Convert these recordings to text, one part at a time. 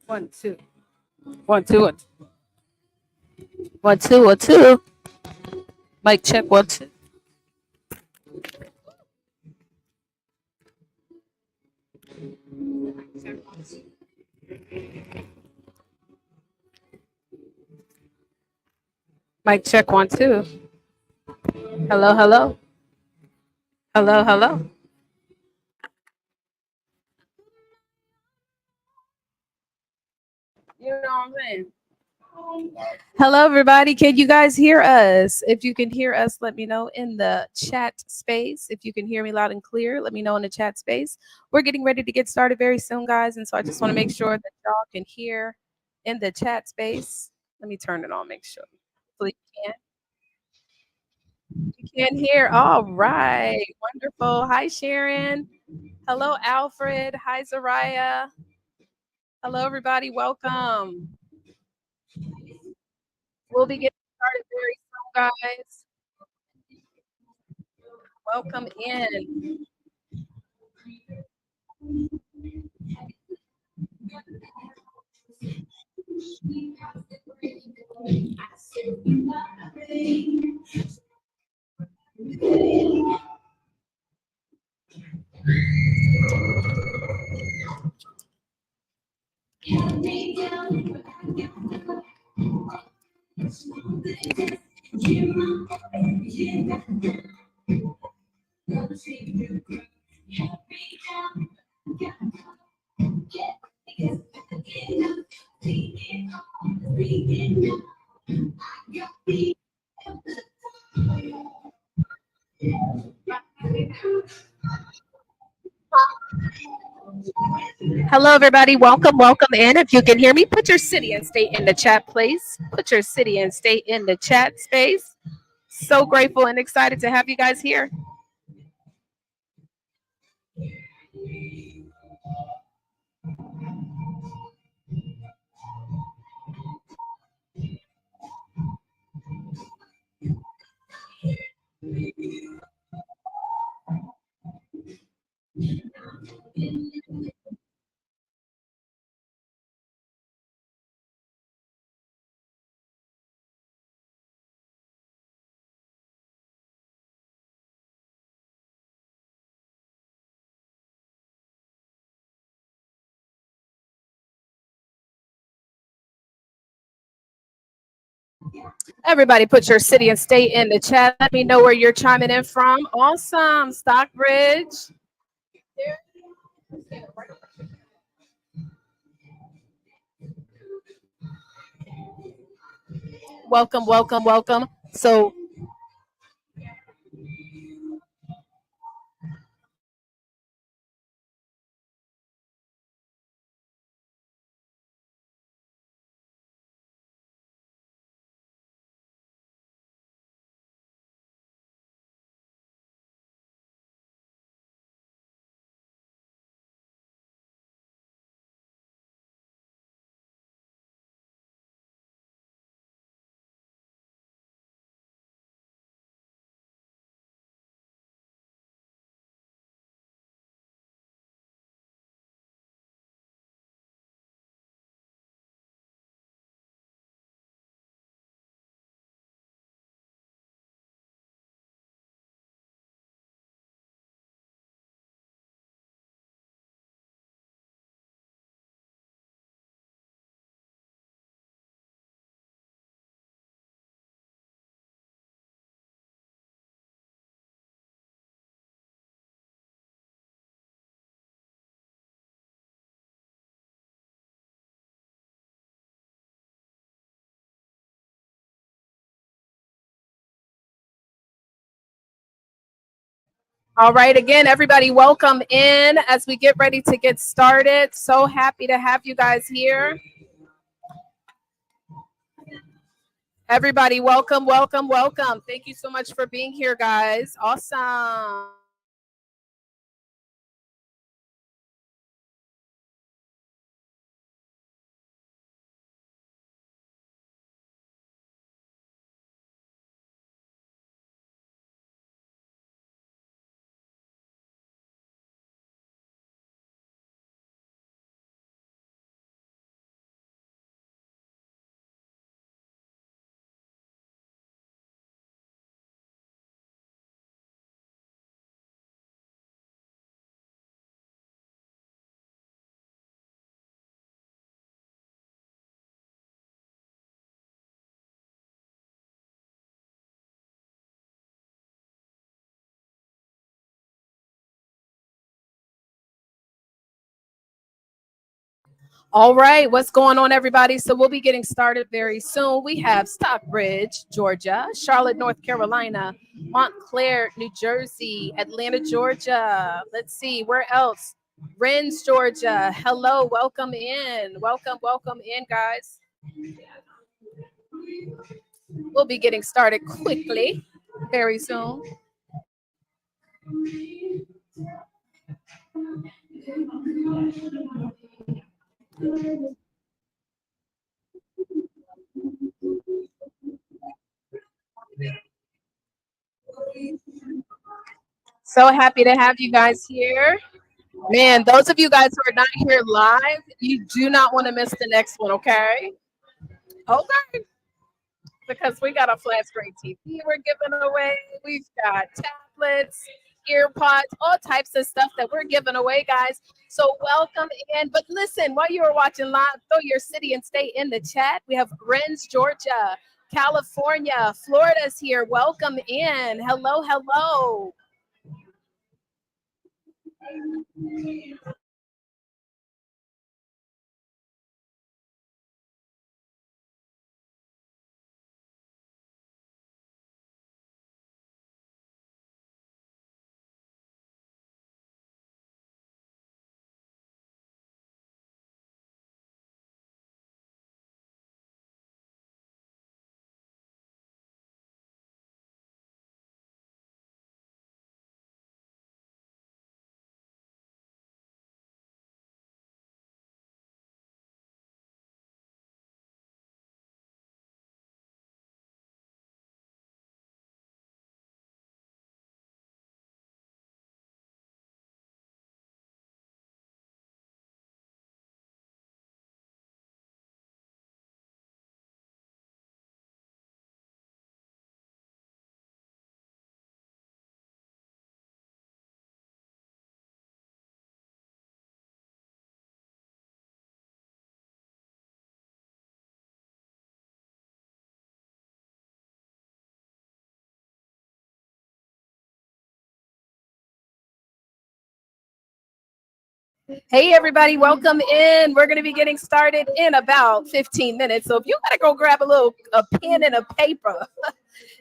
One, two. One, two, one. One, two, one, two. Mic check, one, two. Mic check, one, two. Hello, hello. Hello, hello. You know what I'm saying? Hello, everybody. Can you guys hear us? If you can hear us, let me know in the chat space. If you can hear me loud and clear, let me know in the chat space. We're getting ready to get started very soon, guys. And so I just want to make sure that y'all can hear in the chat space. Let me turn it on, make sure. Hopefully you can. You can hear. All right. Wonderful. Hi, Sharon. Hello, Alfred. Hi, Zariah. Hello, everybody. Welcome. We'll be getting started very soon, guys. Welcome in. Hello, everybody. Welcome, welcome in. If you can hear me, put your city and state in the chat, please. Put your city and state in the chat space. So grateful and excited to have you guys here. Everybody, put your city and state in the chat. Let me know where you're chiming in from. Awesome. Stockbridge. Welcome, welcome, welcome. So, all right, again, everybody, welcome in as we get ready to get started. So happy to have you guys here. Everybody, welcome, welcome, welcome. Thank you so much for being here, guys. Awesome. All right, what's going on, everybody? So we'll be getting started very soon. We have Stockbridge, Georgia, Charlotte, North Carolina, Montclair, New Jersey, Atlanta, Georgia. Let's see, where else? Rennes, Georgia. Hello, welcome in. Welcome in, guys. We'll be getting started quickly, very soon. So happy to have you guys here. Man, those of you guys who are not here live, you do not want to miss the next one, okay? Okay. Because we got a flat screen TV we're giving away. We've got tablets, earpods, all types of stuff that we're giving away, guys. So welcome in. But listen, while you are watching live, throw your city and state in the chat. We have Rennes, Georgia, California, Florida's here. Welcome in. Hello, hello. Hey, everybody, welcome in. We're going to be getting started in about 15 minutes. So if you got to go grab a pen and a paper,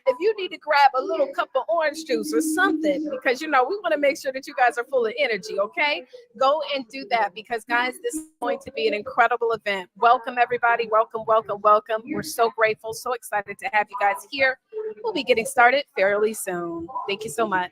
if you need to grab a little cup of orange juice or something, because, we want to make sure that you guys are full of energy, okay? Go and do that because, guys, this is going to be an incredible event. Welcome, everybody. Welcome. We're so grateful, so excited to have you guys here. We'll be getting started fairly soon. Thank you so much.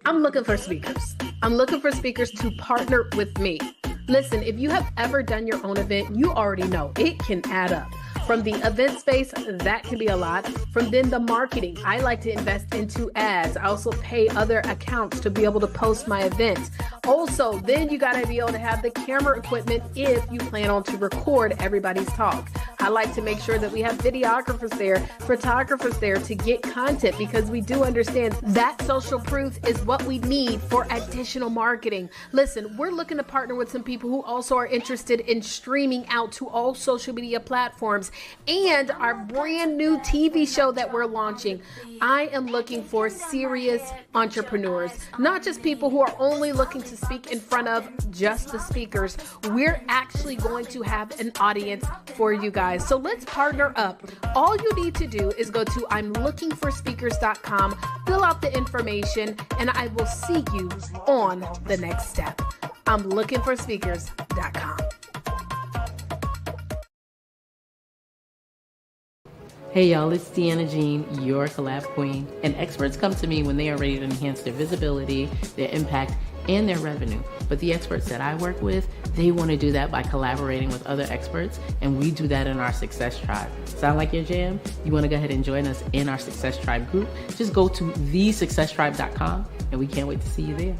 I'm looking for speakers. I'm looking for speakers to partner with me. Listen, if you have ever done your own event, you already know it can add up. From the event space, that can be a lot. From then the marketing, I like to invest into ads. I also pay other accounts to be able to post my events. Also, then you got to be able to have the camera equipment if you plan on to record everybody's talk. I like to make sure that we have videographers there, photographers there to get content, because we do understand that social proof is what we need for additional marketing. Listen, we're looking to partner with some people who also are interested in streaming out to all social media platforms, and our brand new TV show that we're launching. I am looking for serious entrepreneurs, not just people who are only looking to speak in front of just the speakers. We're actually going to have an audience for you guys. So let's partner up. All you need to do is go to I'mLookingForSpeakers.com, fill out the information, and I will see you on the next step. I'mLookingForSpeakers.com. Hey y'all, it's Deanna Jean, your collab queen, and experts come to me when they are ready to enhance their visibility, their impact, and their revenue. But the experts that I work with, they want to do that by collaborating with other experts, and we do that in our Success Tribe. Sound like your jam? You want to go ahead and join us in our Success Tribe group? Just go to thesuccesstribe.com, and we can't wait to see you there.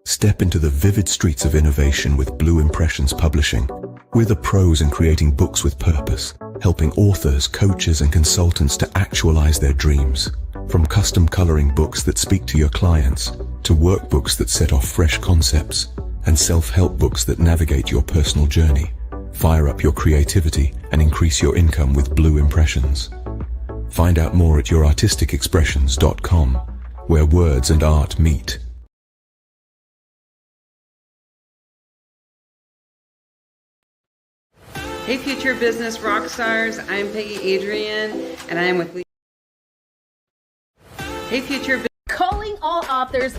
Step into the vivid streets of innovation with Blue Impressions Publishing. We're the pros in creating books with purpose, helping authors, coaches, and consultants to actualize their dreams. From custom coloring books that speak to your clients, to workbooks that set off fresh concepts, and self-help books that navigate your personal journey. Fire up your creativity and increase your income with Blue Impressions. Find out more at yourartisticexpressions.com, where words and art meet. Hey future business rock stars, I'm Peggy Adrian and I am with Hey future Calling all authors.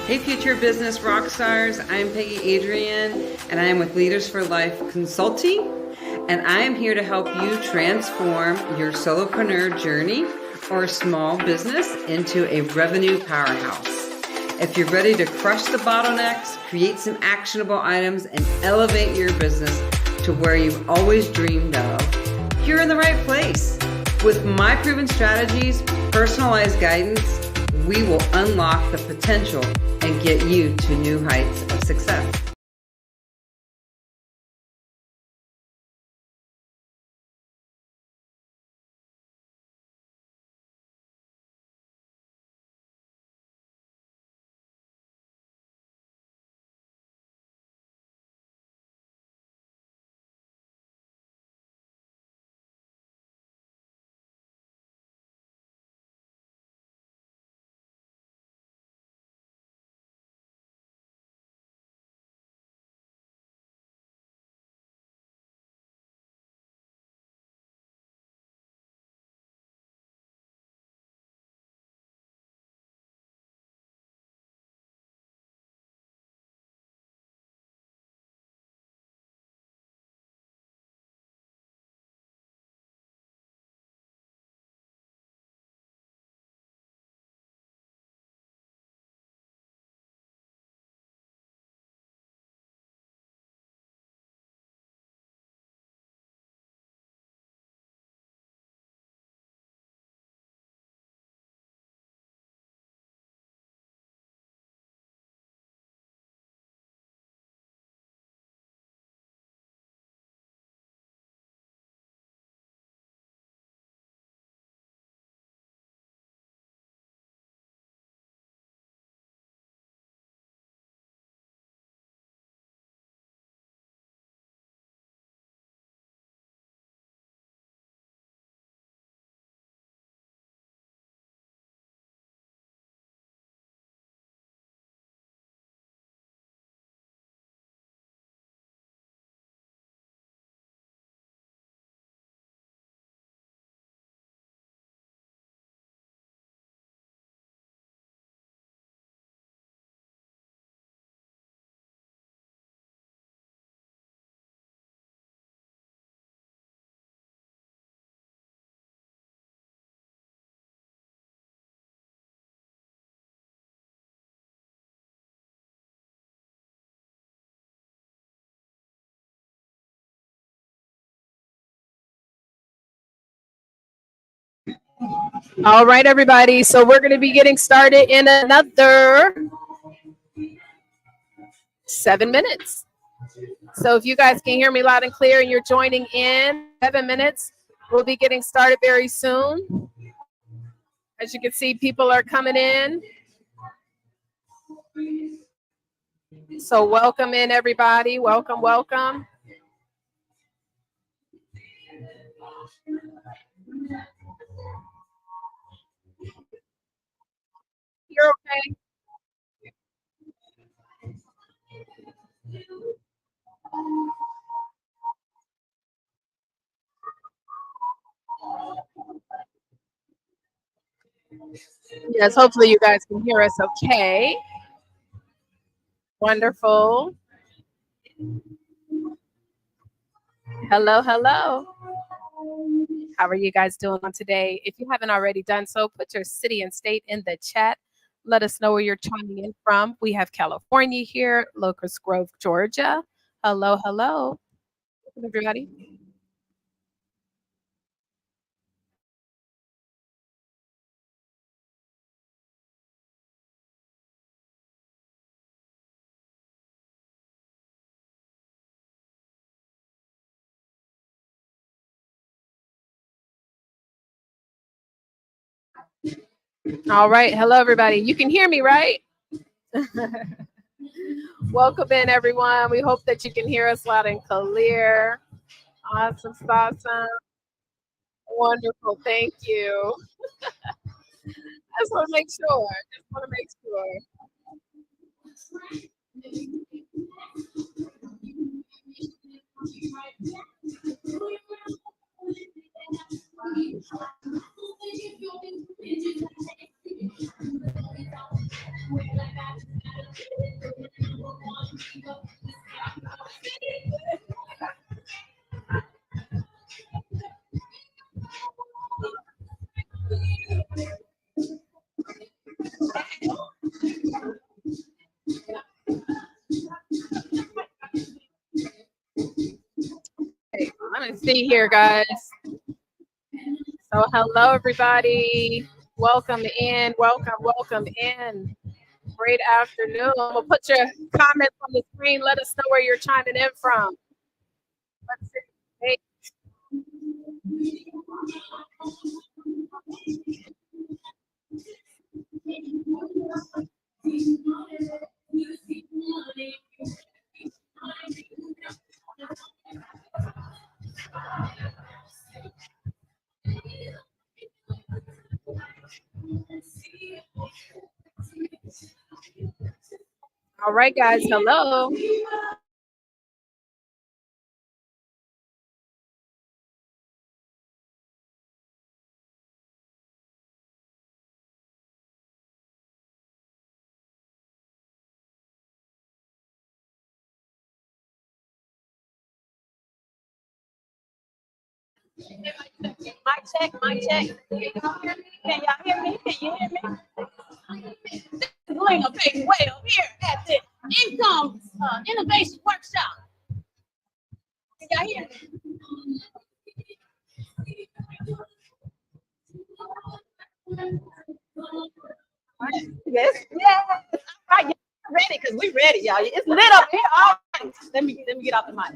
Hey future business rock stars, I'm Peggy Adrian and I am with Leaders for Life Consulting, and I am here to help you transform your solopreneur journey or small business into a revenue powerhouse. If you're ready to crush the bottlenecks, create some actionable items, and elevate your business to where you've always dreamed of, you're in the right place. With my proven strategies, personalized guidance, we will unlock the potential and get you to new heights of success. All right, everybody. So we're going to be getting started in another 7 minutes. So if you guys can hear me loud and clear and you're joining in 7 minutes, we'll be getting started very soon. As you can see, people are coming in. So welcome in, everybody. Welcome, welcome. You're okay. Yes, hopefully you guys can hear us okay. Wonderful. Hello, hello. How are you guys doing on today? If you haven't already done so, put your city and state in the chat. Let us know where you're chiming in from. We have California here, Locust Grove, Georgia. Hello, hello, everybody. All right. Hello, everybody. You can hear me, right? Welcome in, everyone. We hope that you can hear us loud and clear. Awesome, awesome. Wonderful. Thank you. I just want to make sure. Just want to make sure. Okay, let me see here, guys. So, hello, everybody. Welcome in. Welcome, welcome in. Great afternoon. We'll put your comments on the screen. Let us know where you're chiming in from. Let's see. Hey. All right, guys. Hello. Mic check, mic check. Can y'all hear me? Can you hear me? Lena Page way up here at the Income Innovation Workshop. Can y'all hear me? Yes, yes. All right, y'all ready? Because we ready, y'all. It's lit up here. All right. Let me get off the mic.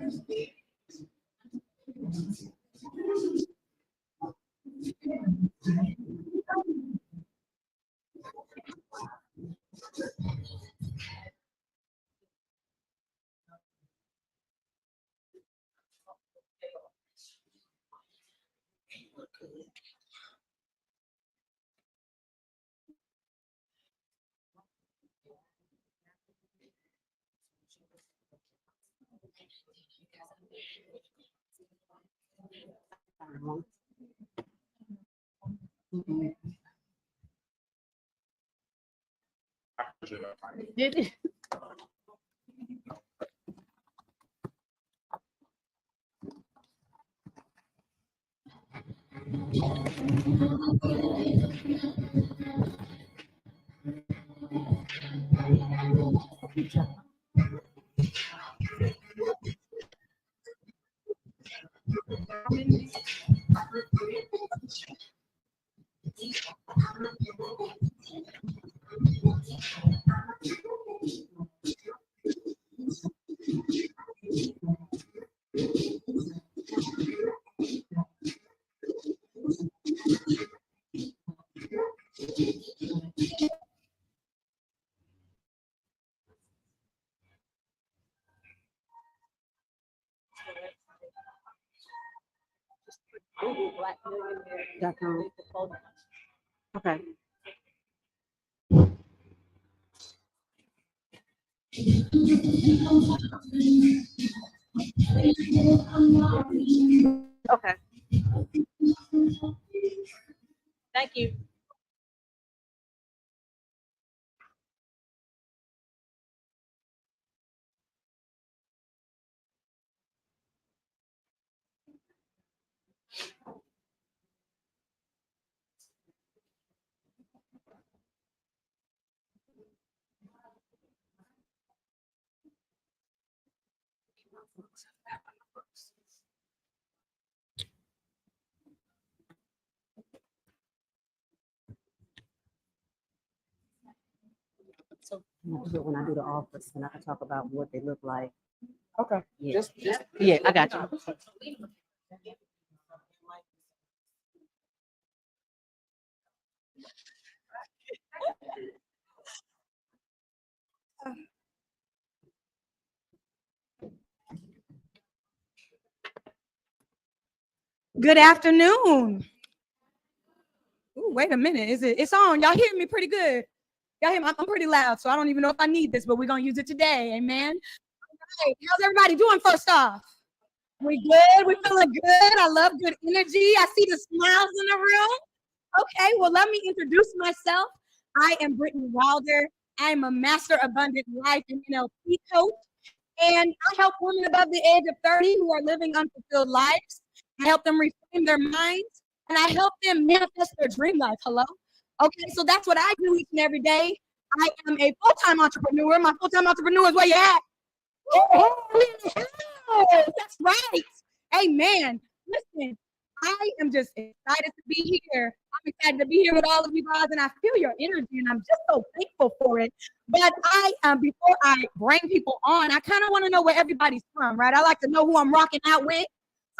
Did it? .com. Okay. Okay. Thank you. So when I do the office, and I can talk about what they look like. Okay. Yeah. Just Yeah, I got you. good afternoon. Ooh, wait a minute. It's on. Y'all hear me pretty good. Y'all hear me? I'm pretty loud, so I don't even know if I need this, but we're gonna use it today. Amen. All right. How's everybody doing first off? We good? We feeling good? I love good energy. I see the smiles in the room. Okay, well, let me introduce myself. I am Brittany Wilder. I am a Master Abundant Life and NLP coach. And I help women above the age of 30 who are living unfulfilled lives. I help them reframe their minds and I help them manifest their dream life. Hello? Okay, so that's what I do each and every day. I am a full-time entrepreneur. My full-time entrepreneur is where you at. That's right. Amen. Listen, I am just excited to be here. I'm excited to be here with all of you guys, and I feel your energy, and I'm just so thankful for it. But before I bring people on, I kind of want to know where everybody's from, right? I like to know who I'm rocking out with.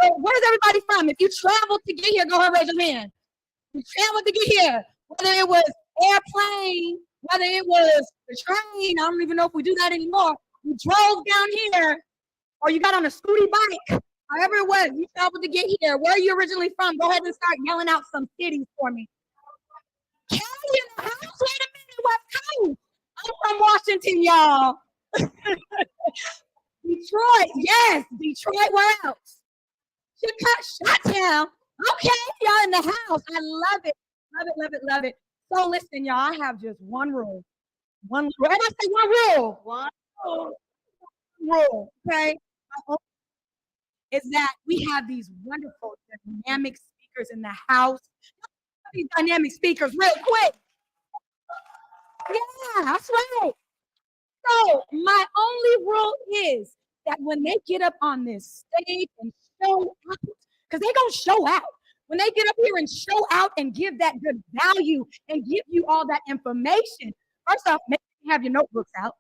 So, where's everybody from? If you traveled to get here, go ahead and raise your hand. You traveled to get here, whether it was airplane, whether it was the train. I don't even know if we do that anymore. You drove down here, or you got on a scooty bike. However it was, you traveled to get here. Where are you originally from? Go ahead and start yelling out some cities for me. Cali in the house? Wait a minute, West Coast. I'm from Washington, y'all. Detroit, yes. Detroit, where else? Chi-town. Okay, y'all in the house. I love it. Love it, love it, love it. So listen, y'all, I have just one rule. One rule. And I say one rule. One rule. Okay? Is that we have these wonderful dynamic speakers in the house. These dynamic speakers real quick. Yeah, that's right. So my only rule is that when they get up on this stage and show out, because they're gonna show out. When they get up here and show out and give that good value and give you all that information, first off, make sure you have your notebooks out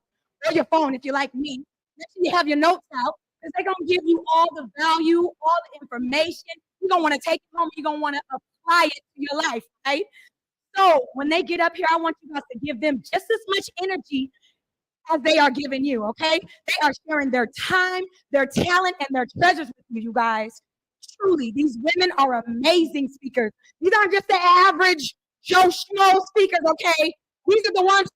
or your phone if you're like me. Make sure you have your notes out because they're gonna give you all the value, all the information. You're gonna want to take it home. You're gonna want to apply it to your life, right? So when they get up here, I want you guys to give them just as much energy as they are giving you, okay? They are sharing their time, their talent, and their treasures with you, you guys. Truly, these women are amazing speakers. These aren't just the average Joe Schmo speakers, okay? These are the ones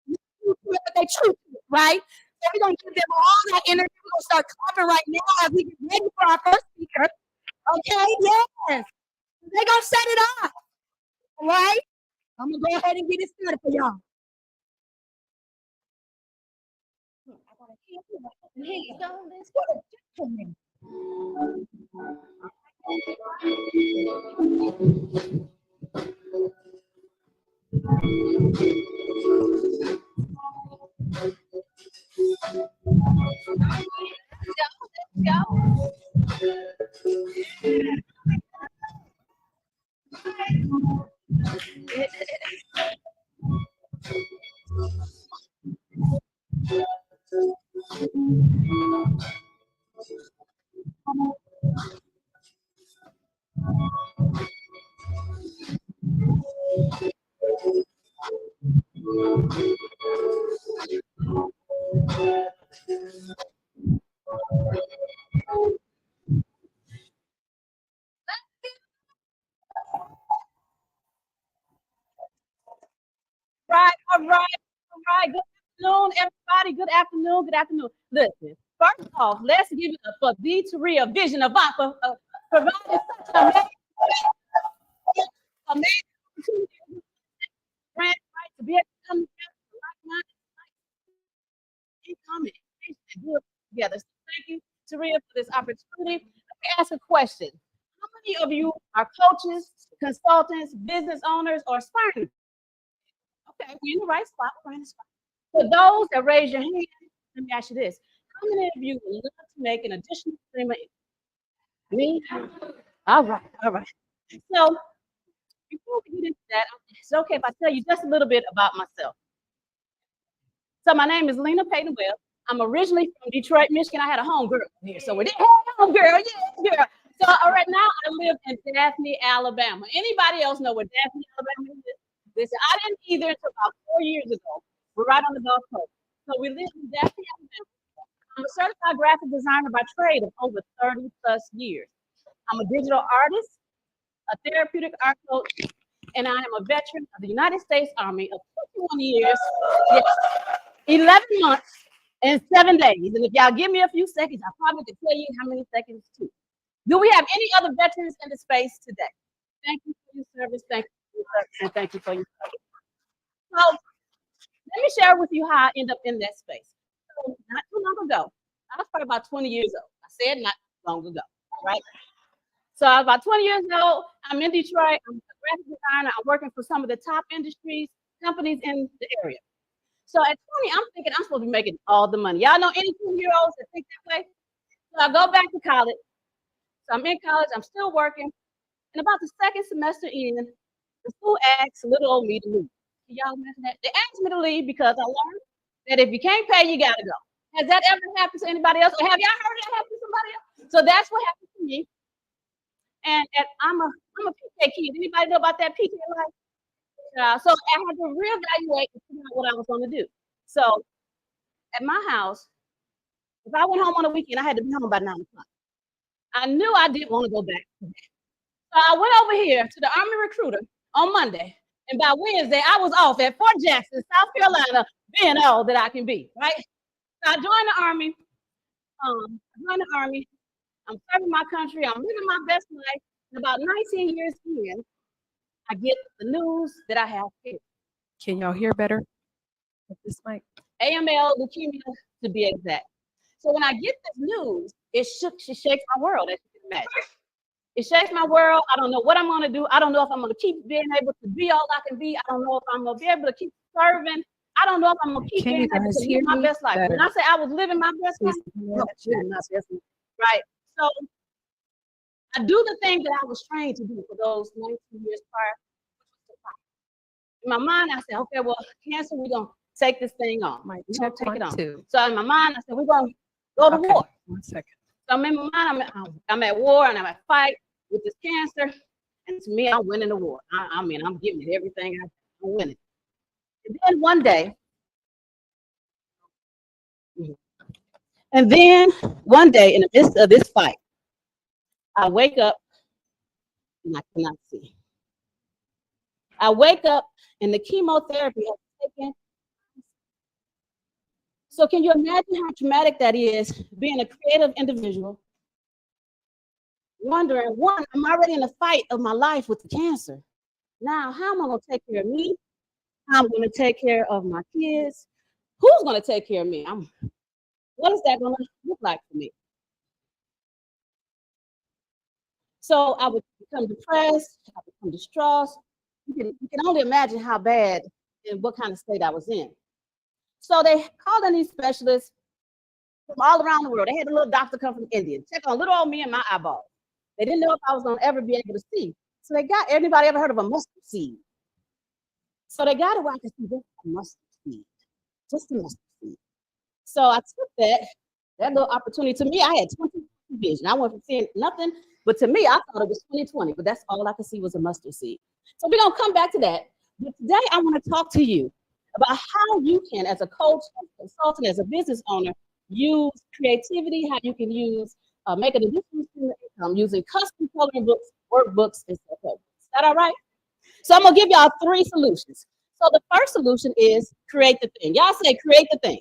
but they true to it, right? So we're gonna give them all that energy. We're gonna start clapping right now as we get ready for our first speaker. Okay, yes. They're gonna set it up. All right? I'm gonna go ahead and get it started for y'all. right. Good afternoon, everybody. Good afternoon. Good afternoon. Listen, first off, let's give it up for the Taria Vision of providing such an amazing opportunity, grant, right, to be able to come together, like-minded, income and education and do it together. So thank you, Taria, for this opportunity. Let me ask a question. How many of you are coaches, consultants, business owners, or aspiring? Okay, we're in the right spot. We're in the spot. For those that raise your hand, let me ask you this. How many of you would love to make an additional stream of income? Me? All right, all right. So before we get into that, it's okay if I tell you just a little bit about myself. So my name is Lena Payton Webb. I'm originally from Detroit, Michigan. I had a home girl here. So we're there. Hey, home girl, yes, girl. So right now I live in Daphne, Alabama. Anybody else know where Daphne, Alabama is? Listen, I didn't either until about 4 years ago. We're right on the Gulf Coast. So we live in Daphne, Alabama. I'm a certified graphic designer by trade of over 30 plus years. I'm a digital artist, a therapeutic art coach, and I am a veteran of the United States Army of 21 years, yes, 11 months, and 7 days. And if y'all give me a few seconds, I probably could tell you how many seconds too. Do we have any other veterans in the space today? Thank you for your service. Thank you for your service. And thank you for your service. So let me share with you how I end up in that space. So not too long ago, I was probably about 20 years old. I said not long ago, right? So I was about 20 years old. I'm in Detroit. I'm a graphic designer. I'm working for some of the top industries, companies in the area. So at 20, I'm thinking I'm supposed to be making all the money. Y'all know any 20-year-olds that think that way? So I go back to college. So I'm in college. I'm still working. And about the second semester in, the school asks little old me to leave. Can y'all imagine that? They asked me to leave because I learned that if you can't pay, you gotta go. Has that ever happened to anybody else? Or have y'all heard that happen to somebody else? So that's what happened to me. And I'm a PK kid. Anybody know about that PK life? So I had to reevaluate and figure out what I was going to do. So at my house, if I went home on a weekend, I had to be home by 9 o'clock. I knew I didn't want to go back. So I went over here to the Army recruiter on Monday. And by Wednesday, I was off at Fort Jackson, South Carolina, being all that I can be, right? So I joined the Army. I'm serving my country. I'm living my best life. And about 19 years in, I get the news that I have here. Can y'all hear better with this mic? AML leukemia, to be exact. So when I get this news, it shakes my world, as you can imagine. It shakes my world. I don't know what I'm going to do. I don't know if I'm going to keep being able to be all I can be. I don't know if I'm going to be able to keep serving. I don't know if I'm going to keep being able to live my best life. When I say I was living my best life, right? So I do the thing that I was trained to do for those 19 years prior, which was to fight. In my mind, I said, okay, well, cancer, we're going to take this thing on. We're going to take it on. So in my mind, I said, we're going to go to war. 1 second. So in my mind, I'm at war and I'm at fight with this cancer. And to me, I'm winning the war. I mean, I'm giving it everything. I'm winning. And then one day, in the midst of this fight, I wake up and I cannot see. I wake up and the chemotherapy has taken. So can you imagine how traumatic that is, being a creative individual, wondering, one, I'm already in the fight of my life with the cancer. Now, how am I going to take care of me? How am I going to take care of my kids? Who's going to take care of me? What is that going to look like for me? So I would become depressed, I would become distraught. You can only imagine how bad and what kind of state I was in. So they called in these specialists from all around the world. They had a little doctor come from India, check on little old me and my eyeballs. They didn't know if I was going to ever be able to see. So they got, everybody ever heard of a mustard seed? So they got it where I could see this mustard seed, just a mustard seed. So I took that little opportunity. To me, I had 20 vision. I wasn't seeing nothing, but to me, I thought it was 20/20, but that's all I could see was a mustard seed. So we're gonna come back to that. But today I want to talk to you about how you can, as a coach, as a consultant, as a business owner, use creativity, how you can use, make an additional stream of income using custom coloring books, workbooks, and so forth. Is that all right? So I'm gonna give y'all 3 solutions. So So the first solution is create the thing. Y'all say create the thing.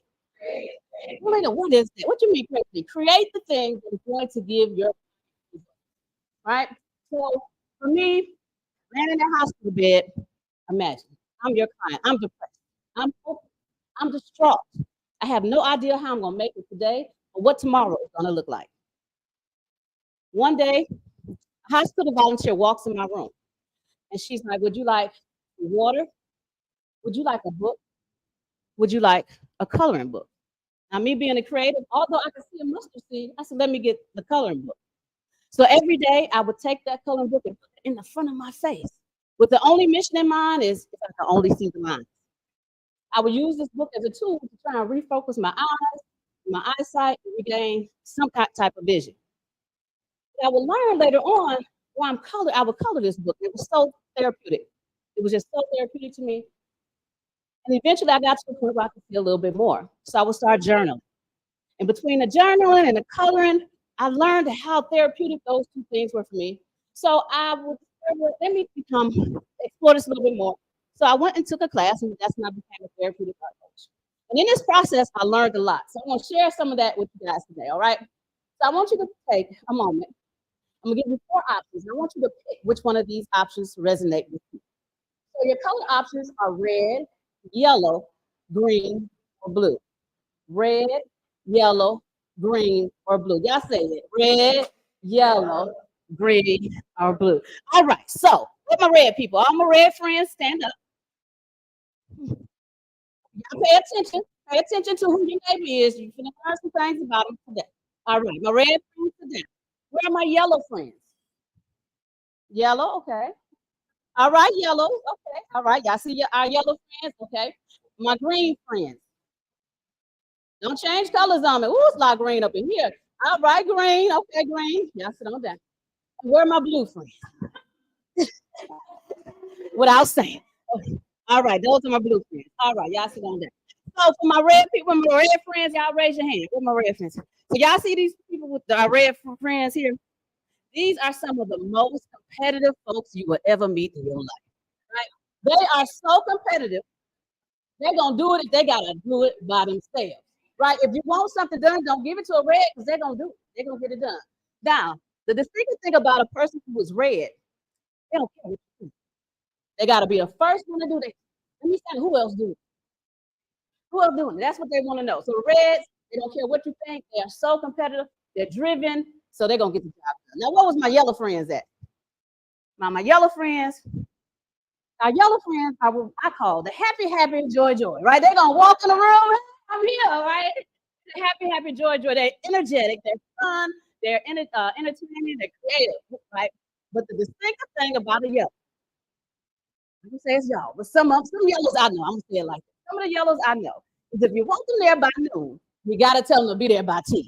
Well, what is that? What do you mean create the thing? Create the thing that is going to give your right. So for me, laying in the hospital bed, imagine I'm your client. I'm depressed. I'm hopeless. I'm distraught. I have no idea how I'm gonna make it today or what tomorrow is gonna look like. One day, a hospital volunteer walks in my room and she's like, would you like water? Would you like a book? Would you like a coloring book? Now, me being a creative, although I could see a mustard seed, I said, let me get the coloring book. So every day I would take that coloring book and put it in the front of my face with the only mission in mind is if I can only see the lines. I would use this book as a tool to try and refocus my eyes, my eyesight, and regain some type of vision. I would learn later on while I would color this book. It was so therapeutic. It was just so therapeutic to me. And eventually I got to the point where I could see a little bit more. So I would start journaling. And between the journaling and the coloring, I learned how therapeutic those two things were for me. So I would let me explore this a little bit more. So I went and took a class, and that's when I became a therapeutic art coach. And in this process, I learned a lot. So I'm going to share some of that with you guys today, all right? So I want you to take a moment. I'm going to give you 4 options. I want you to pick which one of these options resonate with you. So your color options are red, yellow, green, or blue. Red, yellow, green, or blue. Y'all say it. Red, yellow, green, or blue. All right, so where my red people? All my red friends, stand up. Y'all pay attention. Pay attention to who your neighbor is. You're going to learn some things about them today. All right, my red friends today. Where are my yellow friends? Yellow, okay. All right, yellow, okay. All right, y'all see our yellow friends, okay. My green friends. Don't change colors on me. Ooh, it's a lot of green up in here. All right, green, okay, green. Y'all sit on that. Where are my blue friends? Without saying. Okay. All right, those are my blue friends. All right, y'all sit on that. So for my red people, my red friends, y'all raise your hand. Where my red friends? So y'all see these people with our red friends here? These are some of the most competitive folks you will ever meet in your life, right? They are so competitive. They're going to do it if they got to do it by themselves, right? If you want something done, don't give it to a red because they're going to do it. They're going to get it done. Now, the distinctive thing about a person who is red, they don't care what you do. They got to be the first one to do that. Let me say, who else do it? Who else doing it? That's what they want to know. So the reds, they don't care what you think. They are so competitive. They're driven. So they're going to get the job done. Now, what was my yellow friends at? My yellow friends, our yellow friends are what I call the happy, joy, right? They're going to walk in the room. I'm here, right? The happy, joy. They're energetic. They're fun. They're entertaining. They're creative, right? But the distinctive thing about a yellow, I'm going to say it's y'all, but some yellows I know. I'm going to say it like that. Some of the yellows I know is if you want them there by noon, you got to tell them to be there by 10.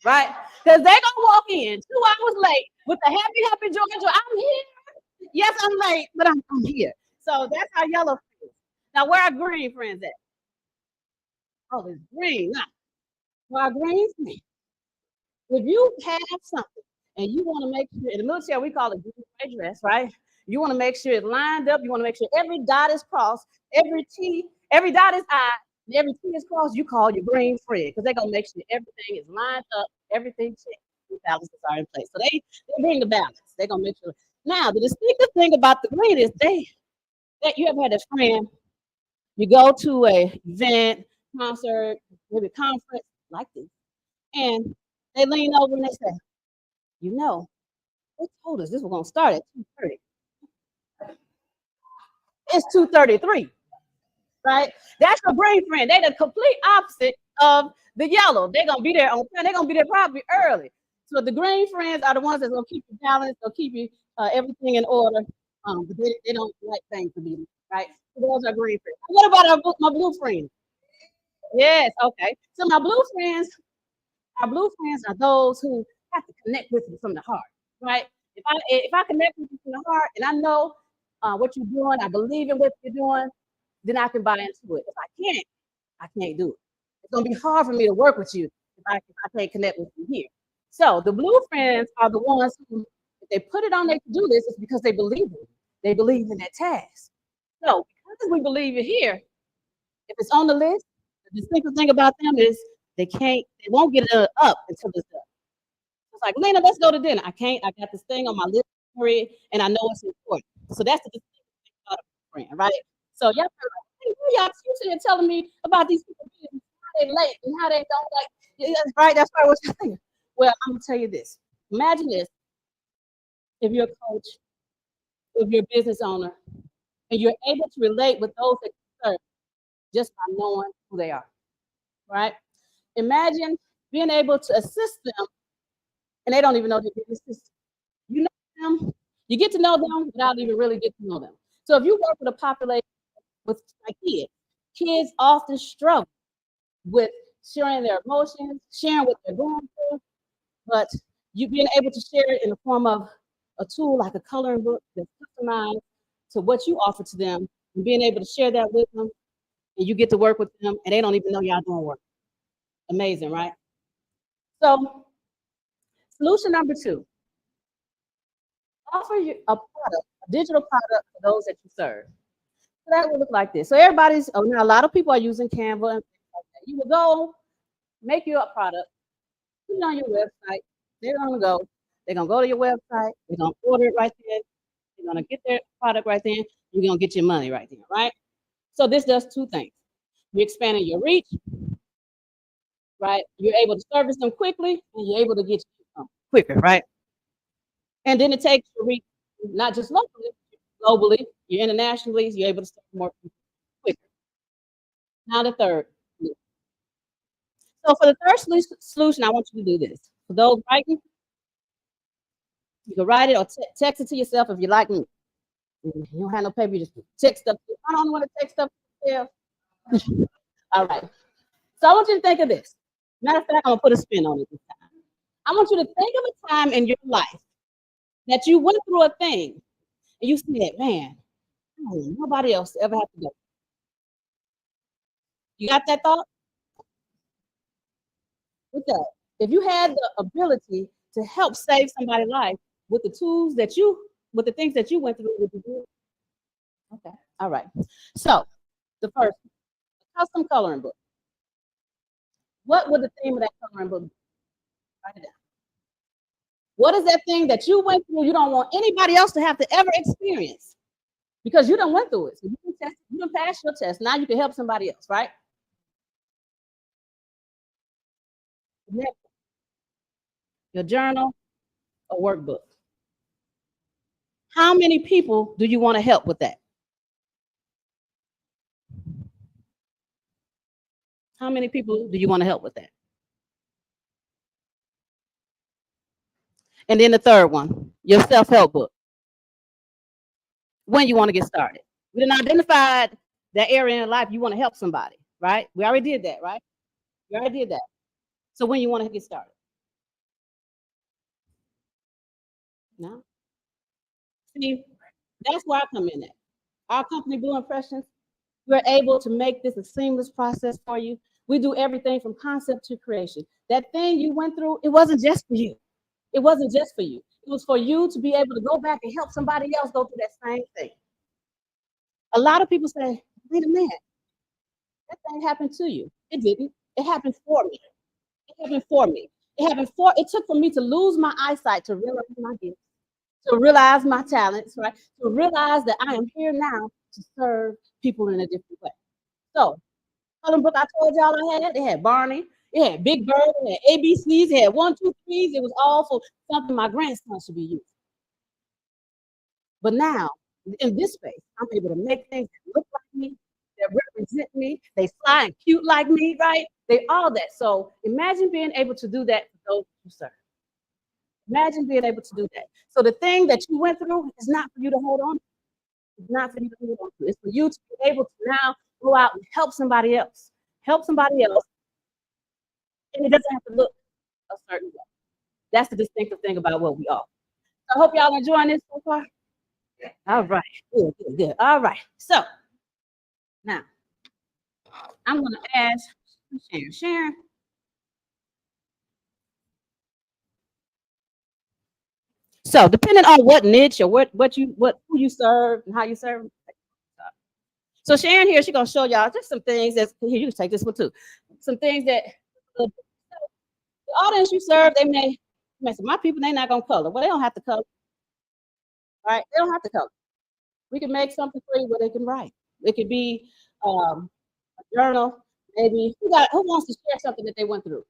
Right? Because they're going to walk in 2 hours late with the happy, joy. I'm here. Yes, I'm late, but I'm here. So that's our yellow friends. Now, where are green friends at? Oh, it's green. Now, where are green friends? If you have something and you want to make sure, in the military, we call it green dress, right? You want to make sure it's lined up. You want to make sure every dot is crossed, every dot is I, and every T is crossed. You call your green friend because they're going to make sure everything is lined up, everything checked, the balances are in place. So they bring the balance. They're going to make sure. Now, the distinctive thing about the green is that you ever had a friend, you go to a event, concert, maybe conference like this, and they lean over and they say, you know, they told us this was going to start at 2:30. It's 2:33, right? That's a green friend. They're the complete opposite of the yellow. They're going to be there on time. They're going to be there probably early. So the green friends are the ones that's going to keep you balanced. They'll keep you everything in order. But they don't like things to be right. So those are green friends. What about my blue friends? Yes, okay. So my blue friends, our blue friends are those who have to connect with you from the heart, right? If I connect with you from the heart and I know what you're doing, I believe in what you're doing, then I can buy into it. If I can't do it. It's gonna be hard for me to work with you if I can't connect with you here. So the blue friends are the ones who, if they put it on their to-do list, it's because they believe in it. They believe in that task. So because because we believe it here, if it's on the list, the distinctive thing about them is they won't get it up until it's done. It's like, Lena, let's go to dinner. I can't. I got this thing on my list, and I know it's important. So that's the distinctive thing about a friend, right? So y'all, hey, y'all sitting here telling me about these people being how they late and how they don't like. Yeah, that's right. That's right. What you're thinking. Well, I'm gonna tell you this. Imagine this: if you're a coach, if you're a business owner, and you're able to relate with those that you serve just by knowing who they are, right? Imagine being able to assist them, and they don't even know they're being assisted. You know them, you get to know them without even really getting to know them. So if you work with a population with like kids often struggle with sharing their emotions, sharing what they're going through, but you being able to share it in the form of a tool like a coloring book that's customized to what you offer to them, and being able to share that with them, and you get to work with them, and they don't even know y'all doing work. Amazing, right? So, solution number 2, offer you a product, a digital product for those that you serve. So that would look like this. So now a lot of people are using Canva and things like that. You will go, make you a product, put it on your website. They're gonna go to your website, they're gonna order it right there, they're gonna get their product right there, you're gonna get your money right there, right? So this does 2 things. You're expanding your reach, right? You're able to service them quickly, and you're able to get you quicker, right? And then it takes your reach not just locally, globally, you're internationally, you're able to serve more people quicker. Now the third. So for the third solution, I want you to do this. For those writing, you can write it or text it to yourself if you like me. You don't have no paper, you just text stuff. I don't want to text stuff to yourself. All right. So I want you to think of this. Matter of fact, I'm gonna put a spin on it this time. I want you to think of a time in your life that you went through a thing and you said, man, nobody else ever had to go. You got that thought? With that, if you had the ability to help save somebody's life with the with the things that you went through, would you do it? Okay, all right. So the first, custom coloring book. What would the theme of that coloring book be? Write it down. What is that thing that you went through you don't want anybody else to have to ever experience? Because you done went through it. So you done passed your test. Now you can help somebody else, right? Next, your journal or workbook. How many people do you want to help with that? How many people do you want to help with that? And then the third one, your self-help book. When you want to get started. We done identified that area in life you want to help somebody, right? We already did that, right? We already did that. So when you want to get started? No? See, that's where I come in at. Our company, Blue Impressions, we're able to make this a seamless process for you. We do everything from concept to creation. That thing you went through, it wasn't just for you. It wasn't just for you. It was for you to be able to go back and help somebody else go through that same thing. A lot of people say, wait a minute, that thing happened to you. It didn't. It happened for me. It happened for me. It took for me to lose my eyesight to realize my gifts, to realize my talents, right? To realize that I am here now to serve people in a different way. So, coloring book I told y'all I had, it had Barney, it had Big Bird, it had ABCs, it had 1, 2, 3s. It was all for something my grandson should be using. But now, in this space, I'm able to make things that look like me, that represent me. They fly and cute like me, right? They all that. So imagine being able to do that for those you serve. Imagine being able to do that. So the thing that you went through is not for you to hold on to. It's not for you to hold on to. It's for you to be able to now go out and help somebody else. Help somebody else. And it doesn't have to look a certain way. That's the distinctive thing about what we are. So I hope y'all enjoying this so far. All right. Good, good, good. All right. So now I'm going to ask Sharon. So depending on what niche or who you serve and how you serve. So Sharon here, she's gonna show y'all just some things that here, you can take this one too. Some things that the audience you serve, they may say, my people, they're not gonna color. Well, they don't have to color, right? They don't have to color. We can make something for you where they can write. It could be a journal, maybe. Who wants to share something that they went through?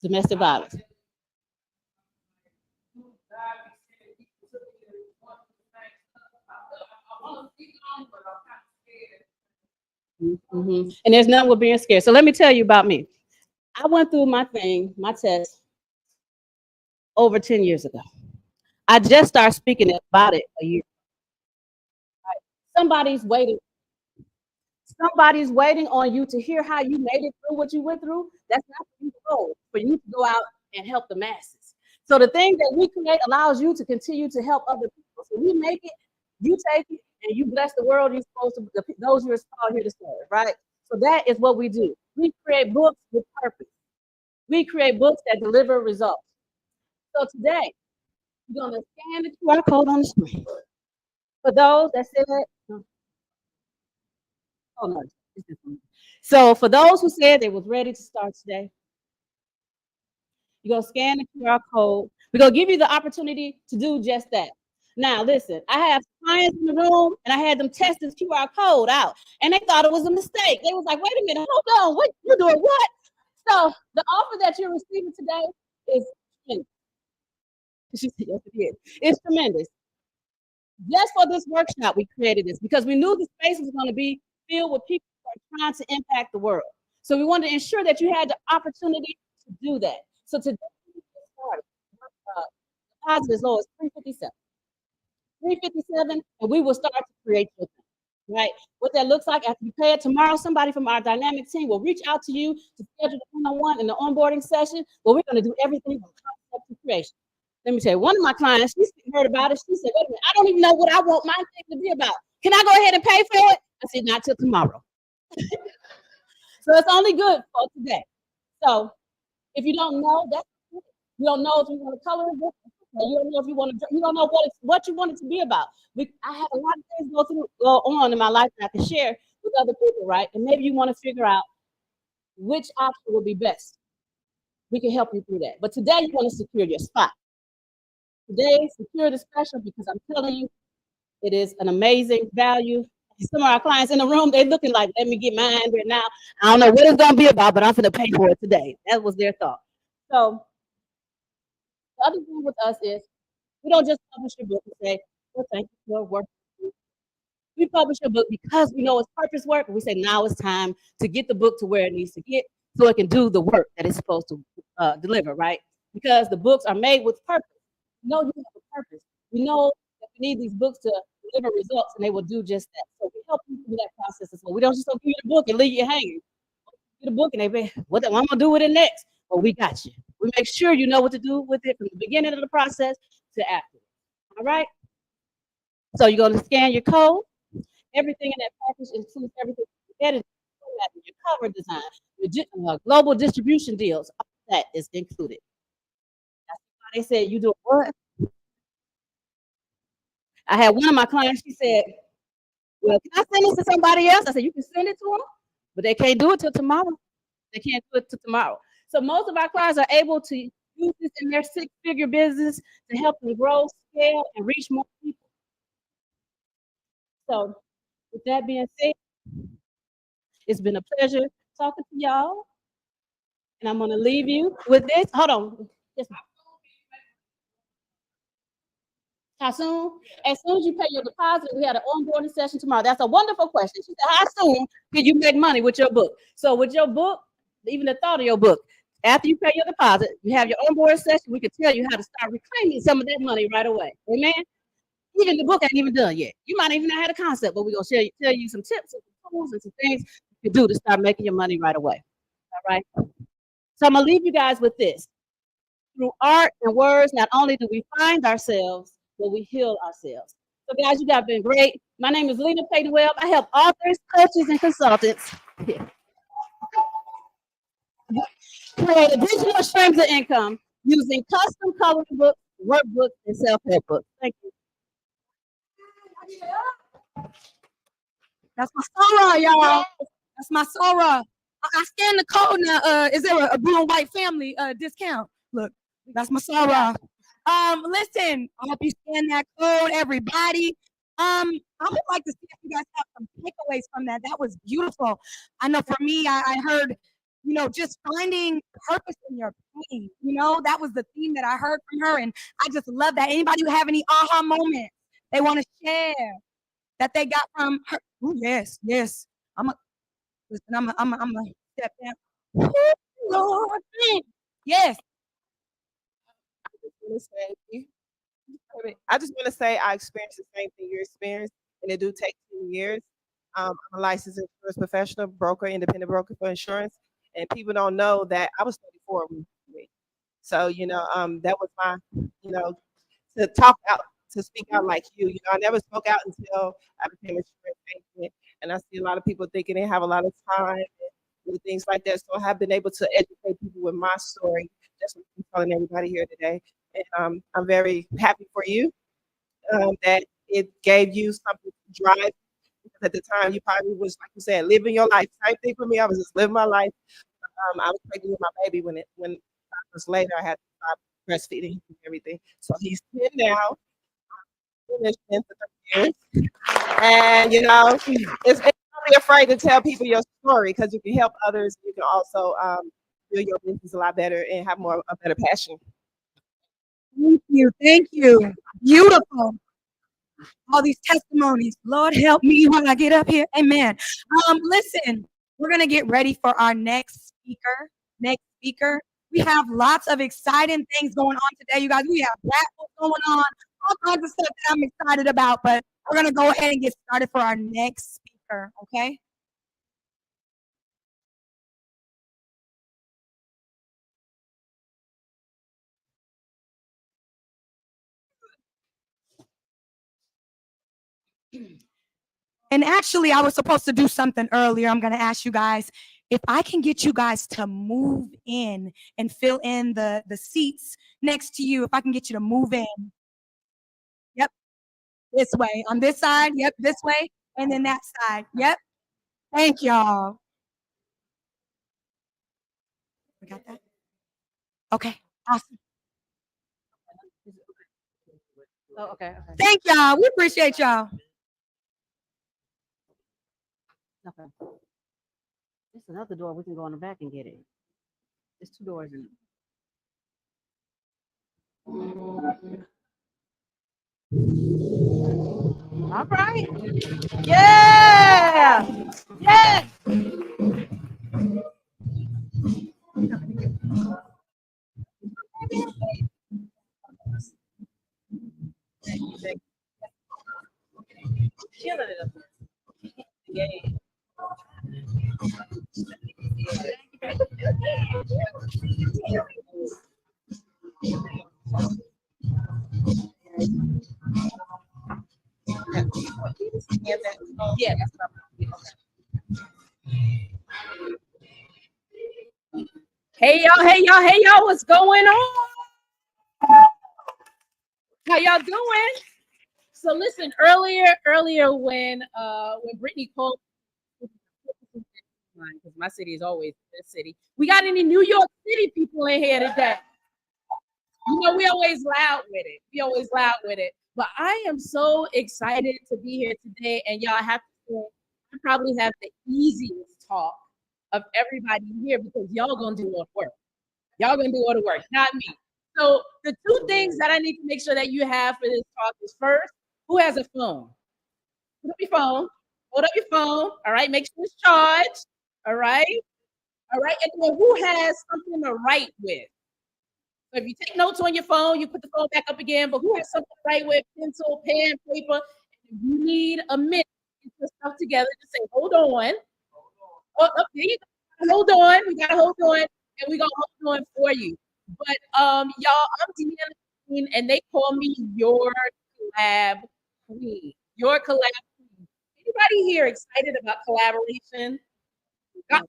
Domestic violence. Mm-hmm. And there's nothing with being scared. So let me tell you about me. I went through my test over 10 years ago. I just started speaking about it a year. Right? Somebody's waiting. Somebody's waiting on you to hear how you made it through what you went through. That's not for you to go. For you to go out and help the masses. So the thing that we create allows you to continue to help other people. So we make it, you take it, and you bless the world. You're supposed to, those you're called here to serve, right? So that is what we do. We create books with purpose. We create books that deliver results. So today, you're going to scan the QR code on the screen. For those that said, oh no, it's this one. So for those who said they was ready to start today, you're going to scan the QR code. We're going to give you the opportunity to do just that. Now, listen, I have clients in the room, and I had them test this QR code out, and they thought it was a mistake. They was like, wait a minute, hold on, what you doing what? So the offer that you're receiving today is tremendous. She said, yes, it is. It's tremendous. Just for this workshop, we created this because we knew the space was going to be filled with people who are trying to impact the world. So we wanted to ensure that you had the opportunity to do that. So today, we get started. Deposit as low as $357. $357, and we will start to create your thing, right? What that looks like after you pay it tomorrow, somebody from our dynamic team will reach out to you to schedule the one-on-one in the onboarding session where we're going to do everything from concept to creation. Let me tell you, one of my clients, she heard about it. She said, wait a minute, I don't even know what I want my thing to be about. Can I go ahead and pay for it? I said, not till tomorrow. So it's only good for today. So if you don't know, that's good. You don't know if you want to color it. You don't know if you want to. You don't know what you want it to be about. I have a lot of things go on in my life that I can share with other people, right? And maybe you want to figure out which option will be best. We can help you through that. But today you want to secure your spot. Today, secure the special because I'm telling you, it is an amazing value. Some of our clients in the room, they're looking like, let me get mine right now. I don't know what it's going to be about, but I'm going to pay for it today. That was their thought. So the other thing with us is we don't just publish your book and say, well, thank you for work. We publish a book because we know it's purpose work. And we say now it's time to get the book to where it needs to get so it can do the work that it's supposed to deliver, right? Because the books are made with purpose. We know you have a purpose. We know that we need these books to deliver results, and they will do just that. So we help you through that process as well. We don't just give you the book and leave you hanging. Get a book and they say, what am I gonna do with it next? Well, we got you. We make sure you know what to do with it from the beginning of the process to after. All right. So you're gonna scan your code. Everything in that package includes everything editing, your cover design, your global distribution deals. All that is included. That's why they said you do what? I had one of my clients. She said, "Well, can I send this to somebody else?" I said, "You can send it to them, but they can't do it till tomorrow. They can't do it till tomorrow." So most of our clients are able to use this in their six-figure business to help them grow, scale, and reach more people. So with that being said, it's been a pleasure talking to y'all. And I'm going to leave you with this. Hold on. How soon? As soon as you pay your deposit, we had an onboarding session tomorrow. That's a wonderful question. She said, how soon can you make money with your book? So with your book, even the thought of your book, after you pay your deposit, you have your onboarding session, we can tell you how to start reclaiming some of that money right away. Amen? Even the book ain't even done yet. You might even not have a concept, but we're going to tell you some tips and some tools and some things you can do to start making your money right away. All right? So I'm going to leave you guys with this. Through art and words, not only do we find ourselves, but we heal ourselves. So guys, you guys have been great. My name is Lena Payton-Webb. I help authors, coaches, and consultants. Create additional streams of income using custom coloring books, workbooks, and self-help books. Thank you. That's my Sora, y'all. That's my Sora. I scanned the code now. Is there a blue and white family discount? Look, that's my Sora. Listen, I hope you scan that code, everybody. I would like to see if you guys have some takeaways from that. That was beautiful. I know for me, I heard, just finding purpose in your pain. That was the theme that I heard from her, and I just love that. Anybody who have any aha moments they want to share that they got from her? Ooh, yes, yes. Listen, I'm a step down. Ooh, Lord, yes. Want to say, I just want to say I experienced the same thing you experienced, and it do take 10 years. I'm a licensed insurance professional, broker, independent broker for insurance, and people don't know that I was 34 when we. So that was my, you know, to talk out, to speak out like I never spoke out until I became an insurance agent, and I see a lot of people thinking they have a lot of time and things like that. So I have been able to educate people with my story. That's what I'm telling everybody here today. And I'm very happy for you that it gave you something to drive. Because at the time, you probably was, like you said, living your life. Same thing for me. I was just living my life. I was pregnant with my baby when months later I had to stop breastfeeding and everything. So he's 10 now. Been 10 for 30 years. And it's don't be afraid to tell people your story because you can help others. You can also do your business a lot better and have a better passion. Thank you. Thank you. Beautiful. All these testimonies. Lord help me when I get up here. Amen. Listen, we're gonna get ready for our next speaker. Next speaker. We have lots of exciting things going on today, you guys. We have raffles going on, all kinds of stuff that I'm excited about. But we're gonna go ahead and get started for our next speaker. Okay. And actually, I was supposed to do something earlier. I'm going to ask you guys if I can get you guys to move in and fill in the seats next to you. If I can get you to move in. Yep. This way. On this side. Yep. This way. And then that side. Yep. Thank y'all. We got that? Okay. Awesome. Oh, okay. Thank y'all. We appreciate y'all. Okay. There's another door. We can go in the back and get it. There's two doors in it. All right. Yeah. Yeah. Killing it. Yeah. Yeah, that's what Hey y'all, what's going on? How y'all doing? So listen, earlier when Brittany called, because my city is always this city. We got any New York City people in here today? We always loud with it. We always loud with it. But I am so excited to be here today, and y'all have to say, I probably have the easiest talk of everybody here because y'all gonna do all the work. Y'all gonna do all the work, not me. So the two things that I need to make sure that you have for this talk is first, who has a phone? Put up your phone. Hold up your phone. All right. Make sure it's charged. All right. All right. And then who has something to write with? So if you take notes on your phone, you put the phone back up again. But who has something to write with? Pencil, pen, paper. If you need a minute to put stuff together, just say, hold on. Oh, there you go. Hold on. We gotta hold on. And we're gonna hold on for you. But y'all, I'm Deanna, and they call me your collab queen. Your collab queen. Anybody here excited about collaboration?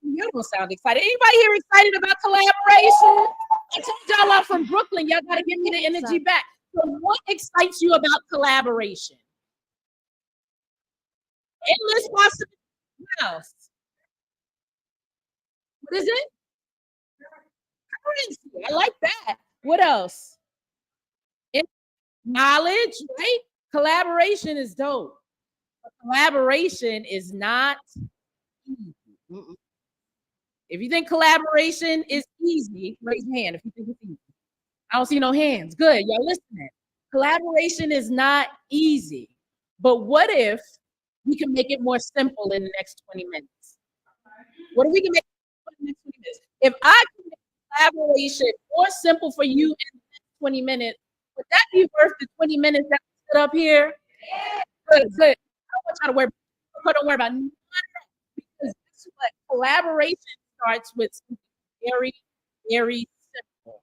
You don't sound excited. Anybody here excited about collaboration? I told y'all I'm from Brooklyn. Y'all got to give me the energy back. So what excites you about collaboration? Endless possibilities. What else? What is it? Currency. I like that. What else? Knowledge, right? Collaboration is dope. But collaboration is not easy. If you think collaboration is easy, raise your hand if you think it's easy. I don't see no hands. Good. Y'all listening. Collaboration is not easy. But what if we can make it more simple in the next 20 minutes? What if we can make it in the next 20 minutes? If I can make collaboration more simple for you in the next 20 minutes, would that be worth the 20 minutes that we sit up here? Good, good. I don't want y'all to worry. Don't worry about none of that, because this is what collaboration starts with something very, very simple.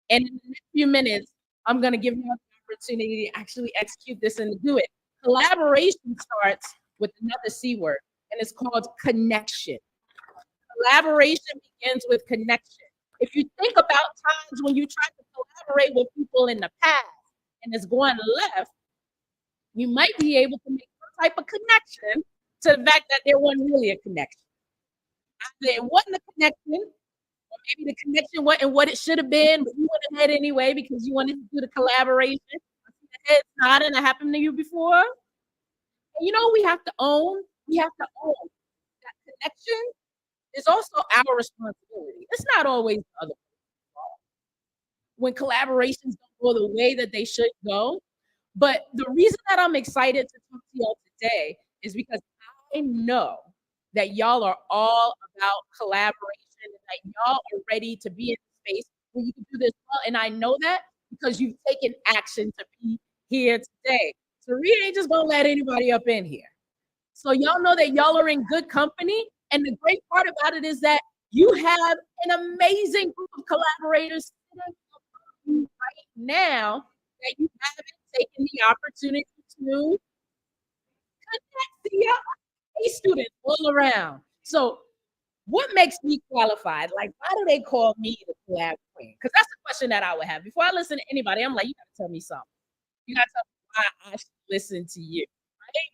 And in the next few minutes, I'm going to give you an opportunity to actually execute this and do it. Collaboration starts with another C word, and it's called connection. Collaboration begins with connection. If you think about times when you tried to collaborate with people in the past and it's going left, you might be able to make some type of connection to the fact that there wasn't really a connection. Either it wasn't a connection, or maybe the connection wasn't what it should have been, but you went ahead anyway because you wanted to do the collaboration. The head's nodding. That happened to you before. And you know we have to own? We have to own that connection is also our responsibility. It's not always the other person's fault when collaborations don't go the way that they should go. But the reason that I'm excited to talk to y'all today is because I know that y'all are all about collaboration and that y'all are ready to be in a space where you can do this well. And I know that because you've taken action to be here today. So Rita ain't just gonna let anybody up in here. So y'all know that y'all are in good company. And the great part about it is that you have an amazing group of collaborators sitting above you right now that you haven't taken the opportunity to connect to your students all around. So what makes me qualified? Like, why do they call me the collab queen? Because that's the question that I would have. Before I listen to anybody, I'm like, you gotta tell me something. You gotta tell me why I should listen to you. Right?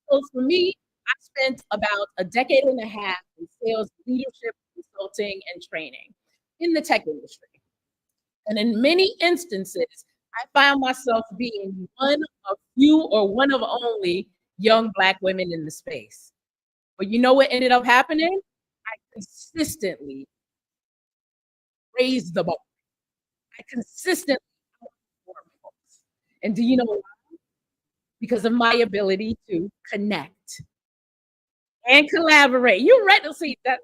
So for me, I spent about a decade and a half in sales, leadership, consulting, and training in the tech industry. And in many instances, I found myself being one of few or one of only young Black women in the space. But you know what ended up happening? I consistently raised the bar. I consistently outperformed folks. And do you know why? Because of my ability to connect and collaborate. You ready to see that?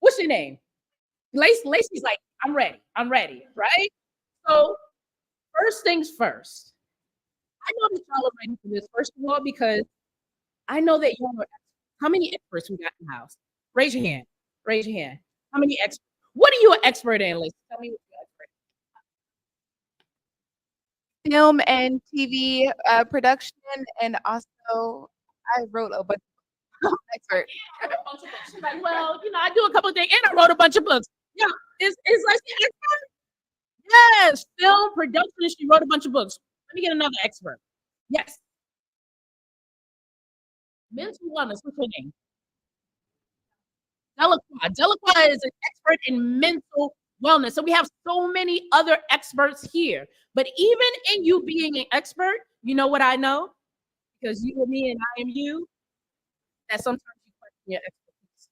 What's your name? Lacey's like, I'm ready, right? So first things first. I know that y'all are ready for this, first of all, because I know that y'all are experts. How many experts we got in the house? Raise your hand. Raise your hand. How many experts? What are you an expert in, Lacey? Tell me what you're expert Film and TV production, and also I wrote a bunch of expert. in. She's like, well, you know, I do a couple of things, and I wrote a bunch of books. Yeah, it's like, yes, film production. She wrote a bunch of books. Let me get another expert. Yes. Mental wellness. What's her name? Delacroix. Delacroix is an expert in mental wellness. So we have so many other experts here. But even in you being an expert, you know what I know? Because you are me and I am you, that sometimes you question your expertise.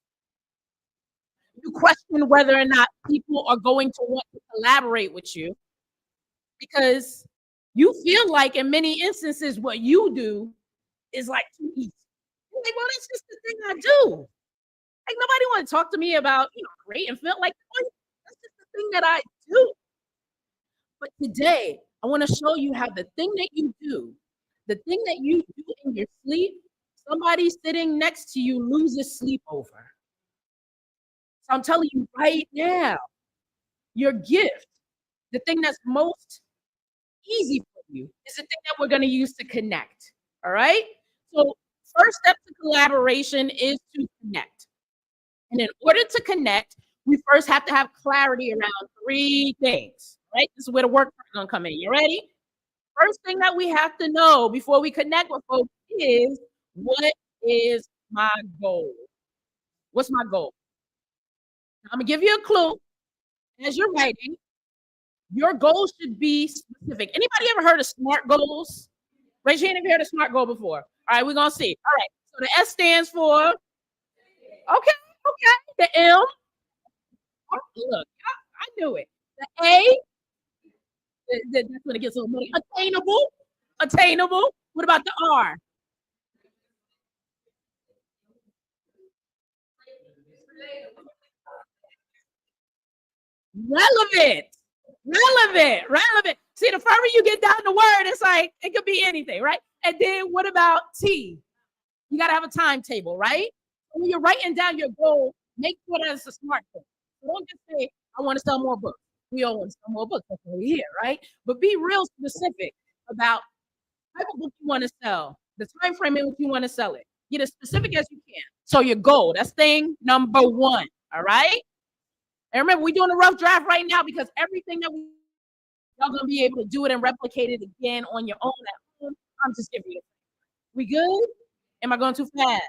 You question whether or not people are going to want to collaborate with you because you feel like in many instances what you do is like too easy. You're like, well, that's just the thing I do. Like nobody want to talk to me about, you know, create and feel like that's just the thing that I do. But today, I want to show you how the thing that you do, the thing that you do in your sleep, somebody sitting next to you loses sleep over. So I'm telling you right now, your gift, the thing that's most easy for you, is the thing that we're going to use to connect. All right. So first step to collaboration is to connect. And in order to connect, we first have to have clarity around 3 things, right? This is where the work is gonna come in. You ready? First thing that we have to know before we connect with folks is, what is my goal? What's my goal? I'm gonna give you a clue as you're writing. Your goal should be specific. Anybody ever heard of SMART goals? Raise your hand if you heard of SMART goal before. All right, we're gonna see. All right, so the S stands for, okay, the M, oh, look, I knew it. The A, that's when it gets a little money. Attainable. What about the R? Relevant. See, the further you get down the word, it's like it could be anything, right? And then what about T? You got to have a timetable, right? When you're writing down your goal, make sure that it's a SMART goal. So don't just say, I want to sell more books. We all want to sell more books. That's why we're here, right? But be real specific about the type of book you want to sell, the time frame in which you want to sell it. Get as specific as you can. So your goal, that's thing number 1, all right? And remember, we're doing a rough draft right now because everything that y'all gonna be able to do it and replicate it again on your own at home. I'm just giving you. We good? Am I going too fast?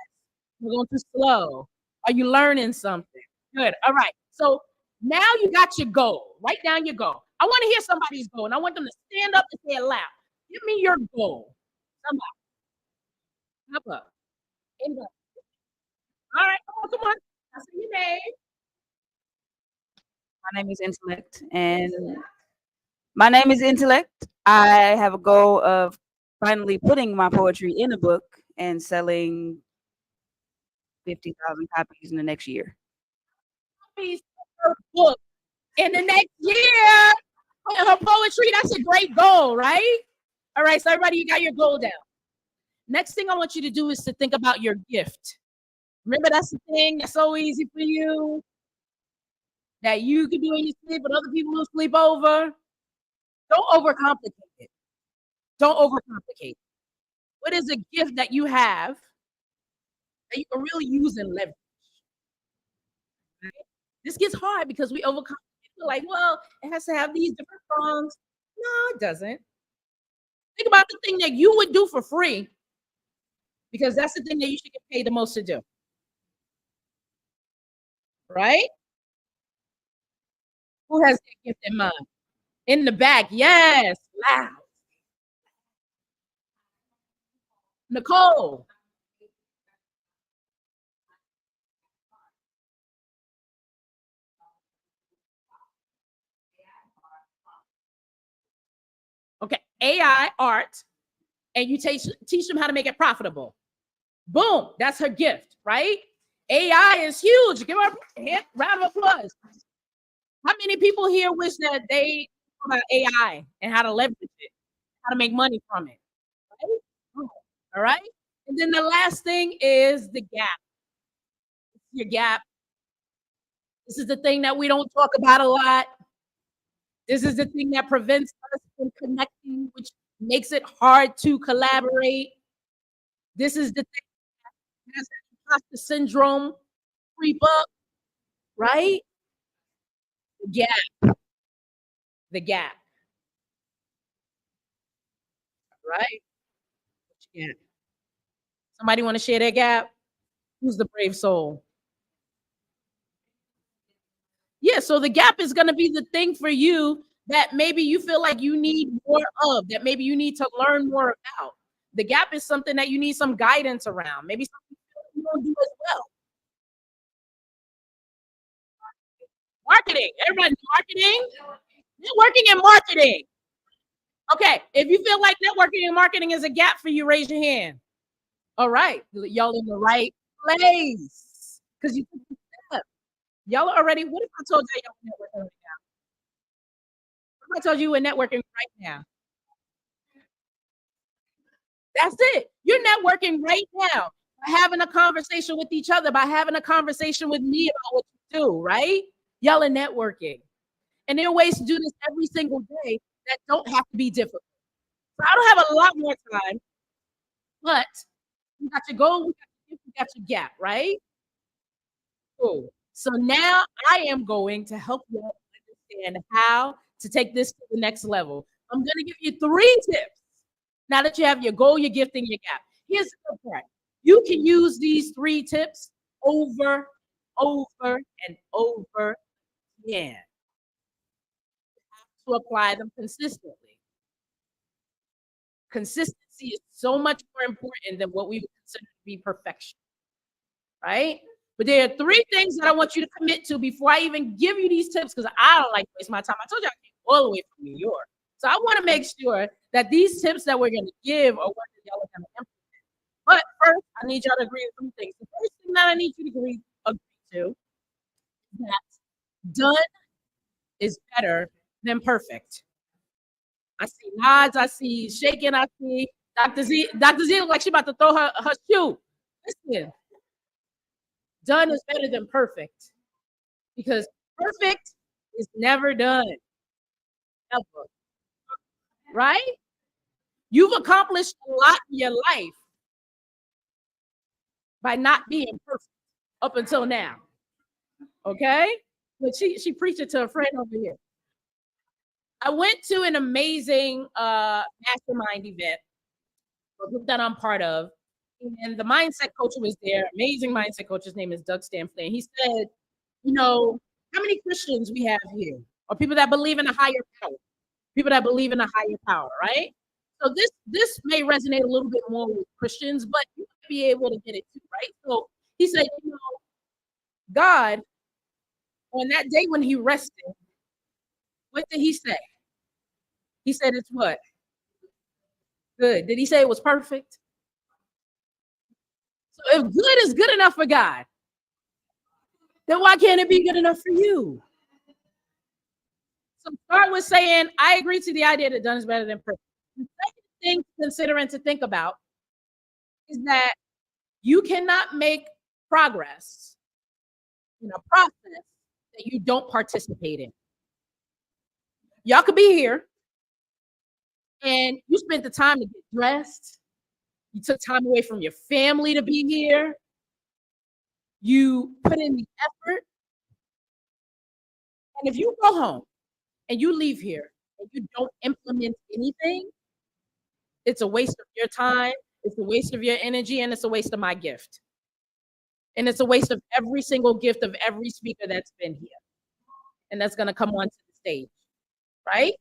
Am I going too slow? Are you learning something? Good. All right. So now you got your goal. Write down your goal. I want to hear somebody's goal, and I want them to stand up and say it loud. Give me your goal. Somebody. Pop up. Anybody. All right. Come on. I see your name. My name is Intellect, and my name is Intellect. I have a goal of finally putting my poetry in a book and selling 50,000 copies in the next year. Copies of her book in the next year. Her poetry, that's a great goal, right? All right, so everybody, you got your goal down. Next thing I want you to do is to think about your gift. Remember, that's the thing that's so easy for you, that you can do in your sleep, but other people will sleep over. Don't overcomplicate it. What is a gift that you have that you can really use and leverage? Right? This gets hard because we overcomplicate. We're like, well, it has to have these different songs. No, it doesn't. Think about the thing that you would do for free, because that's the thing that you should get paid the most to do. Right? Who has that gift in mind? In the back, yes, loud. Nicole. Okay, AI art, and you teach them how to make it profitable. Boom, that's her gift, right? AI is huge. Give her a round of applause. How many people here wish that they know about AI and how to leverage it, how to make money from it? Right? All right. And then the last thing is the gap. Your gap. This is the thing that we don't talk about a lot. This is the thing that prevents us from connecting, which makes it hard to collaborate. This is the thing that has imposter syndrome creep up, right? The gap, right? Yeah. Somebody want to share their gap? Who's the brave soul? Yeah, so the gap is going to be the thing for you that maybe you feel like you need more of, that maybe you need to learn more about. The gap is something that you need some guidance around, maybe something you don't do as well. Marketing, everybody, marketing, networking and marketing. Okay, if you feel like networking and marketing is a gap for you, raise your hand. All right, y'all in the right place, because you took the step. Y'all are already. What if I told y'all networking right now? What if I told you we're networking right now? That's it. You're networking right now by having a conversation with each other, by having a conversation with me about what you do, right? Y'all are networking. And there are ways to do this every single day that don't have to be difficult. So I don't have a lot more time, but you got your goal, you got your gap, right? Cool. So now I am going to help you understand how to take this to the next level. I'm going to give you 3 tips. Now that you have your goal, your gift, and your gap. Here's the good part. You can use these 3 tips over, and over again to apply them consistently. Consistency is so much more important than what we would consider to be perfection, right? But there are 3 things that I want you to commit to before I even give you these tips, because I don't like to waste my time. I told you I came all the way from New York. So I want to make sure that these tips that we're going to give are what y'all are going to implement. But first, I need y'all to agree with some things. The first thing that I need you to agree to is that done is better than perfect. I see nods, I see shaking, I see Dr. Z. Dr. Z looks like she about to throw her shoe. Listen, done is better than perfect, because perfect is never done, ever. Right? You've accomplished a lot in your life by not being perfect up until now. Okay? But she preached it to a friend over here. I went to an amazing mastermind event, a group that I'm part of, and the mindset coach was there. Amazing mindset coach. His name is Doug Stanford. And he said, you know, how many Christians we have here, or people that believe in a higher power, people that believe in a higher power, right? So this may resonate a little bit more with Christians, but you might be able to get it too, right? So he said, God, on that day when he rested, what did he say? He said it's what? Good. Did he say it was perfect? So if good is good enough for God, then why can't it be good enough for you? So start with saying, I agree to the idea that done is better than perfect. The second thing to consider and to think about is that you cannot make progress in a process that you don't participate in. Y'all could be here and you spent the time to get dressed. You took time away from your family to be here. You put in the effort. And if you go home and you leave here and you don't implement anything, it's a waste of your time, it's a waste of your energy, and it's a waste of my gift. And it's a waste of every single gift of every speaker that's been here and that's going to come onto the stage, right?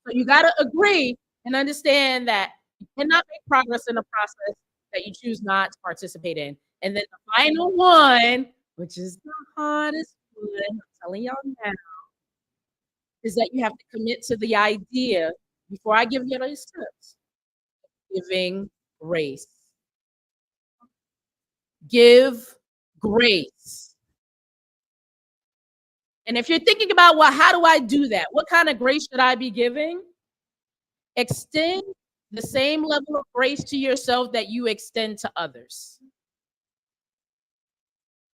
So you got to agree and understand that you cannot make progress in a process that you choose not to participate in. And then the final one, which is the hardest one, I'm telling y'all now, is that you have to commit to the idea, before I give you those tips, giving grace. Give grace. And if you're thinking about, well, how do I do that? What kind of grace should I be giving? Extend the same level of grace to yourself that you extend to others.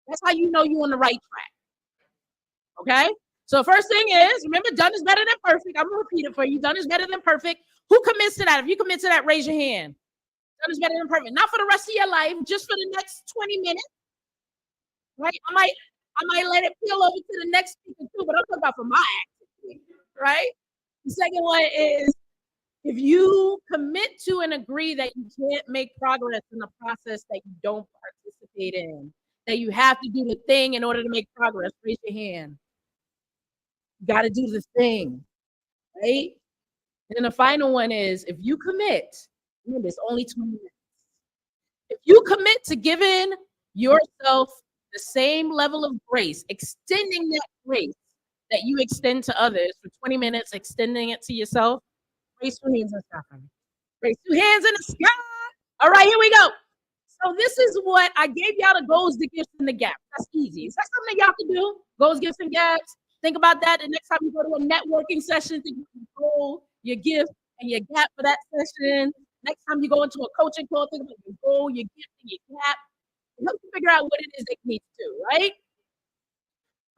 That's how you know you're on the right track. Okay? So first thing is, remember, done is better than perfect. I'm going to repeat it for you. Done is better than perfect. Who commits to that? If you commit to that, raise your hand. Done is better than perfect. Not for the rest of your life, just for the next 20 minutes. Right? I might let it peel over to the next speaker too, but I'm talking about for my activity. Right? The second one is, if you commit to and agree that you can't make progress in a process that you don't participate in, that you have to do the thing in order to make progress, raise your hand. You got to do the thing, right? And then the final one is, if you commit, remember, it's only 20 minutes. If you commit to giving yourself the same level of grace, extending that grace that you extend to others for 20 minutes, extending it to yourself, raise 2 hands in the sky. Raise 2 hands in the sky. All right, here we go. So this is what I gave y'all: the goals, the gifts, and the gaps. That's easy. Is that something that y'all can do? Goals, gifts, and gaps. Think about that the next time you go to a networking session. Think about your goal, your gift, and your gap for that session. Next time you go into a coaching call, think about your goal, your gift, and your gap. And help you figure out what it is that you need to do, right?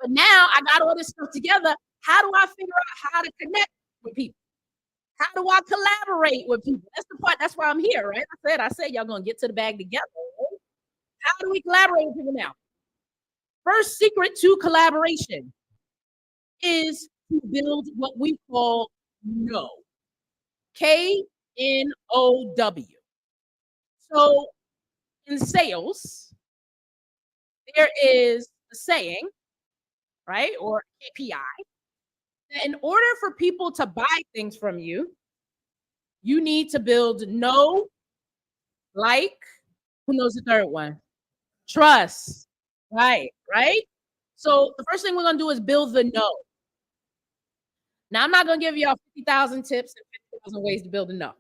But now I got all this stuff together. How do I figure out how to connect with people? How do I collaborate with people? That's the part. That's why I'm here, right? I said, y'all gonna get to the bag together. Right? How do we collaborate with people now? First secret to collaboration is to build what we call know. KNOW. So in sales, there is a saying, right? Or KPI, that in order for people to buy things from you, you need to build know, like, who knows the third one? Trust. Right, right? So the first thing we're gonna do is build the know. Now I'm not gonna give y'all 50,000 tips and 50,000 ways to build a know.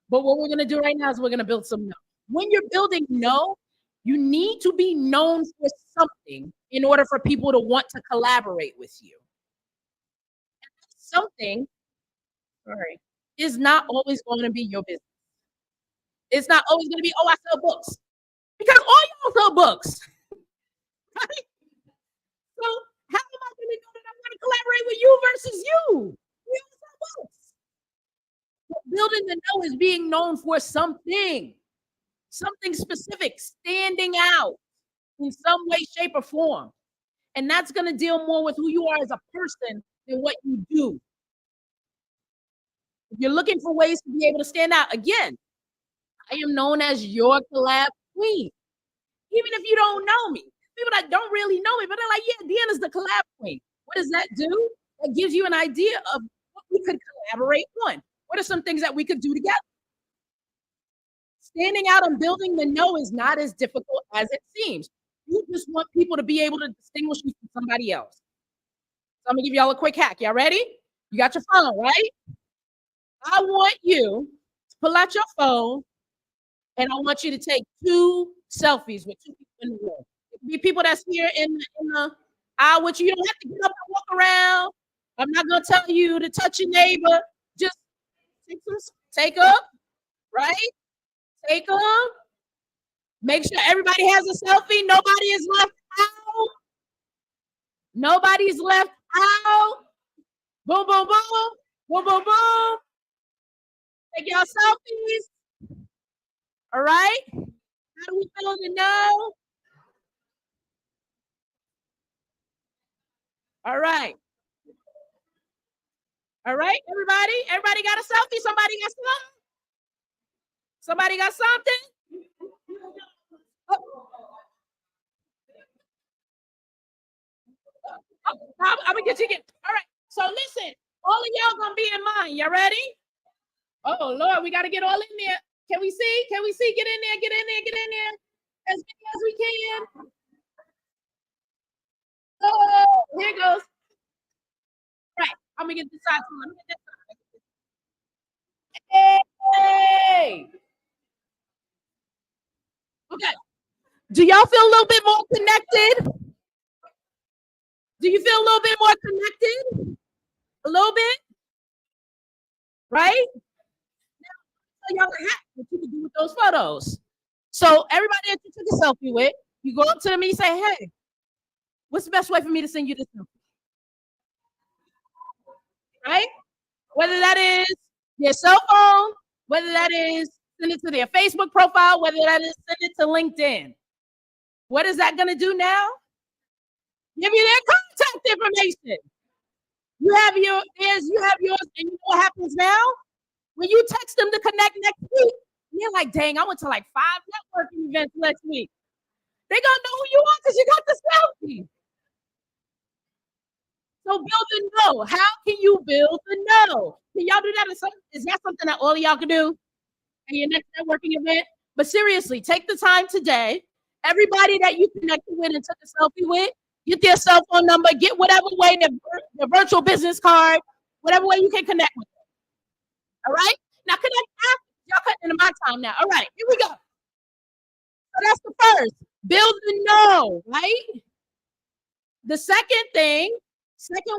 But what we're gonna do right now is we're gonna build some know. When you're building know, you need to be known for something in order for people to want to collaborate with you. Something, sorry, is not always going to be your business. It's not always going to be, oh, I sell books. Because all y'all sell books. Right? So how am I going to know that I'm going to collaborate with you versus you? We all sell books. But building the know is being known for something specific, standing out in some way, shape, or form. And that's going to deal more with who you are as a person than what you do. If you're looking for ways to be able to stand out, again, I am known as your collab queen. Even if you don't know me, people that don't really know me, but they're like, yeah, Deanna's the collab queen. What does that do? That gives you an idea of what we could collaborate on. What are some things that we could do together? Standing out and building the know is not as difficult as it seems. You just want people to be able to distinguish you from somebody else. So I'm gonna give y'all a quick hack. Y'all ready? You got your phone, right? I want you to pull out your phone and I want you to take 2 selfies with 2 people in the room. It could be people that's here in the aisle with you. You don't have to get up and walk around. I'm not gonna tell you to touch your neighbor. Just take up, right? Take them. Make sure everybody has a selfie. Nobody is left out. Nobody's left out. Boom, boom, boom. Boom, boom, boom. Take y'all selfies. All right. How do we feel to know? All right. All right, everybody. Everybody got a selfie? Somebody got something? Somebody got something? Oh. I'm gonna get you again. All right. So listen, all of y'all gonna be in mine. Y'all ready? Oh Lord, we gotta get all in there. Can we see? Can we see? Get in there, get in there, get in there. As many as we can. Oh, here goes. All right, I'm gonna get this side. Hey. Okay. Do y'all feel a little bit more connected? Do you feel a little bit more connected? A little bit? Right? Now, y'all a hack what you can do with those photos. So everybody that you took a selfie with, you go up to them and you say, hey, what's the best way for me to send you this selfie? Right? Whether that is their cell phone, whether that is send it to their Facebook profile, whether that is send it to LinkedIn. What is that going to do now? Give you their contact information. You have yours, and you know what happens now? When you text them to connect next week, you're like, dang, I went to like 5 networking events next week. They're gonna know who you are because you got the selfie. So build the know. How can you build the know? Can y'all do that? Is that something that all of y'all can do at your next networking event? But seriously, take the time today. Everybody that you connected with and took a selfie with, get their cell phone number, get whatever way, the virtual business card, whatever way you can connect with them. All right? Now connect after. Y'all cutting into my time now. All right, here we go. So that's the first. Build the know, right? The second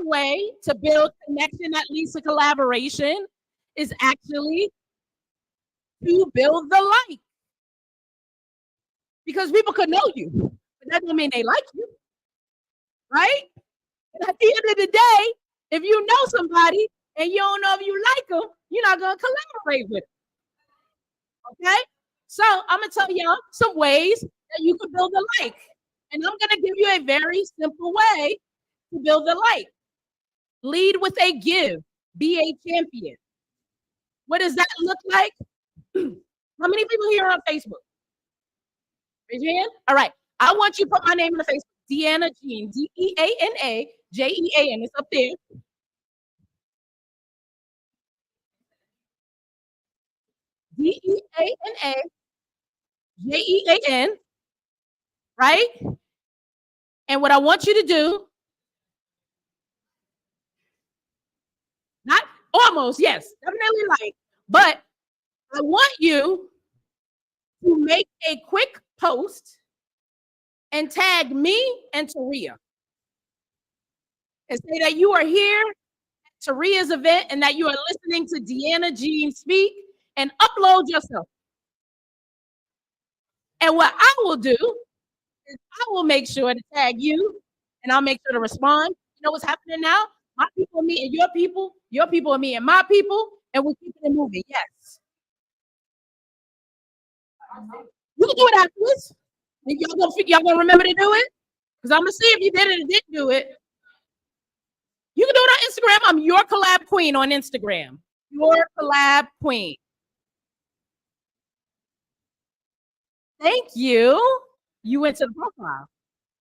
way to build connection that leads to collaboration is actually to build the like. Because people could know you, but that doesn't mean they like you, right? And at the end of the day, if you know somebody and you don't know if you like them, you're not going to collaborate with them. Okay? So I'm going to tell y'all some ways that you can build a like. And I'm going to give you a very simple way to build a light. Lead with a give. Be a champion. What does that look like? How many people here are on Facebook? Raise your hand. All right. I want you to put my name in the Facebook. Deanna Jean. DeanaJean. It's up there. DeanaJean. Right? And what I want you to do, not almost, yes, definitely like, but I want you to make a quick post and tag me and Taria and say that you are here at Taria's event and that you are listening to Deanna Jean speak, and upload yourself. And what I will do is I will make sure to tag you and I'll make sure to respond. You know what's happening now? My people and me and your people and me and my people, and we're keeping it moving. Yes. You can do it afterwards. Y'all gonna remember to do it? Because I'm gonna see if you did it or didn't do it. You can do it on Instagram. I'm your collab queen on Instagram. Your collab queen. Thank you. You went to the profile.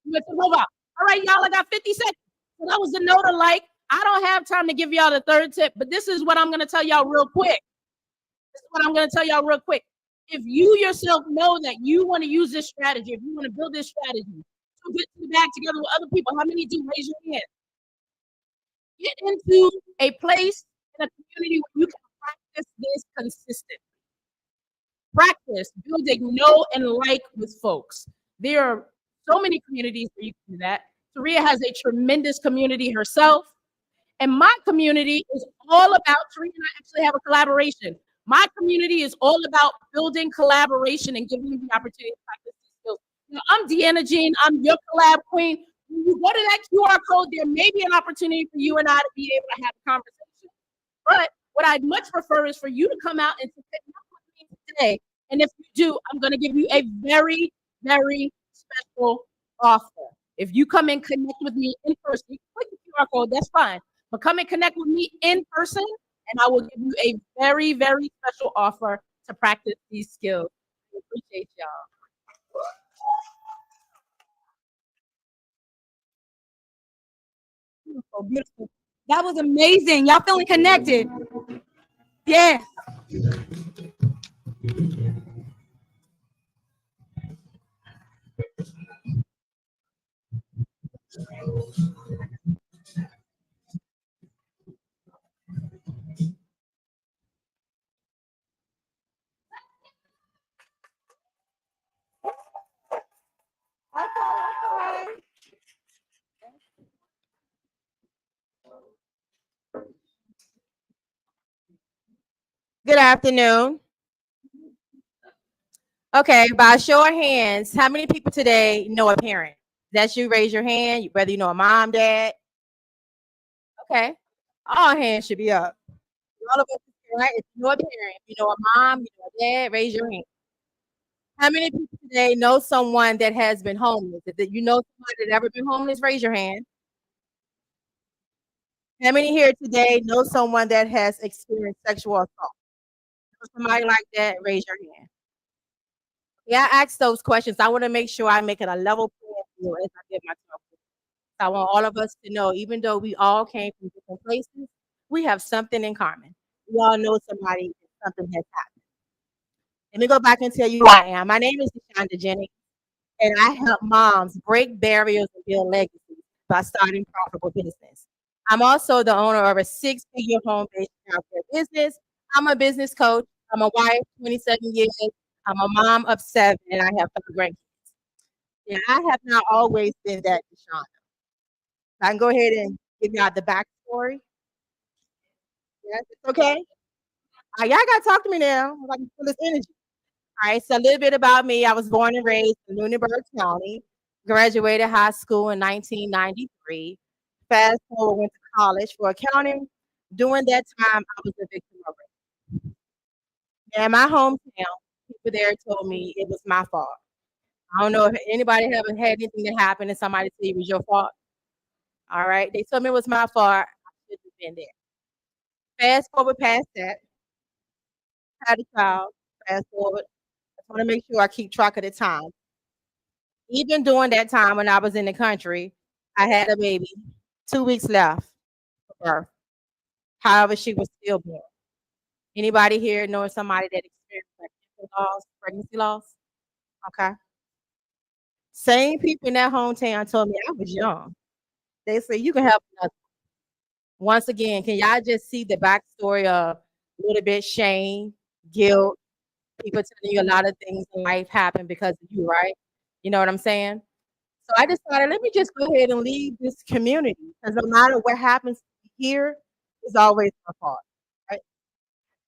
You went to the profile. All right, y'all, I got 50 seconds. So that was the note of like, I don't have time to give y'all the third tip, but this is what I'm going to tell y'all real quick. If you yourself know that you want to use this strategy, if you want to build this strategy, to get the bag together with other people, how many do? Raise your hand. Get into a place in a community where you can practice this consistently. Practice building know and like with folks. There are so many communities where you can do that. Taria has a tremendous community herself. And my community is all about, Taria and I actually have a collaboration. My community is all about building collaboration and giving you the opportunity to practice these skills. Now, I'm Deanna Jean. I'm your collab queen. When you go to that QR code, there may be an opportunity for you and I to be able to have a conversation. But what I'd much prefer is for you to come out and to connect with me today. And if you do, I'm going to give you a very, very special offer. If you come and connect with me in person, you can click the QR code, that's fine. But come and connect with me in person, and I will give you a very, very special offer to practice these skills. I appreciate y'all. Beautiful, beautiful. That was amazing. Y'all feeling connected? Yeah. Good afternoon. Okay, by show of hands, how many people today know a parent? That's you, raise your hand, whether you know a mom, dad. Okay, all hands should be up. All of us, right? If you know a parent, if you know a mom, you know a dad, raise your hand. How many people today know someone that has been homeless? If you know somebody that ever been homeless, raise your hand. How many here today know someone that has experienced sexual assault? Somebody like that, raise your hand. Yeah, I ask those questions. I want to make sure I make it a level playing field as I give my talk. I want all of us to know, even though we all came from different places, we have something in common. We all know somebody, something has happened. Let me go back and tell you who I am. My name is DeShonda Jennings, and I help moms break barriers and build legacies by starting profitable business. I'm also the owner of a 6-figure home-based childcare business. I'm a business coach. I'm a wife, 27 years. I'm a mom of 7, and I have 5 grandkids. And I have not always been that DeShonda. I can go ahead and give y'all the backstory. Yes, it's okay. Y'all gotta talk to me now. I can feel this energy. All right, so a little bit about me. I was born and raised in Lunenburg County. Graduated high school in 1993. Fast forward, went to college for accounting. During that time, I was a victim of rape. In my hometown, people there told me it was my fault. I don't know if anybody ever had anything that happened and somebody said it was your fault. All right. They told me it was my fault. I should have been there. Fast forward past that, had a child. Fast forward. I want to make sure I keep track of the time. Even during that time when I was in the country, I had a baby, 2 weeks left for birth. However, she was stillborn. Anybody here know somebody that experienced pregnancy loss? Okay. Same people in that hometown told me I was young. They say you can have another. Once again, can y'all just see the backstory of a little bit shame, guilt, people telling you a lot of things in life happen because of you, right? You know what I'm saying? So I decided, let me just go ahead and leave this community because no matter what happens here, it's always my fault, right?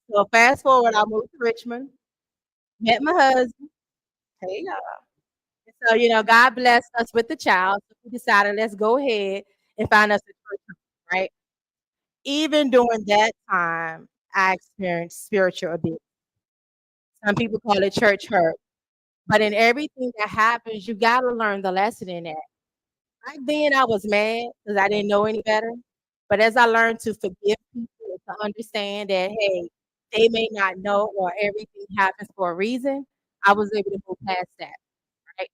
So fast forward, I moved to Richmond, met my husband. Hey, y'all. So, God blessed us with the child. So we decided, let's go ahead and find us a church, right? Even during that time, I experienced spiritual abuse. Some people call it church hurt. But in everything that happens, you got to learn the lesson in that. Back then, I was mad because I didn't know any better. But as I learned to forgive people, and to understand that, hey, they may not know or everything happens for a reason, I was able to move past that. Right?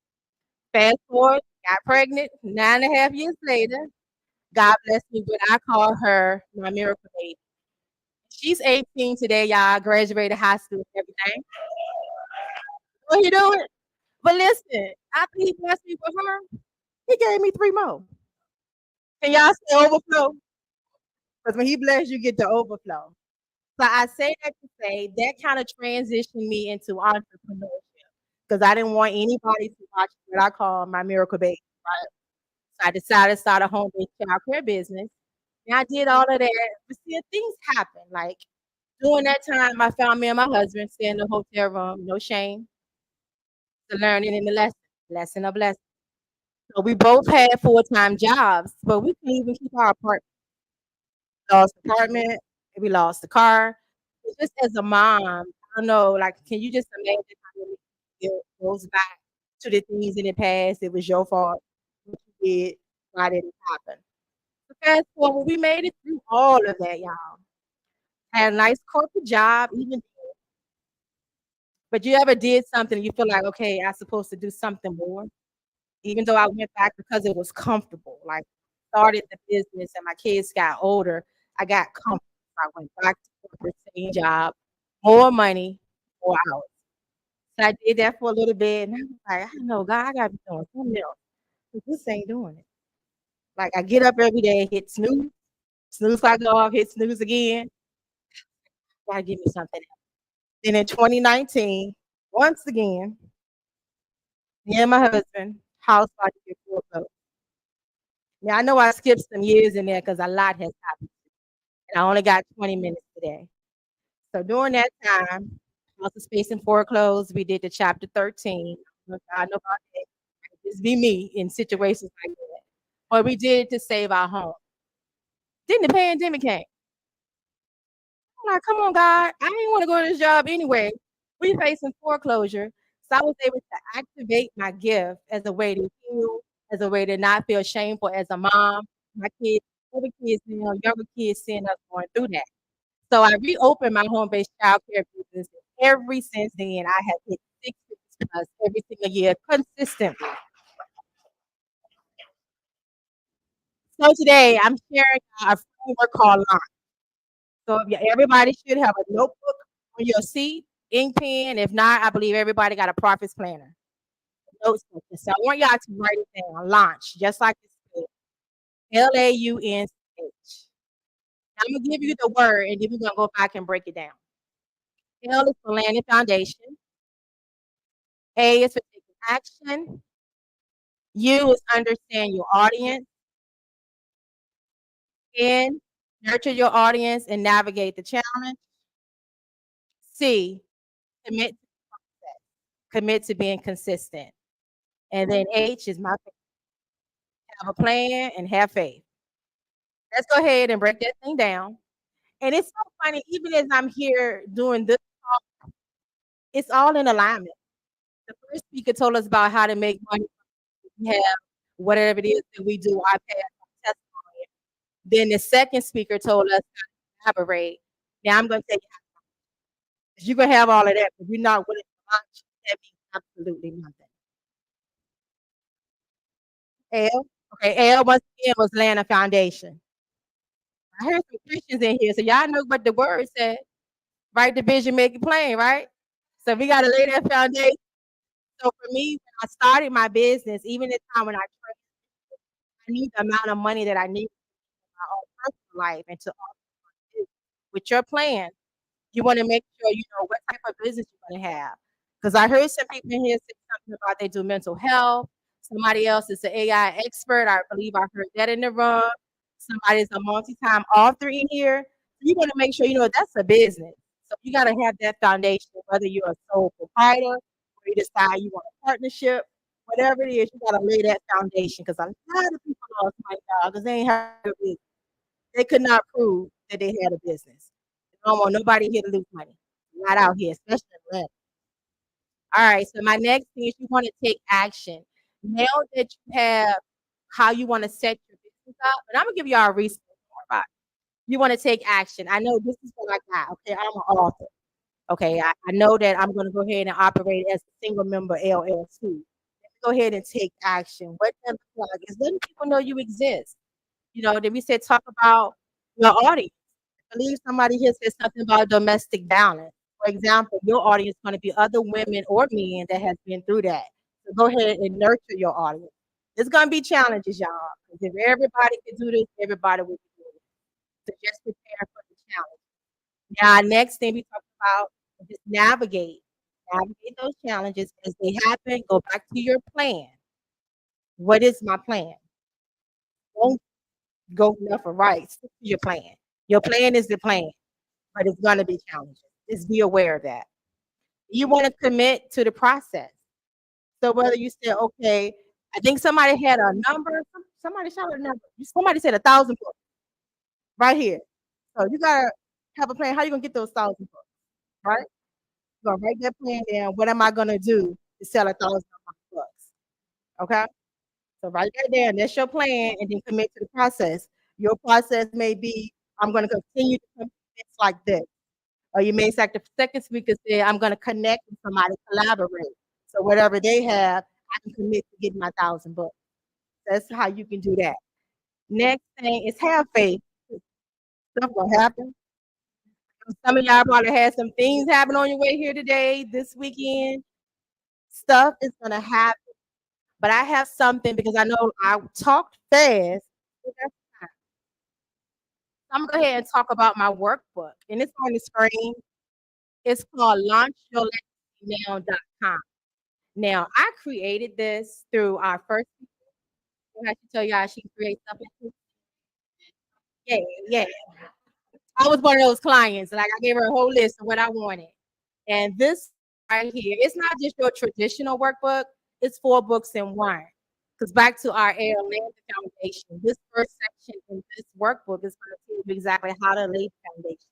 Fast forward, got pregnant 9.5 years later. God bless me, but I call her my miracle baby. She's 18 today, y'all. Graduated high school and everything. What he doing? But listen, after he blessed me with her, he gave me 3 more. Can y'all say overflow? Because when he bless you, get the overflow. So I say that to say that kind of transitioned me into entrepreneurship because I didn't want anybody to watch what I call my miracle baby. Right? So I decided to start a home-based child care business. And I did all of that. But see, things happen. Like during that time, I found me and my husband staying in the hotel room, no shame, the learning and the lesson of lesson. So we both had full-time jobs, but we couldn't even keep our apartment. Lost the apartment, we lost the car. Just as a mom, I don't know, like, can you just imagine how your guilt goes back to the things in the past? It was your fault. What you did, why did it happen? So fast forward, we made it through all of that, y'all. Had a nice corporate job, even. But you ever did something you feel like, okay, I'm supposed to do something more? Even though I went back because it was comfortable. Like started the business and my kids got older, I got comfortable. I went back to corporate, same job, more money, more hours. So I did that for a little bit, and I was like, I know God, I gotta be doing something else. 'Cause this ain't doing it. Like I get up every day, hit snooze, snooze I go off, hit snooze again. Gotta give me something else. Then in 2019, once again, me and my husband, house about to get foreclosed. Now I know I skipped some years in there because a lot has happened. And I only got 20 minutes today. So during that time, house of space and foreclosed, we did the chapter 13. Look, I know about that. Just be me in situations like that. But we did it to save our home. Then the pandemic came. I'm like, come on, God. I didn't want to go to this job anyway. We facing foreclosure. So I was able to activate my gift as a way to heal, as a way to not feel shameful as a mom. My kids, other kids, younger kids seeing us going through that. So I reopened my home-based childcare business. Ever since then, I have hit 6 figures plus every single year consistently. So today, I'm sharing a framework called Launch. So everybody should have a notebook on your seat, ink pen. If not, I believe everybody got a Profits Planner. Notes. So I want y'all to write it down. Launch, just like this. Launch. I'm gonna give you the word, and then we're gonna go back and break it down. L is for landing foundation. A is for taking action. U is understand your audience. N, nurture your audience and navigate the challenge. C, commit to process, commit to being consistent. And then H is my favorite. Have a plan and have faith. Let's go ahead and break that thing down. And it's so funny, even as I'm here doing this talk, it's all in alignment. The first speaker told us about how to make money. We have whatever it is that we do, I pass our testimony. Then the second speaker told us how to collaborate. Now I'm going to tell you, you're going to have all of that, but you're not willing to launch. That means absolutely nothing. L, okay, L once again was laying a foundation. I heard some Christians in here, so y'all know what the word said. Write the vision, make it plain, right? So we got to lay that foundation. So for me, when I started my business, even the time when I trained, I need the amount of money that I need for my own personal life and to also with your plan. You want to make sure you know what type of business you're going to have. Because I heard some people in here say something about they do mental health. Somebody else is an AI expert. I believe I heard that in the room. Somebody's a multi-time author in here. You want to make sure you know that's a business. So you got to have that foundation, whether you're a sole proprietor or you decide you want a partnership, whatever it is, you got to lay that foundation. Because a lot of people lost money, y'all, because they ain't have a business. They could not prove that they had a business. I don't want nobody here to lose money. Not out here, especially in Atlanta. All right. So my next thing is you want to take action. Now that you have how you want to set your business up, and I'm gonna give y'all a resource more about it. You want to take action. I know this is what I got. Okay, I'm an author. Okay, I know that I'm gonna go ahead and operate as a single member LLC. Go ahead and take action. What that look like is letting people know you exist. You know, then we said talk about your audience. I believe somebody here said something about domestic balance. For example, your audience is going to be other women or men that has been through that. So go ahead and nurture your audience. It's going to be challenges, y'all. 'Cause if everybody can do this, everybody will be doing it. So just prepare for the challenge. Now, next thing we talk about is just navigate those challenges as they happen. Go back to your plan. What is my plan? Don't go left or right. Stick to your plan. Your plan is the plan, but it's going to be challenging. Just be aware of that. You want to commit to the process. So whether you say, okay, I think somebody had a number, somebody shot a number. Somebody said 1,000 books right here. So you gotta have a plan. How you gonna get those 1,000 books, right? You're gonna write that plan down. What am I gonna do to sell 1,000 books? Okay. So write that down. That's your plan, and then commit to the process. Your process may be, I'm gonna continue to come to events like this. Or you may say like the second speaker said, I'm gonna connect with somebody, collaborate. So whatever they have, I can commit to getting my 1,000 books. That's how you can do that. Next thing is have faith. Stuff gonna happen. Some of y'all probably had some things happen on your way here today, this weekend. Stuff is gonna happen. But I have something because I know I talked fast. I'm gonna go ahead and talk about my workbook, and it's on the screen. It's called launchyourlegacynow.com. Now, I created this through our first. I have to tell y'all she creates something. Yeah, yeah. I was one of those clients. Like I gave her a whole list of what I wanted, and this right here, it's not just your traditional workbook. It's 4 books in one. Because back to our Air Land Foundation, this first section in this workbook is going to tell you exactly how to lay the foundation.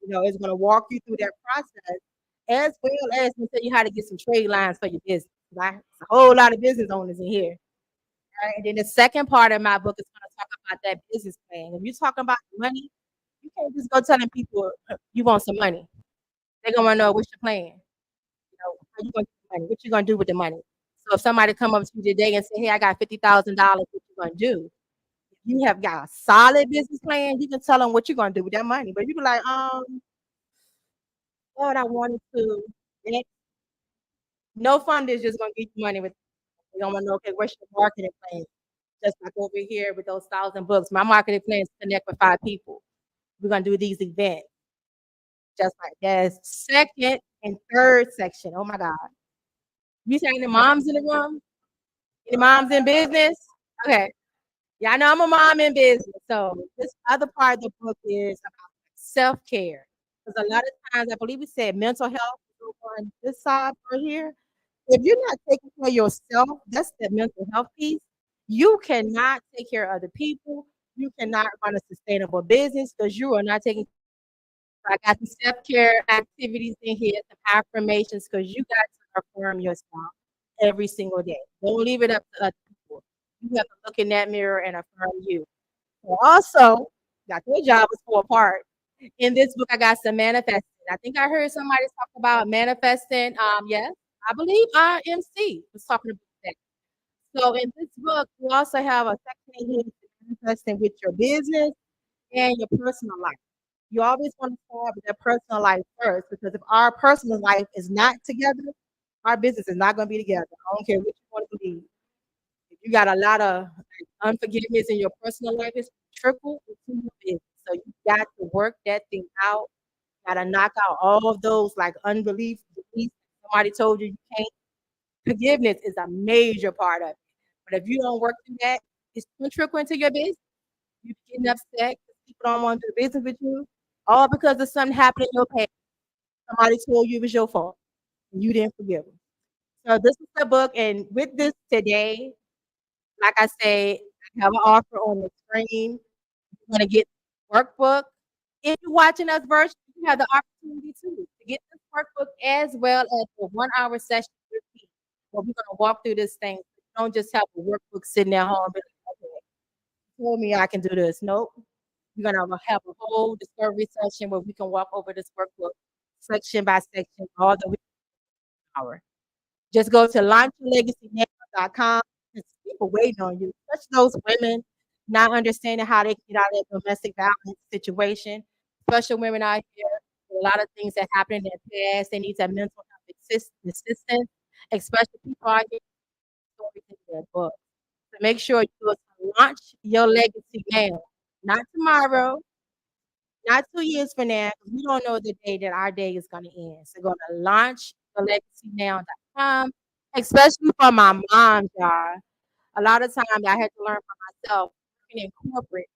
You know, it's going to walk you through that process as well as to tell you how to get some trade lines for your business. Right? It's a whole lot of business owners in here. Right? And then the second part of my book is going to talk about that business plan. If you're talking about money, you can't just go telling people you want some money. They're going to know what's your plan. You know, how you going to get the money? What you going to do with the money? So if somebody come up to you today and say, "Hey, I got $50,000, what you going to do?" If you have got a solid business plan, you can tell them what you're going to do with that money. But you be like, Lord, I wanted to. And no fund is just going to get you money with. They don't want to know, okay, what's your marketing plan? Just like over here with those 1,000 books, my marketing plan is to connect with 5 people. We're gonna do these events, just like that. Second and third section. Oh my God. You saying the moms in the room? The moms in business? Okay. Yeah, I know I'm a mom in business. So this other part of the book is about self-care. Because a lot of times, I believe we said mental health is on this side right here. If you're not taking care of yourself, that's the mental health piece. You cannot take care of other people. You cannot run a sustainable business because you are not taking. I got some self care activities in here, some affirmations because you got to affirm yourself every single day. Don't leave it up to other people. You have to look in that mirror and affirm you. And also, got your job was for a part. In this book, I got some manifesting. I think I heard somebody talk about manifesting. Yes, I believe RMC was talking about that. So in this book, you also have a section in here manifesting with your business and your personal life. You always want to start with your personal life first because if our personal life is not together, our business is not going to be together. I don't care what you want to believe. If you got a lot of unforgiveness in your personal life, it's trickle into your business. So you got to work that thing out. Got to knock out all of those like unbelief, beliefs. Somebody told you you can't. Forgiveness is a major part of it. But if you don't work through that, it's going to trickle into your business. You getting upset because people don't want to do business with you, all because of something happened in your past. Somebody told you it was your fault and you didn't forgive them. So this is the book, and with this today, like I say, I have an offer on the screen. You're gonna get workbook. If you're watching us virtually, you have the opportunity to get this workbook as well as the 1 hour session with me, where we're gonna walk through this thing. You don't just have a workbook sitting at home. And like, okay, you told me I can do this. Nope. We're gonna have a whole discovery session where we can walk over this workbook section by section all the way to an hour. Just go to launchyourlegacynow.com. There's people waiting on you, especially those women not understanding how they can get out of that domestic violence situation. Especially women out here, a lot of things that happen in their past. They need that mental health assistance, especially people out here stories in their book. So make sure you go to launch your legacy now, not tomorrow, not 2 years from now, because we don't know the day that our day is going to end. So go to launchthelegacynow.com, especially for my mom, y'all. A lot of times I had to learn for myself working in corporate.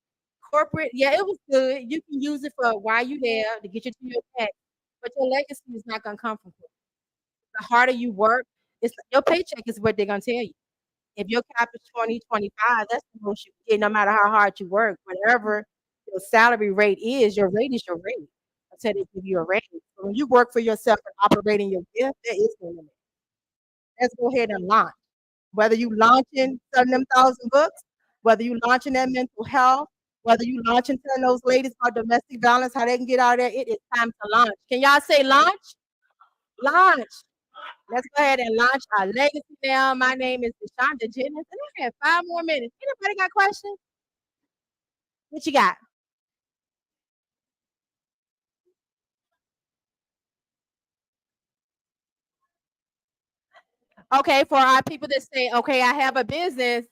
Corporate, yeah, it was good. You can use it for while you there to get you to your pay, but your legacy is not going to come from corporate. The harder you work, it's your paycheck is what they're going to tell you. If your cap is 20, 25, that's the most you get, no matter how hard you work. Whatever your salary rate is your rate until they give you a raise. So when you work for yourself and operating your gift, there is no limit. Let's go ahead and launch. Whether you launching selling them 1,000 books, whether you launching that mental health, whether you launching telling those ladies about domestic violence, how they can get out of there, it is time to launch. Can y'all say launch? Launch. Let's go ahead and launch our legacy now. My name is Deshonda Jennings, and I have 5 more minutes. Anybody got questions? What you got? Okay, for our people that say, okay, I have a business,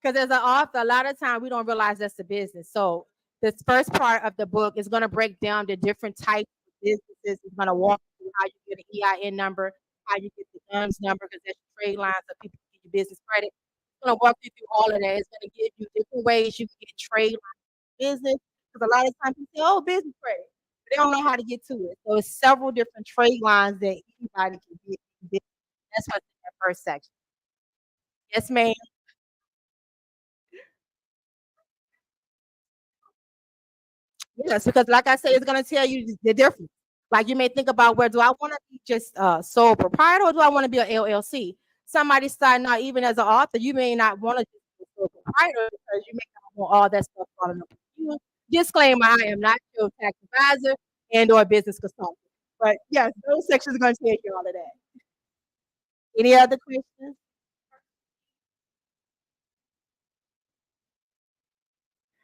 because as an author, a lot of time we don't realize that's a business. So this first part of the book is going to break down the different types of businesses. It's going to walk through how you get an EIN number, how you get the DUNS number, because that's trade lines so people can get your business credit. It's going to walk you through all of that. It's going to give you different ways you can get trade line business. Because a lot of times people say, oh, business credit. But they don't know how to get to it. So it's several different trade lines that anybody can get. That's what's in that first section. Yes, ma'am. Yes, because like I said, it's gonna tell you the difference. Like you may think about where do I want to be just sole proprietor or do I want to be an LLC? Somebody starting out even as an author, you may not want to be a sole proprietor because you may not want all that stuff falling up on you. Disclaimer: I am not your tax advisor and or business consultant. But yes, those sections are going to tell you all of that. Any other questions?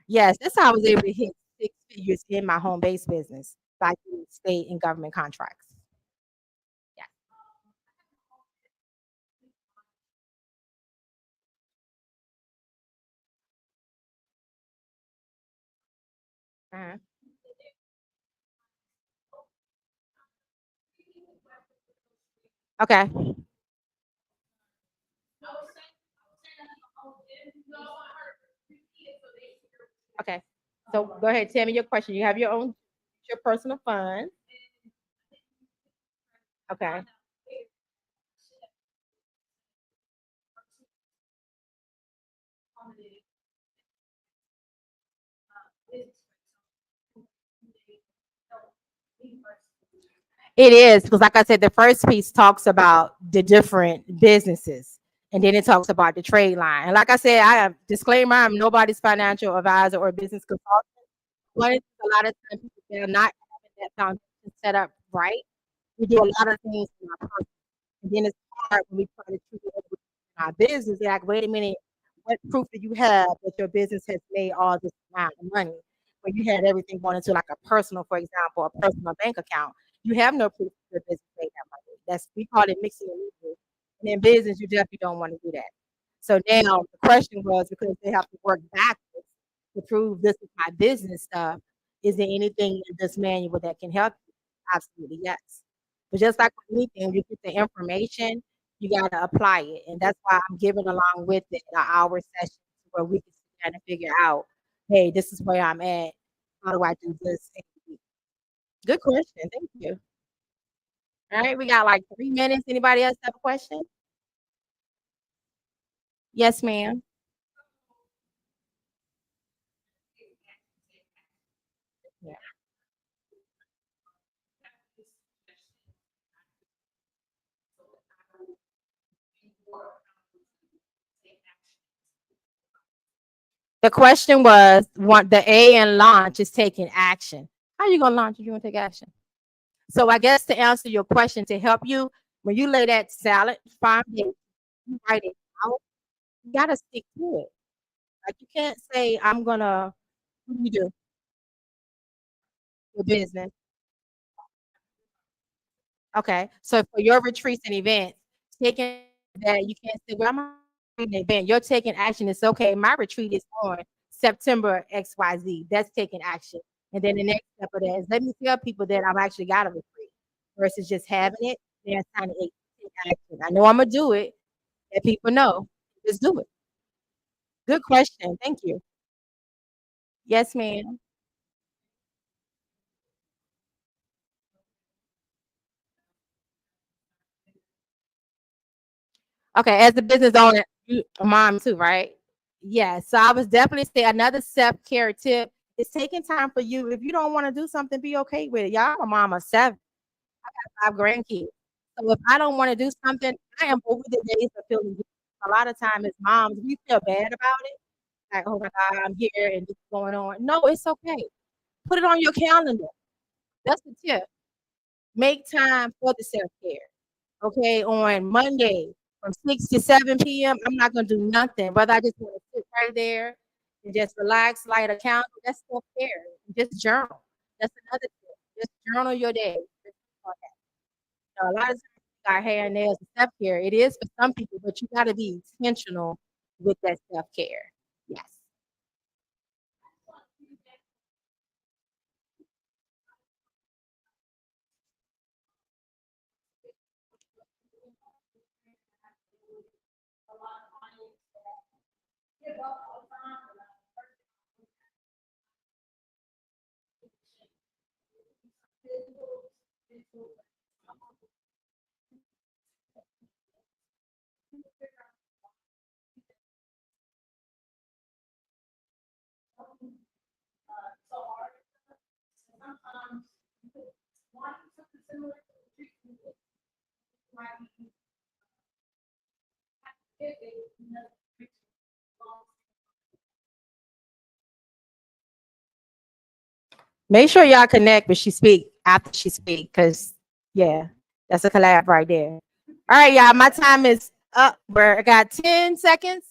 Yes, that's how I was able to hit 6 figures in my home based business by doing state and government contracts. Yeah. Uh-huh. Okay. Okay. So go ahead, tell me your question. You have your own, your personal fund. Okay. It is because, like I said, the first piece talks about the different businesses, and then it talks about the trade line. And like I said, I have disclaimer: I'm nobody's financial advisor or business consultant. One is a lot of times people that are not having that foundation set up right. We do a lot of things in our personal, and then it's hard when we try to treat it over in our business. They're like, wait a minute, what proof do you have that your business has made all this amount of money? When you had everything going into like a personal, for example, a personal bank account, you have no proof that your business made that money. That's we call it mixing and losing. And in business, you definitely don't want to do that. So now the question was because they have to work backwards to prove this is my business stuff. Is there anything in this manual that can help you? Absolutely, yes. But just like with anything, you get the information, you got to apply it. And that's why I'm giving along with it an hour session where we can sit down and figure out, hey, this is where I'm at. How do I do this? Good question. Thank you. All right, we got like 3 minutes. Anybody else have a question? Yes, ma'am. Yeah. The question was, want the A in launch is taking action. How you gonna launch if you want to take action? So I guess to answer your question, to help you, when you lay that salad foundation, you write it out, you gotta stick to it. Like you can't say, I'm gonna, what do you do? Your business. Okay. So for your retreats and events, taking that you can't say, well, I'm an event. You're taking action. It's okay. My retreat is on September XYZ. That's taking action. And then the next step of that is let me tell people that I've actually got a retreat versus just having it. Then it's time to take action. I know I'm gonna do it. Let people know. Just do it. Good question. Thank you. Yes, ma'am. Okay, as a business owner, you a mom too, right? Yeah. So I was definitely say another self-care tip is taking time for you. If you don't want to do something, be okay with it. Y'all, I'm a mom of 7. I got 5 grandkids. So if I don't want to do something, I am over the days of feeling guilty. A lot of time as moms, we feel bad about it. Like, oh my God, I'm here and this is going on. No, it's okay. Put it on your calendar. That's the tip. Make time for the self-care. Okay, on Monday from 6 to 7 p.m., I'm not gonna do nothing. Whether I just want to sit right there and just relax, light a candle, that's self-care. Just journal. That's another tip. Just journal your day. Just think about that. A lot of times we got hair and nails and self-care. It is for some people, but you gotta be intentional with that self-care. Yes. Make sure y'all connect when she speak after she speak, cause yeah, that's a collab right there. All right, y'all. My time is up. I got 10 seconds.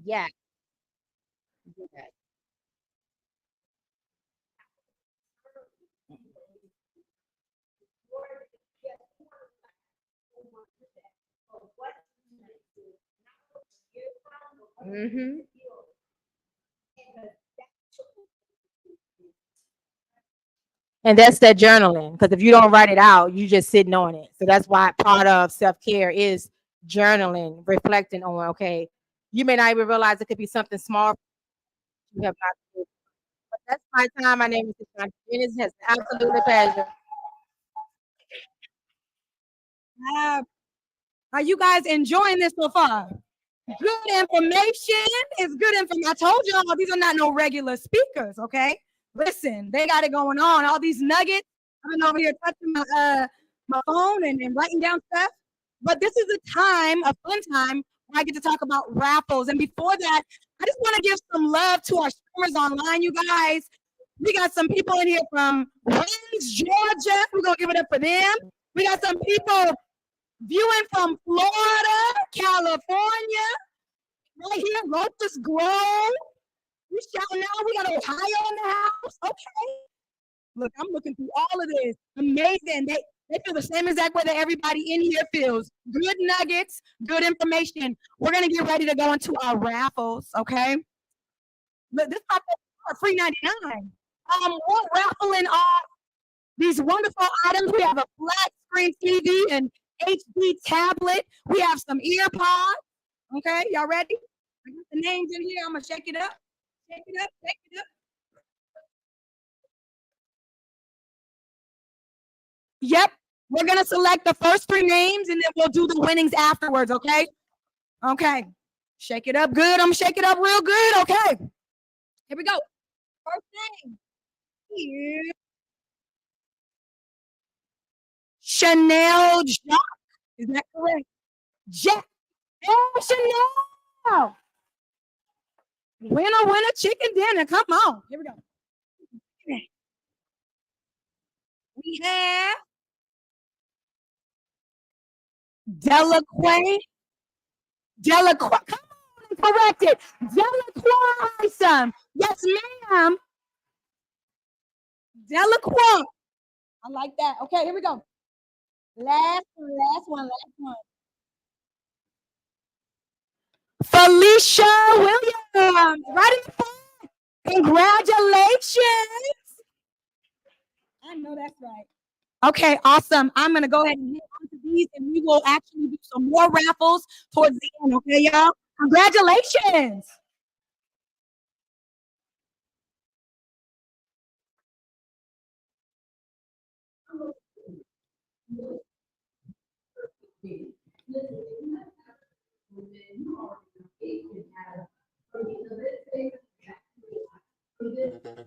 Yeah. Mm-hmm. And that's that journaling. Because if you don't write it out, you just sitting on it. So that's why part of self-care is journaling, reflecting on, okay, you may not even realize it could be something small you have not. But that's my time. My name is Deshaun. It has been absolutely pleasure. Are you guys enjoying this so far? Good information is good information. I told y'all these are not no regular speakers, okay? Listen, they got it going on. All these nuggets. I've been over here touching my phone and writing down stuff. But this is a time, a fun time, where I get to talk about raffles. And before that, I just want to give some love to our streamers online, you guys. We got some people in here from Waynes, Georgia. We're going to give it up for them. We got some people viewing from Florida, California, right here, Locust Grove. We shouting out. We got Ohio in the house. Okay. Look, I'm looking through all of this. Amazing. They feel the same exact way that everybody in here feels. Good nuggets, good information. We're going to get ready to go into our raffles, okay? Look, this is my favorite part, free 99. We're raffling off these wonderful items. We have a flat screen TV and HD tablet. We have some ear pods. Okay, y'all ready? I got the names in here. I'm going to shake it up. Shake it up, shake it up. Yep, we're going to select the first 3 names and then we'll do the winnings afterwards, okay? Okay, shake it up good. I'm going to shake it up real good, okay? Here we go. First name. Here. Chanel Jacques. Is that correct? Jack. Oh, Chanel. Winner, winner, chicken dinner. Come on. Here we go. We have Delacroix. Delacroix. Come on, correct it. Delacroix. Yes, ma'am. Delacroix. I like that. Okay, here we go. Last one. Felicia Williams. Right in the front. Congratulations. I know that's right. Okay, awesome. I'm going to go ahead and hit on to these and we will actually do some more raffles towards the end. Okay, y'all? Congratulations.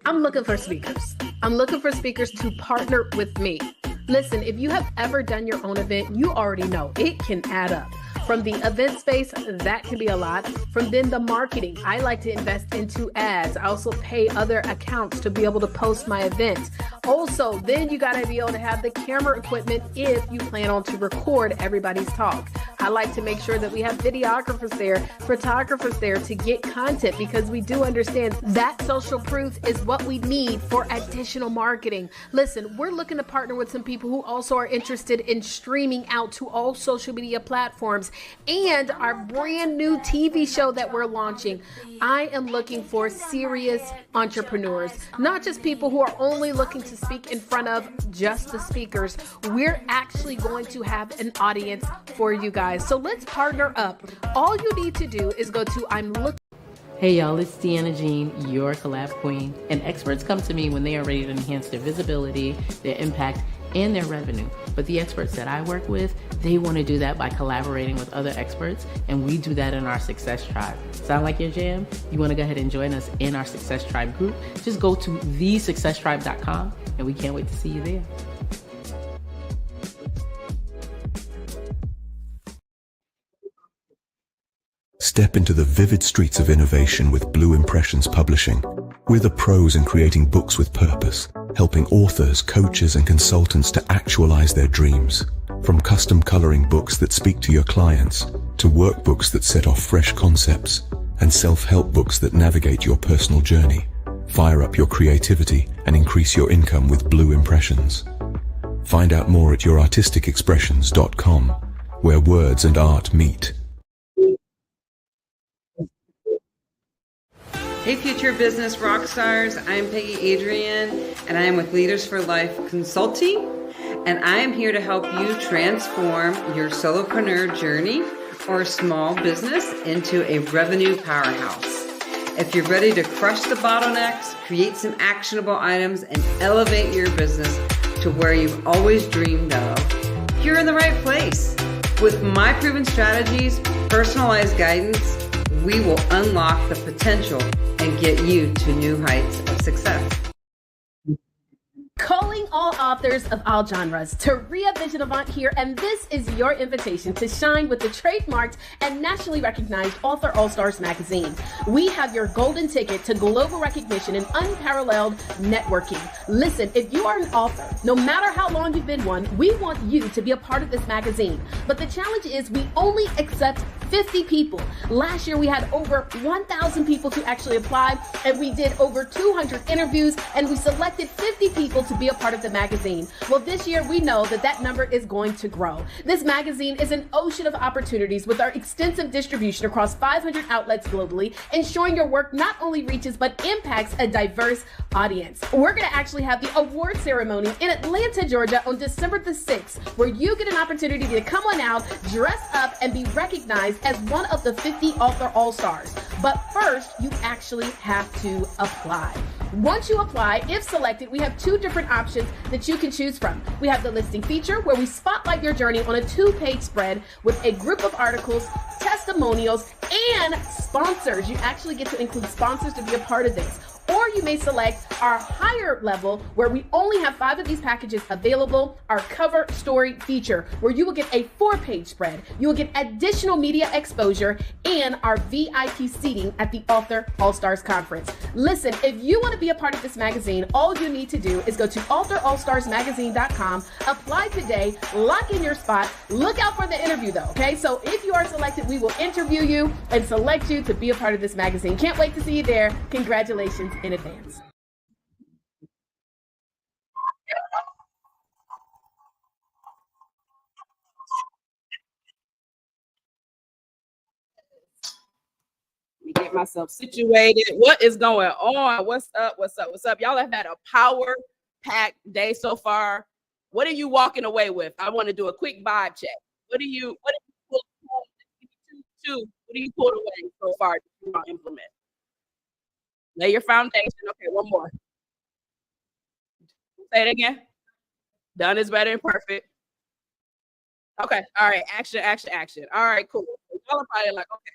I'm looking for speakers. I'm looking for speakers to partner with me. Listen, if you have ever done your own event, you already know it can add up. From the event space, that can be a lot. From then the marketing, I like to invest into ads. I also pay other accounts to be able to post my events. Also, then you got to be able to have the camera equipment if you plan on to record everybody's talk. I like to make sure that we have videographers there, photographers there to get content because we do understand that social proof is what we need for additional marketing. Listen, we're looking to partner with some people who also are interested in streaming out to all social media platforms and our brand new TV show that we're launching. I am looking for serious entrepreneurs, not just people who are only looking to speak in front of just the speakers. We're actually going to have an audience for you guys. So let's partner up. All you need to do is go to I'm looking. Hey y'all, it's Deanna Jean, your collab queen, and experts come to me when they are ready to enhance their visibility, their impact, and their revenue. But the experts that I work with, they want to do that by collaborating with other experts, and we do that in our Success Tribe. Sound like your jam? You want to go ahead and join us in our Success Tribe group? Just go to thesuccesstribe.com, and we can't wait to see you there. Step into the vivid streets of innovation with Blue Impressions Publishing. We're the pros in creating books with purpose, helping authors, coaches, and consultants to actualize their dreams. From custom coloring books that speak to your clients, to workbooks that set off fresh concepts, and self-help books that navigate your personal journey. Fire up your creativity and increase your income with Blue Impressions. Find out more at yourartisticexpressions.com, where words and art meet. Hey future business rock stars, I'm Peggy Adrian and I am with Leaders for Life Consulting, and I am here to help you transform your solopreneur journey or small business into a revenue powerhouse. If you're ready to crush the bottlenecks, create some actionable items, and elevate your business to where you've always dreamed of, you're in the right place. With my proven strategies, personalized guidance, we will unlock the potential and get you to new heights of success. Calling all authors of all genres, Taria Vision Avant here, and this is your invitation to shine with the trademarked and nationally recognized Author All-Stars magazine. We have your golden ticket to global recognition and unparalleled networking. Listen, if you are an author, no matter how long you've been one, we want you to be a part of this magazine. But the challenge is we only accept 50 people. Last year we had over 1,000 people to actually apply, and we did over 200 interviews, and we selected 50 people to be a part of the magazine. Well, this year we know that that number is going to grow. This magazine is an ocean of opportunities with our extensive distribution across 500 outlets globally, ensuring your work not only reaches but impacts a diverse audience. We're going to actually have the award ceremony in Atlanta, Georgia on December the 6th, where you get an opportunity to come on out, dress up, and be recognized as one of the 50 Author All-Stars. But first, you actually have to apply. Once you apply, if selected, we have two different options that you can choose from. We have the listing feature, where we spotlight your journey on a 2-page spread with a group of articles, testimonials, and sponsors. You actually get to include sponsors to be a part of this. Or you may select our higher level, where we only have 5 of these packages available, our cover story feature, where you will get a 4-page spread. You will get additional media exposure and our VIP seating at the Author All-Stars Conference. Listen, if you want to be a part of this magazine, all you need to do is go to authorallstarsmagazine.com, apply today, lock in your spot. Look out for the interview though, okay? So if you are selected, we will interview you and select you to be a part of this magazine. Can't wait to see you there. Congratulations in advance. Let me get myself situated. What is going on? What's up? What's up? What's up? Y'all have had a power-packed day so far. What are you walking away with? I want to do a quick vibe check. What do you pull what do you pull away so far that you want to implement? Lay your foundation. Okay, one more. Say it again. Done is better than perfect. Okay, all right. Action, action, action. All right, cool. Y'all are probably like, okay,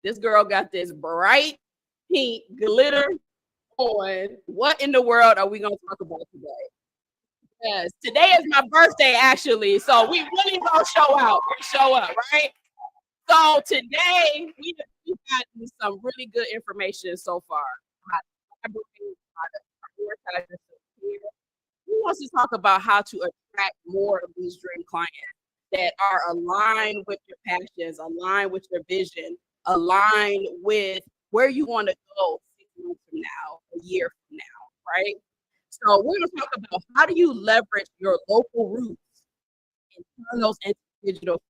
this girl got this bright pink glitter on. What in the world are we going to talk about today? Yes, today is my birthday, actually. So we really gonna show out. We show up, right? So today we got some really good information so far. Who wants to talk about how to attract more of these dream clients that are aligned with your passions, aligned with your vision, aligned with where you want to go 6 months from now, a year from now, right? So we're going to talk about how do you leverage your local roots and turn those into digital.